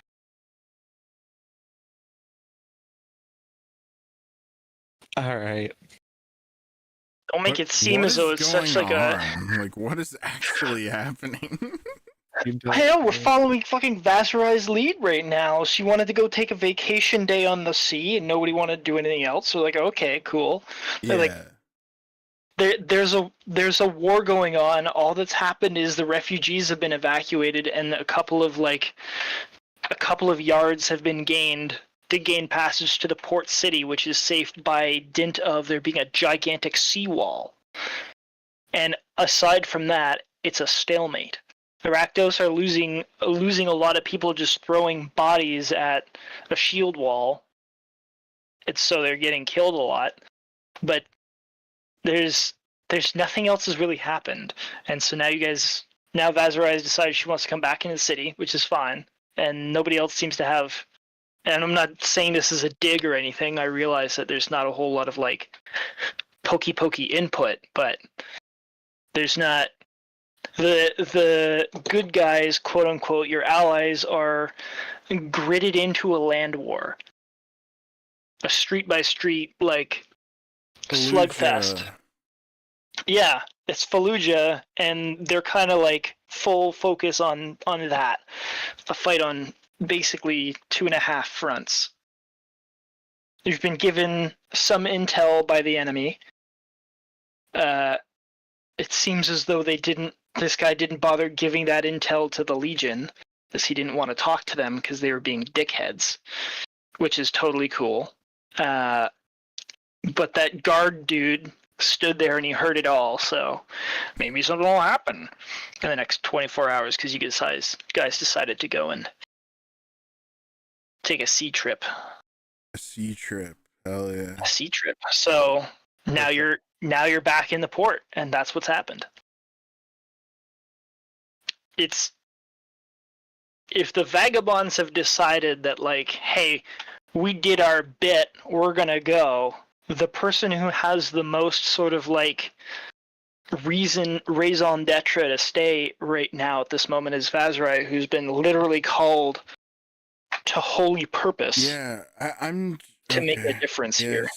Alright. don't make What- it seem what as though is it's such going like a... on? Like, what is actually happening? I know, we're following fucking Vaszerei's lead right now. She wanted to go take a vacation day on the sea, and nobody wanted to do anything else. So like, okay, cool. Yeah. Like, there's a war going on. All that's happened is the refugees have been evacuated, and a couple of yards have been gained to gain passage to the port city, which is safe by dint of there being a gigantic seawall. And aside from that, it's a stalemate. The Rakdos are losing a lot of people just throwing bodies at a shield wall. It's so they're getting killed a lot. But there's nothing else has really happened. And so now Vaszerei has decided she wants to come back into the city, which is fine. And nobody else seems to have, and I'm not saying this is a dig or anything. I realize that there's not a whole lot of like pokey input, but there's not the good guys, quote unquote, your allies are gridded into a land war. A street by street, like, slugfest. Yeah, it's Fallujah, and they're kind of like full focus on that. A fight on basically 2.5 fronts. You've been given some intel by the enemy. It seems as though this guy didn't bother giving that intel to the Legion, because he didn't want to talk to them because they were being dickheads, which is totally cool. But that guard dude stood there and he heard it all, so maybe something will happen in the next 24 hours because you guys decided to go and take a sea trip. A sea trip. Hell yeah. A sea trip. So now you're back in the port, and that's what's happened. If the vagabonds have decided that, like, hey, we did our bit, we're gonna go, the person who has the most sort of like raison d'etre to stay right now at this moment is Vaszerei, who's been literally called to holy purpose. Yeah, I'm to make a difference here.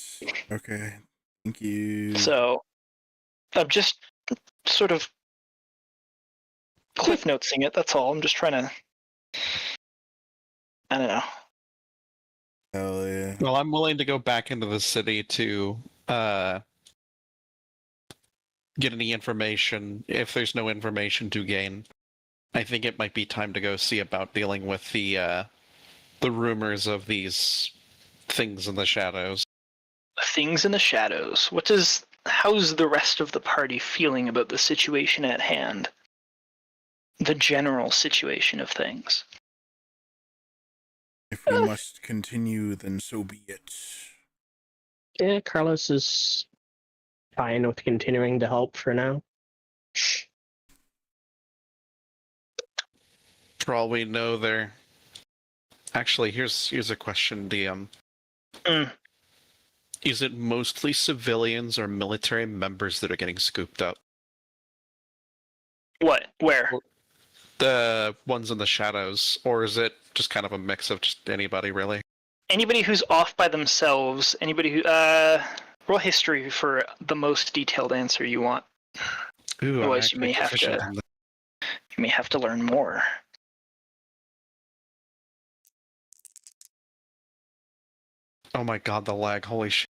Okay, thank you. So I'm just sort of cliff notesing it. That's all. I'm just trying to. I don't know. Hell yeah. Well, I'm willing to go back into the city to get any information. If there's no information to gain, I think it might be time to go see about dealing with the rumors of these things in the shadows. Things in the shadows. How's the rest of the party feeling about the situation at hand? The general situation of things. If we must continue, then so be it. Yeah, Carlos is fine with continuing to help for now. For all we know, they're... Actually, here's a question, DM. Is it mostly civilians or military members that are getting scooped up? What? Where? The ones in the shadows, or is it just kind of a mix of just anybody, really? Anybody who's off by themselves. Anybody who roll history for the most detailed answer you want. Ooh, otherwise, you may have to learn more. Oh my god, the lag! Holy shit!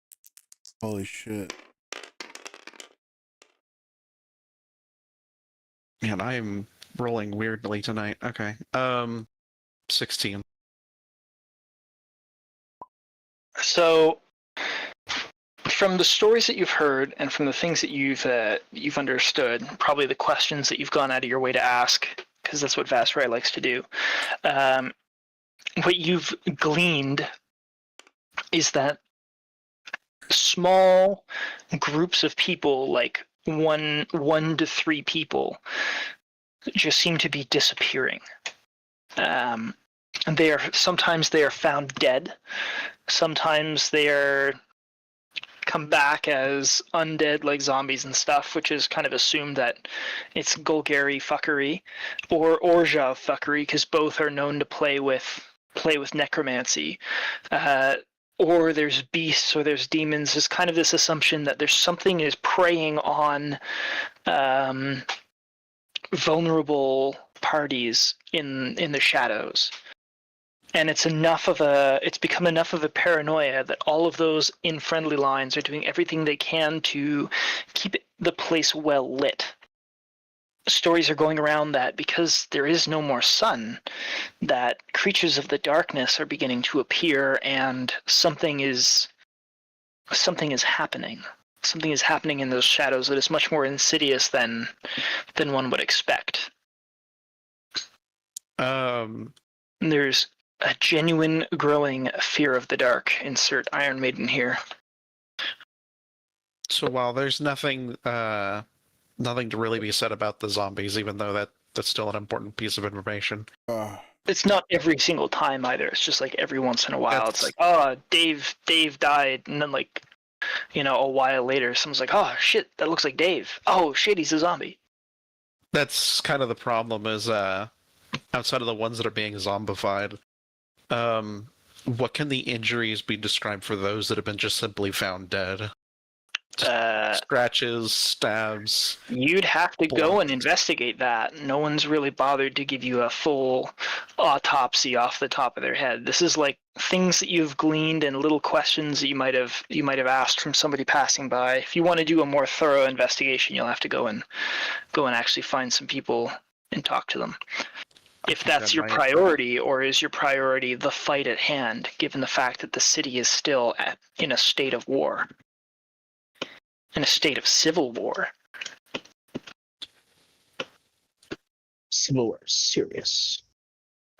Holy shit. Man, I am rolling weirdly tonight. Okay. 16. So, from the stories that you've heard and from the things that you've understood, probably the questions that you've gone out of your way to ask, because that's what Vaszerei likes to do, what you've gleaned is that small groups of people, like one to 3 people, just seem to be disappearing. Sometimes they are found dead. Sometimes they are come back as undead, like zombies and stuff, which is kind of assumed that it's Golgari fuckery or Orja fuckery, because both are known to play with necromancy. Or there's beasts, or there's demons. There's kind of this assumption that there's something is preying on vulnerable parties in the shadows. And it's become enough of a paranoia that all of those in friendly lines are doing everything they can to keep the place well lit. stories are going around that because there is no more sun, that creatures of the darkness are beginning to appear, and something is happening. Something is happening in those shadows that is much more insidious than one would expect. There's a genuine growing fear of the dark. Insert Iron Maiden here. So while there's nothing to really be said about the zombies, even though that's still an important piece of information. It's not every single time either. It's just like every once in a while. It's like, oh, Dave died, and then like, a while later, someone's like, oh shit, that looks like Dave. Oh shit, he's a zombie. That's kind of the problem. Is outside of the ones that are being zombified, what can the injuries be described for those that have been just simply found dead? Scratches, stabs. You'd have to go and investigate that. No one's really bothered to give you a full autopsy off the top of their head. This is like things that you've gleaned and little questions that you might have asked from somebody passing by. If you want to do a more thorough investigation, you'll have to go and actually find some people and talk to them. If that's your priority, or is your priority the fight at hand, given the fact that the city is still in a state of war? In a state of civil war. Civil war, serious.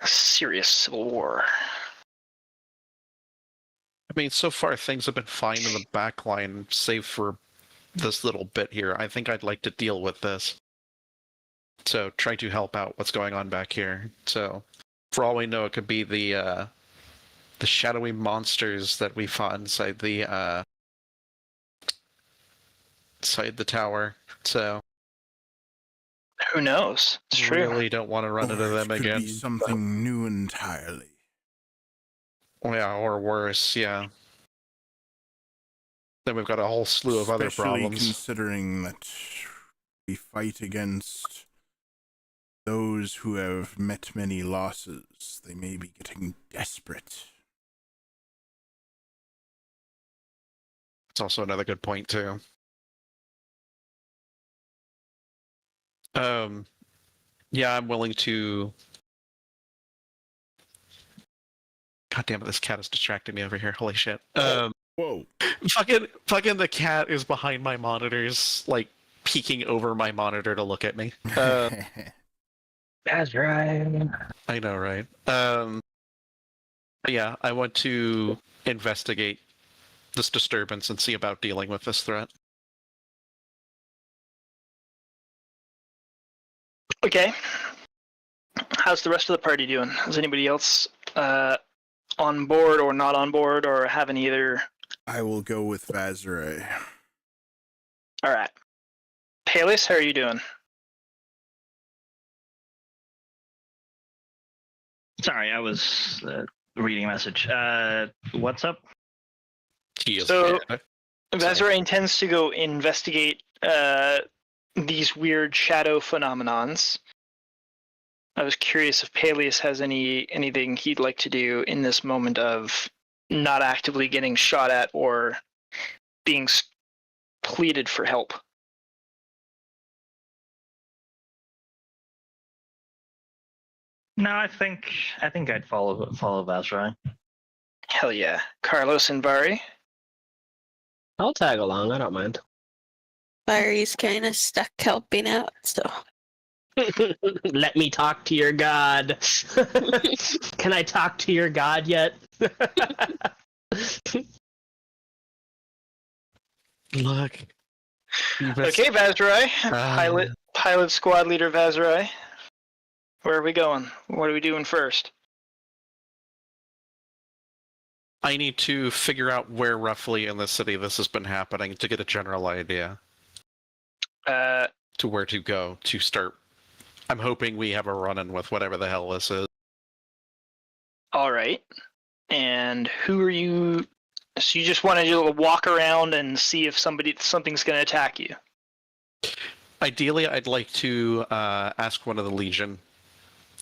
A serious civil war. I mean, so far things have been fine in the back line, save for this little bit here. I think I'd like to deal with this. So try to help out what's going on back here. So for all we know, it could be the shadowy monsters that we fought inside the tower. So who knows? It's true. Really don't want to run into them could again. Be something new entirely. Yeah, or worse. Yeah. Then we've got a whole slew of other problems. Considering that we fight against those who have met many losses, they may be getting desperate. It's also another good point too. Yeah, I'm willing to. God damn it! This cat is distracting me over here. Holy shit! Whoa! Fucking the cat is behind my monitors, like peeking over my monitor to look at me. That's right. I know, right? Yeah, I want to investigate this disturbance and see about dealing with this threat. Okay. How's the rest of the party doing? Is anybody else on board or not on board, or haven't either? I will go with Vaszerei. All right. Paelias, how are you doing? Sorry, I was reading a message. What's up? So, Vaszerei intends to go investigate these weird shadow phenomenons. I was curious if Paelias has anything he'd like to do in this moment of not actively getting shot at or being pleaded for help. No, I think I'd follow Vaszerei. Hell yeah. Carlos and Vari? I'll tag along, I don't mind. Vari's kind of stuck helping out, so. Let me talk to your god. Can I talk to your god yet? Look. Okay, Vaszerei. Pilot squad leader Vaszerei. Where are we going? What are we doing first? I need to figure out where roughly in the city this has been happening to get a general idea. To where to go to start. I'm hoping we have a run-in with whatever the hell this is. All right. And who are you? So you just want to walk around and see if something's going to attack you? Ideally, I'd like to ask one of the Legion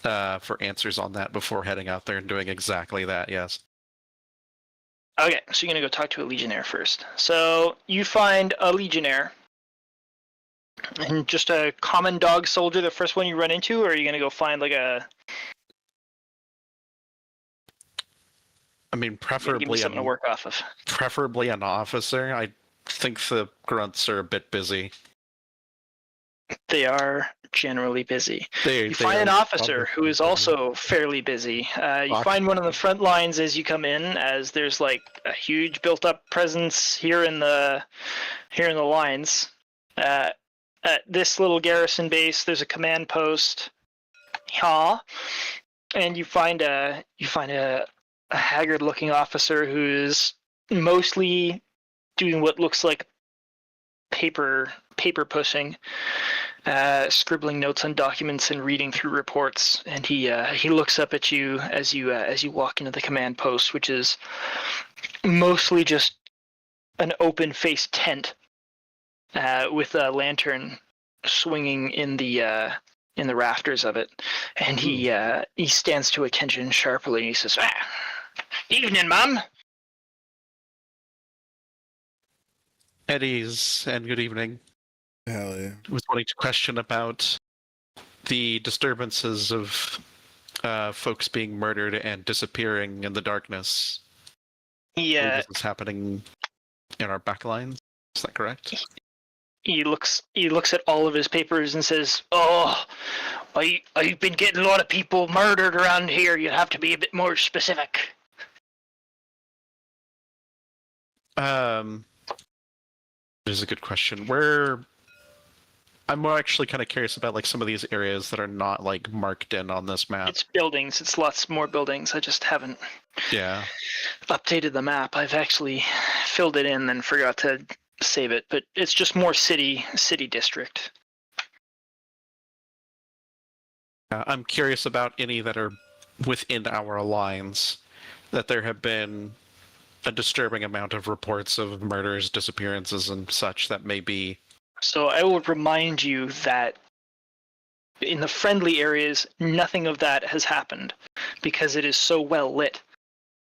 for answers on that before heading out there and doing exactly that, yes. Okay, so you're going to go talk to a Legionnaire first. So you find a Legionnaire And just a common dog soldier, the first one you run into, or are you gonna go find like a? I mean, Give me preferably something to work off of. preferably an officer. I think the grunts are a bit busy. They are generally busy. They You find an are officer who is busy. also fairly busy. You find one on the front lines as you come in, as there's like a huge built-up presence here in the lines. At this little garrison base, there's a command post. Yeah, and you find a haggard-looking officer who is mostly doing what looks like paper pushing, scribbling notes on documents and reading through reports. And he looks up at you as you walk into the command post, which is mostly just an open-faced tent with a lantern swinging in the rafters of it. And he stands to attention sharply. He says, "Evening, ma'am." Eddies, and good evening. Hell yeah. I was wanting to question about the disturbances of folks being murdered and disappearing in the darkness. Yeah. This is happening in our backlines. Is that correct? He looks at all of his papers and says, "Oh, I've been getting a lot of people murdered around here. You have to be a bit more specific." This is a good question. I'm more actually kind of curious about like some of these areas that are not like marked in on this map. It's buildings. It's lots more buildings. I just haven't updated the map. I've actually filled it in and forgot to save it, but it's just more city district. I'm curious about any that are within our lines, that there have been a disturbing amount of reports of murders, disappearances, and such that may be. So I will remind you that in the friendly areas, nothing of that has happened because it is so well lit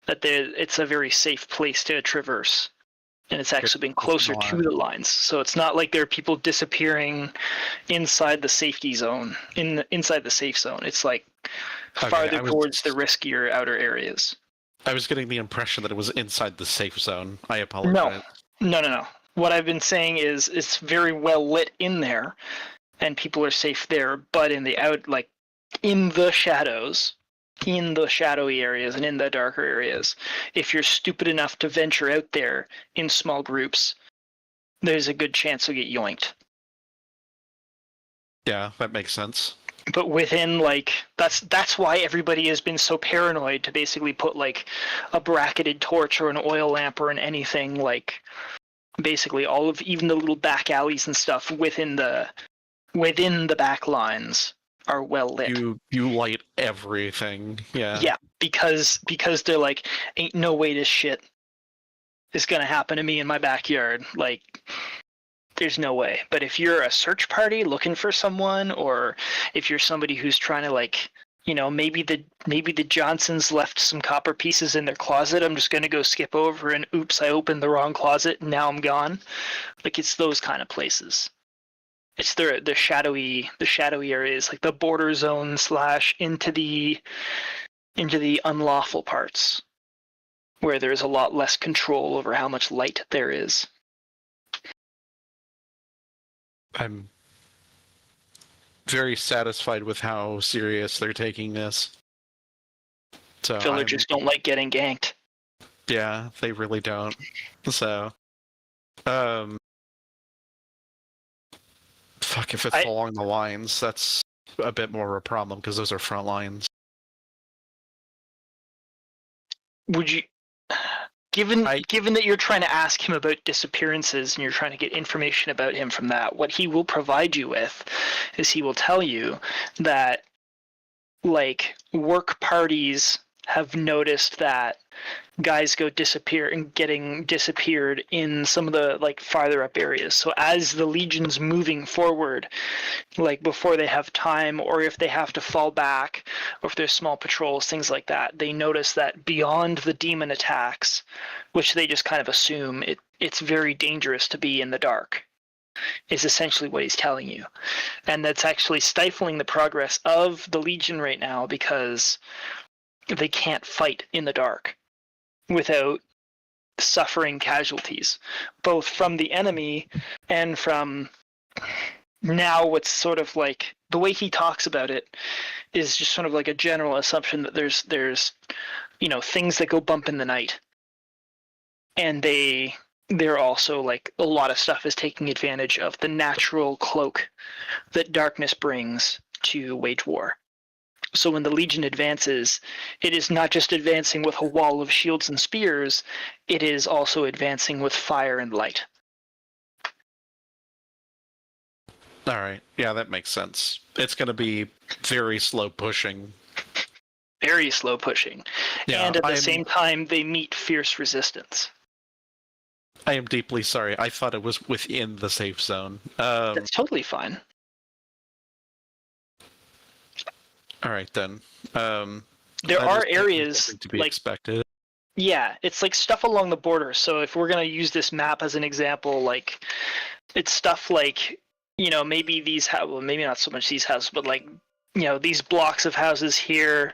that it's a very safe place to traverse. And it's actually been closer to the lines. So it's not like there are people disappearing inside the safety zone, inside the safe zone. It's like farther towards the riskier outer areas. I was getting the impression that it was inside the safe zone. I apologize. No. What I've been saying is it's very well lit in there, and people are safe there. But in the in the shadows, in the shadowy areas and in the darker areas, if you're stupid enough to venture out there in small groups, there's a good chance you'll get yoinked. Yeah, that makes sense. But within that's why everybody has been so paranoid to basically put like a bracketed torch or an oil lamp or anything, like basically all of even the little back alleys and stuff within the back lines are well lit. You light everything. Yeah. Yeah, because they're like, ain't no way this shit is gonna happen to me in my backyard. Like, there's no way. But if you're a search party looking for someone, or if you're somebody who's trying to like, maybe the Johnsons left some copper pieces in their closet, I'm just gonna go skip over and oops, I opened the wrong closet and now I'm gone. Like, it's those kind of places. It's the shadowy areas, like the border zone / into the unlawful parts, where there's a lot less control over how much light there is. I'm very satisfied with how serious they're taking this. So Villagers don't like getting ganked. Yeah, they really don't. So, if it's along the lines, that's a bit more of a problem because those are front lines. Would you, given that you're trying to ask him about disappearances and you're trying to get information about him from that, what he will provide you with is he will tell you that, like, work parties have noticed that guys getting disappeared in some of the like farther up areas. So as the legion's moving forward, like before they have time, or if they have to fall back, or if there's small patrols, things like that, they notice that beyond the demon attacks, which they just kind of assume, it's very dangerous to be in the dark. is essentially what he's telling you. And that's actually stifling the progress of the Legion right now because they can't fight in the dark without suffering casualties, both from the enemy and from now what's sort of like the way he talks about it is just sort of like a general assumption that there's things that go bump in the night, and they're also like a lot of stuff is taking advantage of the natural cloak that darkness brings to wage war. So when the Legion advances, it is not just advancing with a wall of shields and spears, it is also advancing with fire and light. All right. Yeah, that makes sense. It's going to be very slow pushing. Very slow pushing. Yeah, and at the same time, they meet fierce resistance. I am deeply sorry. I thought it was within the safe zone. That's totally fine. All right, then. There are areas to be like expected. Yeah, it's like stuff along the border. So if we're going to use this map as an example, like it's stuff like, maybe these well, maybe not so much these houses, but like, these blocks of houses here,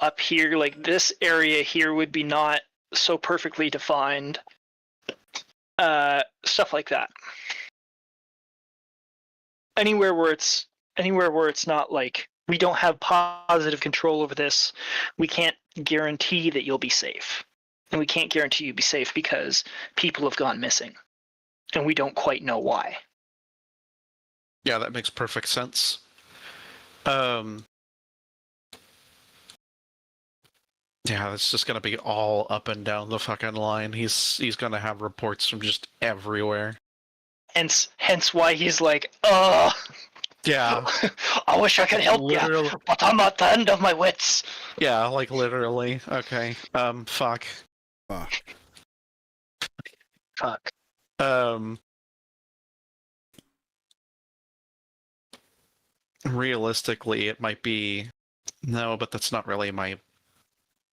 up here, like this area here would be not so perfectly defined. Stuff like that. Anywhere where it's not like we don't have positive control over this, we can't guarantee that you'll be safe. And we can't guarantee you'll be safe because people have gone missing. And we don't quite know why. Yeah, that makes perfect sense. Yeah, it's just gonna be all up and down the fucking line. He's gonna have reports from just everywhere. Hence why he's like, oh, yeah. I wish I could help you, but I'm at the end of my wits. Yeah, like literally. Okay. Fuck. Fuck. Realistically, it might be no, but that's not really my.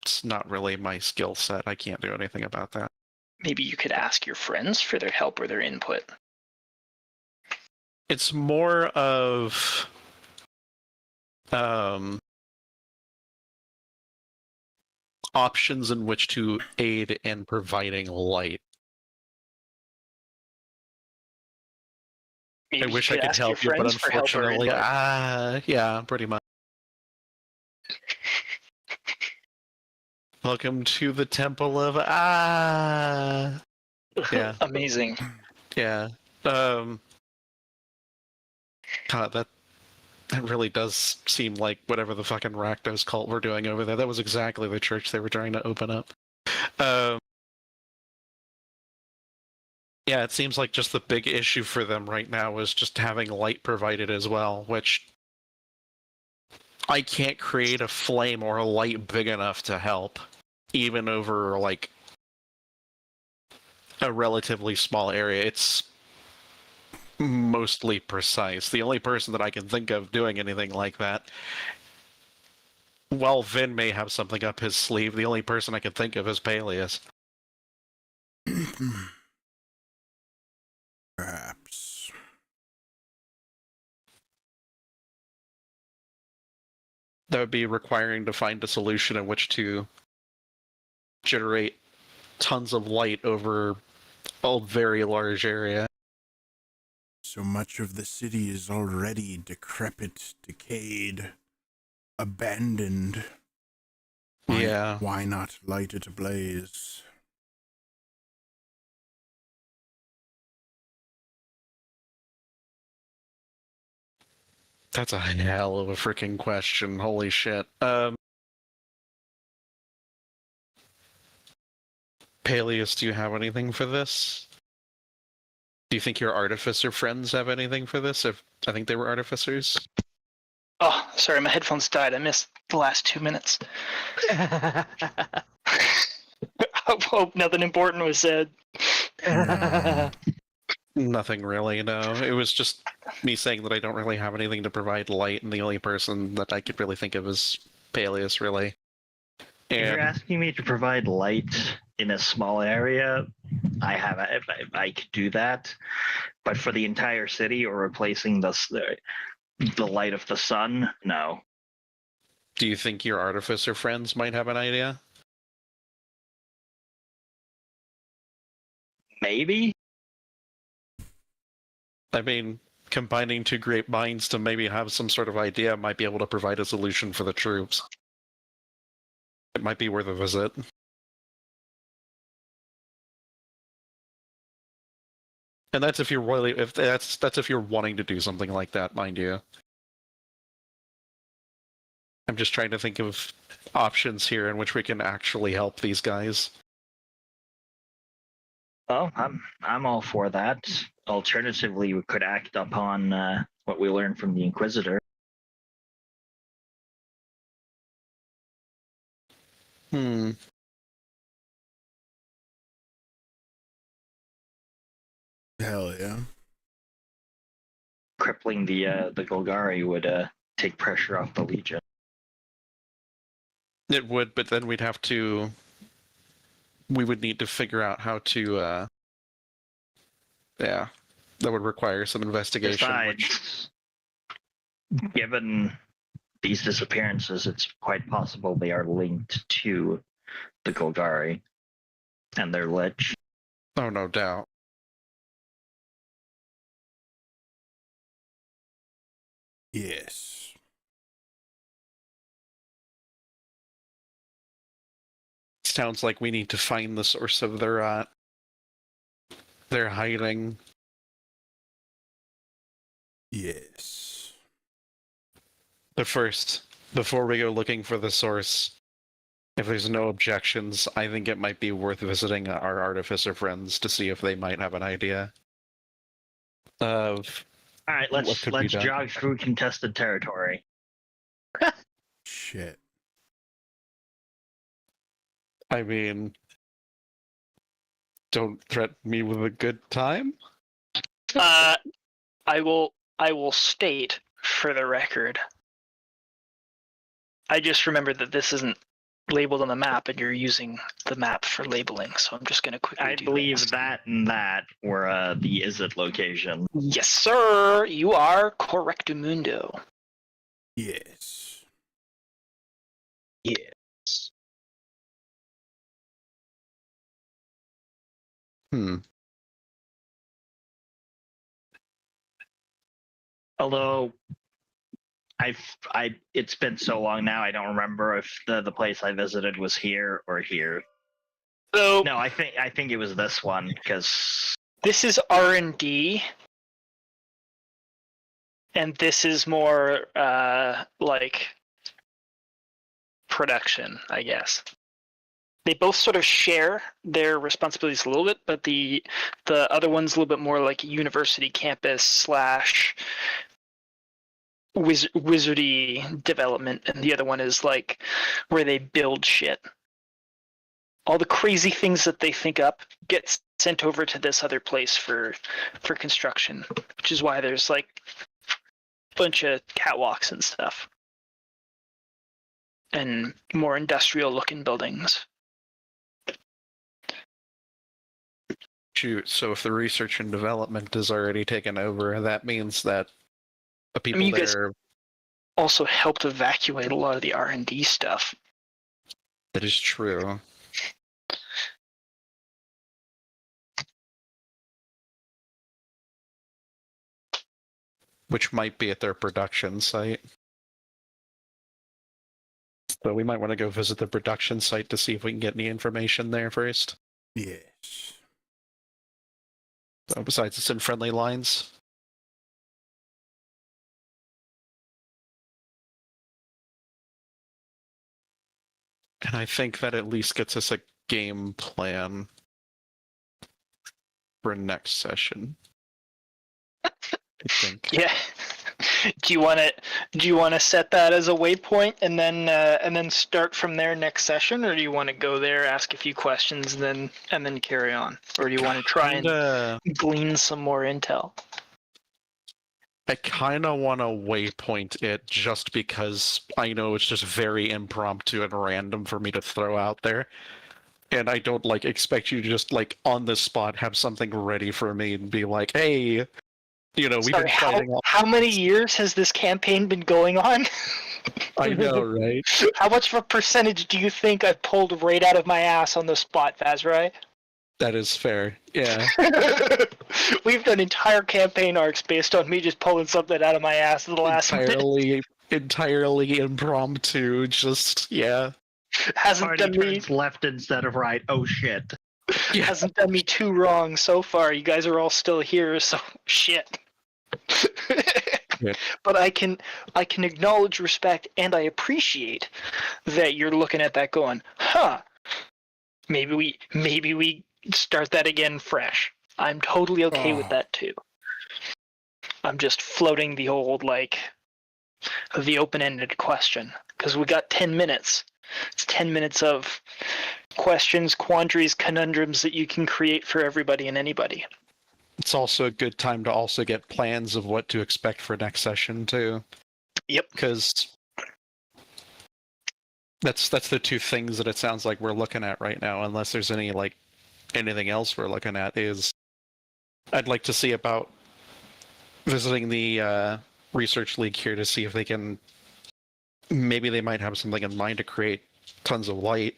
It's not really my skill set. I can't do anything about that. Maybe you could ask your friends for their help or their input. It's more of options in which to aid in providing light. Maybe I wish I could help you, but unfortunately, yeah, pretty much. Welcome to the Temple of Yeah. Amazing. Yeah. God, that really does seem like whatever the fucking Rakdos cult were doing over there. That was exactly the church they were trying to open up. Yeah, it seems like just the big issue for them right now is just having light provided as well, which I can't create a flame or a light big enough to help, even over, like, a relatively small area. It's mostly precise. The only person that I can think of doing anything like that, while Vin may have something up his sleeve, the only person I can think of is Paelias. Perhaps. That would be requiring to find a solution in which to generate tons of light over a very large area. So much of the city is already decrepit, decayed, abandoned. Yeah. Why not light it ablaze? That's a hell of a freaking question. Holy shit. Paelias, do you have anything for this? Do you think your artificer friends have anything for this? I think they were artificers. Oh, sorry, my headphones died. I missed the last 2 minutes. I hope nothing important was said. Nothing really, no. It was just me saying that I don't really have anything to provide light, and the only person that I could really think of is Paelias, really. If you're asking me to provide light in a small area, I could do that, but for the entire city or replacing the light of the sun, no. Do you think your artificer friends might have an idea? Maybe. I mean, combining two great minds to maybe have some sort of idea might be able to provide a solution for the troops. It might be worth a visit. And that's if you're really, that's if you're wanting to do something like that, mind you. I'm just trying to think of options here in which we can actually help these guys. Well, I'm all for that. Alternatively, we could act upon what we learned from the Inquisitor. Hell yeah. Crippling the Golgari would take pressure off the Legion. It would, but then we would need to figure out how to, yeah, that would require some investigation. Besides, given these disappearances, it's quite possible they are linked to the Golgari and their Lich. Oh, no doubt. Yes. Sounds like we need to find the source of their hiding. Yes. But first, before we go looking for the source, if there's no objections, I think it might be worth visiting our artificer friends to see if they might have an idea of. All right, What let's could be done? jog through contested territory. Shit. I mean, don't threaten me with a good time. I will state for the record. I just remembered that this isn't labeled on the map, and you're using the map for labeling. So I'm just going to quickly. I do believe this. that and that were the Izzet location. Yes, sir. You are correctamundo. Yes. Yes. Although it's been so long now, I don't remember if the place I visited was here or here. So No, I think it was this one because this is R&D, and this is more like production, I guess. They both sort of share their responsibilities a little bit, but the other one's a little bit more like university campus / wizardy development, and the other one is like where they build shit. All the crazy things that they think up get sent over to this other place for construction, which is why there's like a bunch of catwalks and stuff and more industrial looking buildings. Shoot, so if the research and development is already taken over, that means that the people you guys there... also helped evacuate a lot of the R&D stuff. That is true. Which might be at their production site. So we might want to go visit the production site to see if we can get any information there first. Yes. So besides, it's in friendly lines. And I think that at least gets us a game plan for next session. I think. Yeah. Do you want to set that as a waypoint and then start from there next session, or do you want to go there, ask a few questions, and then carry on, or do you want to try and glean some more intel? I kind of want to waypoint it just because I know it's just very impromptu and random for me to throw out there. and I don't like expect you to just like on the spot have something ready for me and be like, hey, you know, we've Sorry, been fighting. how many years has this campaign been going on? I know, right? How much of a percentage do you think I pulled right out of my ass on the spot, Vaszerei? That is fair. Yeah. We've done entire campaign arcs based on me just pulling something out of my ass in the last minute. Entirely impromptu. Just yeah. Hasn't Party done me turns left instead of right. Oh shit. hasn't done me too wrong so far. You guys are all still here, so shit. Yeah. But I can acknowledge, respect, and I appreciate that you're looking at that going, huh? Maybe we start that again fresh. I'm totally okay with that too. I'm just floating the old the open-ended question because we got 10 minutes. It's 10 minutes of questions, quandaries, conundrums that you can create for everybody and anybody. It's also a good time to also get plans of what to expect for next session too. Yep. Because that's the two things that it sounds like we're looking at right now, unless there's anything else we're looking at, is I'd like to see about visiting the research league here to see if they can, maybe they might have something in mind to create tons of light.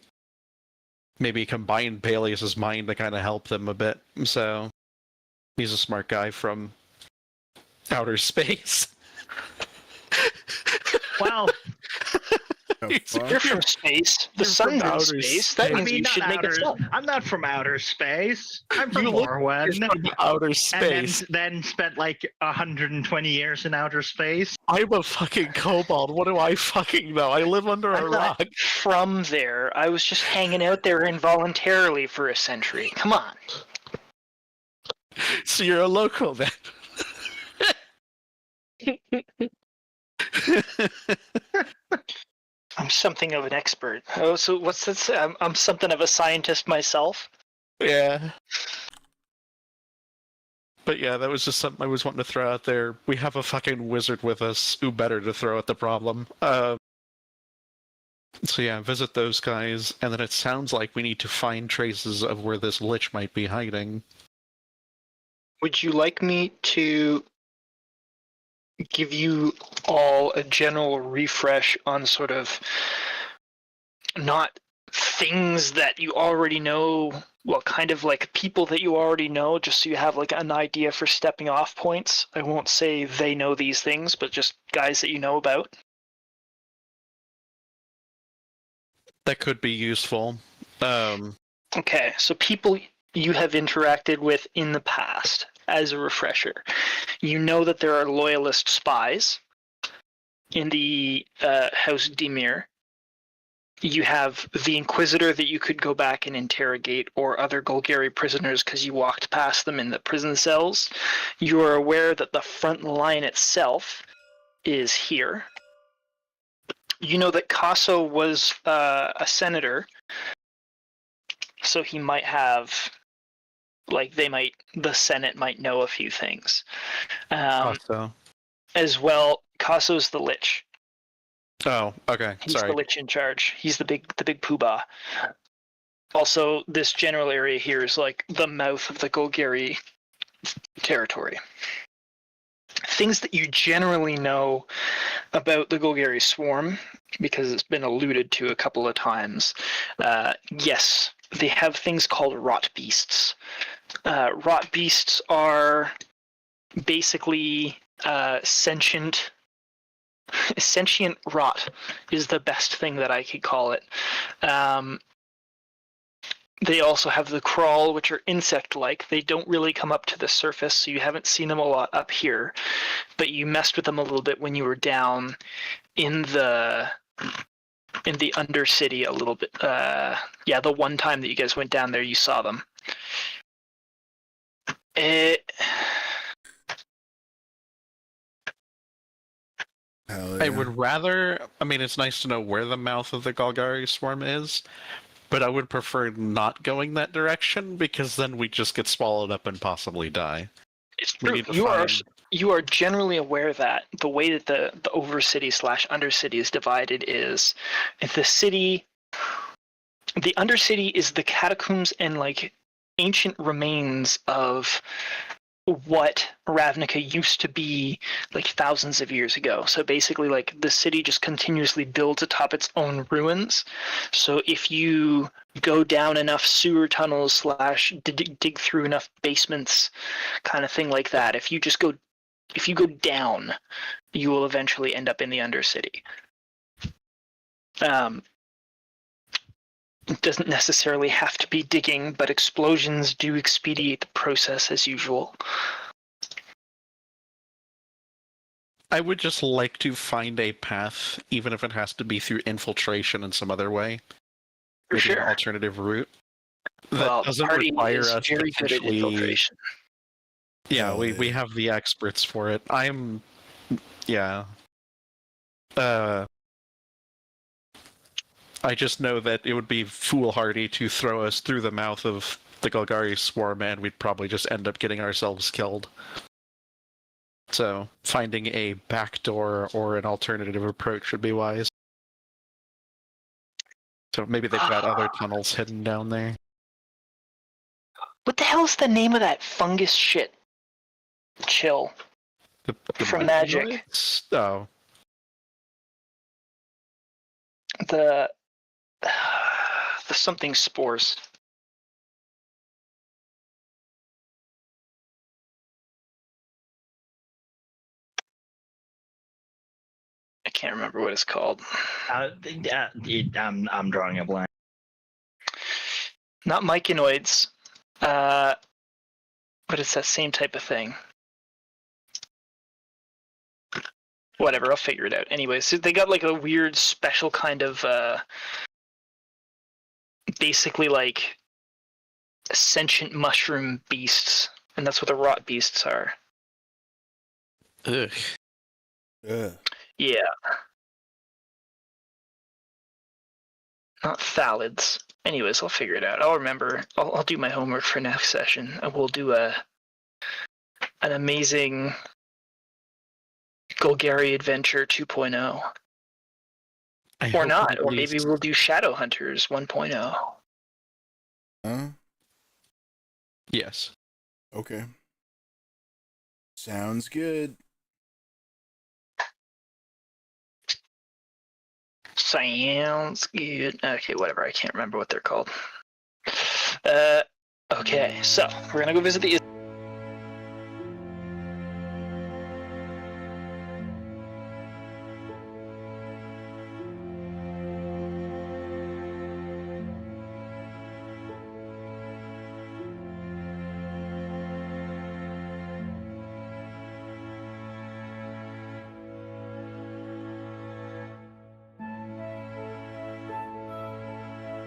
Maybe combine Paelias' mind to kind of help them a bit. So he's a smart guy from outer space. Well, You're from space. The You're sun's from in outer space. That means you not should make it stop. I'm not from outer space. I'm from You look Morwen. from outer And space. then spent like 120 years in outer space. I'm a fucking kobold. What do I fucking know? I live under a I'm not rock. from there. I was just hanging out there involuntarily for a century. Come on. So you're a local then. I'm something of an expert. Oh, so what's this? I'm something of a scientist myself. Yeah. But yeah, that was just something I was wanting to throw out there. We have a fucking wizard with us. Who better to throw at the problem? So yeah, visit those guys, and then it sounds like we need to find traces of where this lich might be hiding. Would you like me to give you all a general refresh on sort of not things that you already know, well, kind of like people that you already know, just so you have like an idea for stepping off points? I won't say they know these things, but just guys that you know about. That could be useful. Okay, so people you have interacted with in the past, as a refresher. You know that there are loyalist spies in the House Dimir. You have the Inquisitor that you could go back and interrogate, or other Golgari prisoners because you walked past them in the prison cells. You are aware that the front line itself is here. You know that Casso was a senator, so he might have, the Senate might know a few things. So. As well, Casso's the Lich. Oh, okay. He's Sorry. the Lich in charge. He's the big poobah. Also, this general area here is like the mouth of the Golgari territory. Things that you generally know about the Golgari swarm, because it's been alluded to a couple of times. Yes, they have things called rot beasts. Rot beasts are basically sentient rot is the best thing that I could call it. They also have the crawl, which are insect-like. They don't really come up to the surface, so you haven't seen them a lot up here. But you messed with them a little bit when you were down in the Undercity a little bit. Yeah, the one time that you guys went down there, you saw them. Hell I yeah. would rather, I mean, it's nice to know where the mouth of the Golgari swarm is, but I would prefer not going that direction, because then we just get swallowed up and possibly die. It's We true. need to You are generally aware that the way that the Overcity / Undercity is divided is, if the city The Undercity is the catacombs and like ancient remains of what Ravnica used to be like thousands of years ago. So basically, like the city just continuously builds atop its own ruins. So if you go down enough sewer tunnels slash dig through enough basements, kind of thing like that, if you go down, you will eventually end up in the Undercity. It doesn't necessarily have to be digging, but explosions do expedite the process as usual. I would just like to find a path, even if it has to be through infiltration in some other way. For Maybe sure. an alternative route. That Well, the doesn't party require is us to very good at potentially... infiltration. Yeah, Oh, we yeah. have the experts for it. Yeah. I just know that it would be foolhardy to throw us through the mouth of the Golgari swarm, and we'd probably just end up getting ourselves killed. So, finding a backdoor or an alternative approach would be wise. So maybe they've got other tunnels hidden down there. What the hell's the name of that fungus shit? Chill. The From Magic. myconids? Oh. The something spores. I can't remember what it's called. I'm drawing a blank. Not myconids, but it's that same type of thing. Whatever, I'll figure it out. Anyway, so they got like a weird special kind of basically like sentient mushroom beasts, and that's what the rot beasts are. Ugh. Yeah. Not thalids. Anyways, I'll figure it out. I'll remember. I'll do my homework for next session, and we'll do an amazing Golgari Adventure 2.0. Or not, or maybe we'll do Shadowhunters 1.0. Huh? Yes. Okay. Sounds good. Sounds good. Okay, whatever. I can't remember what they're called. Okay, so we're gonna go visit the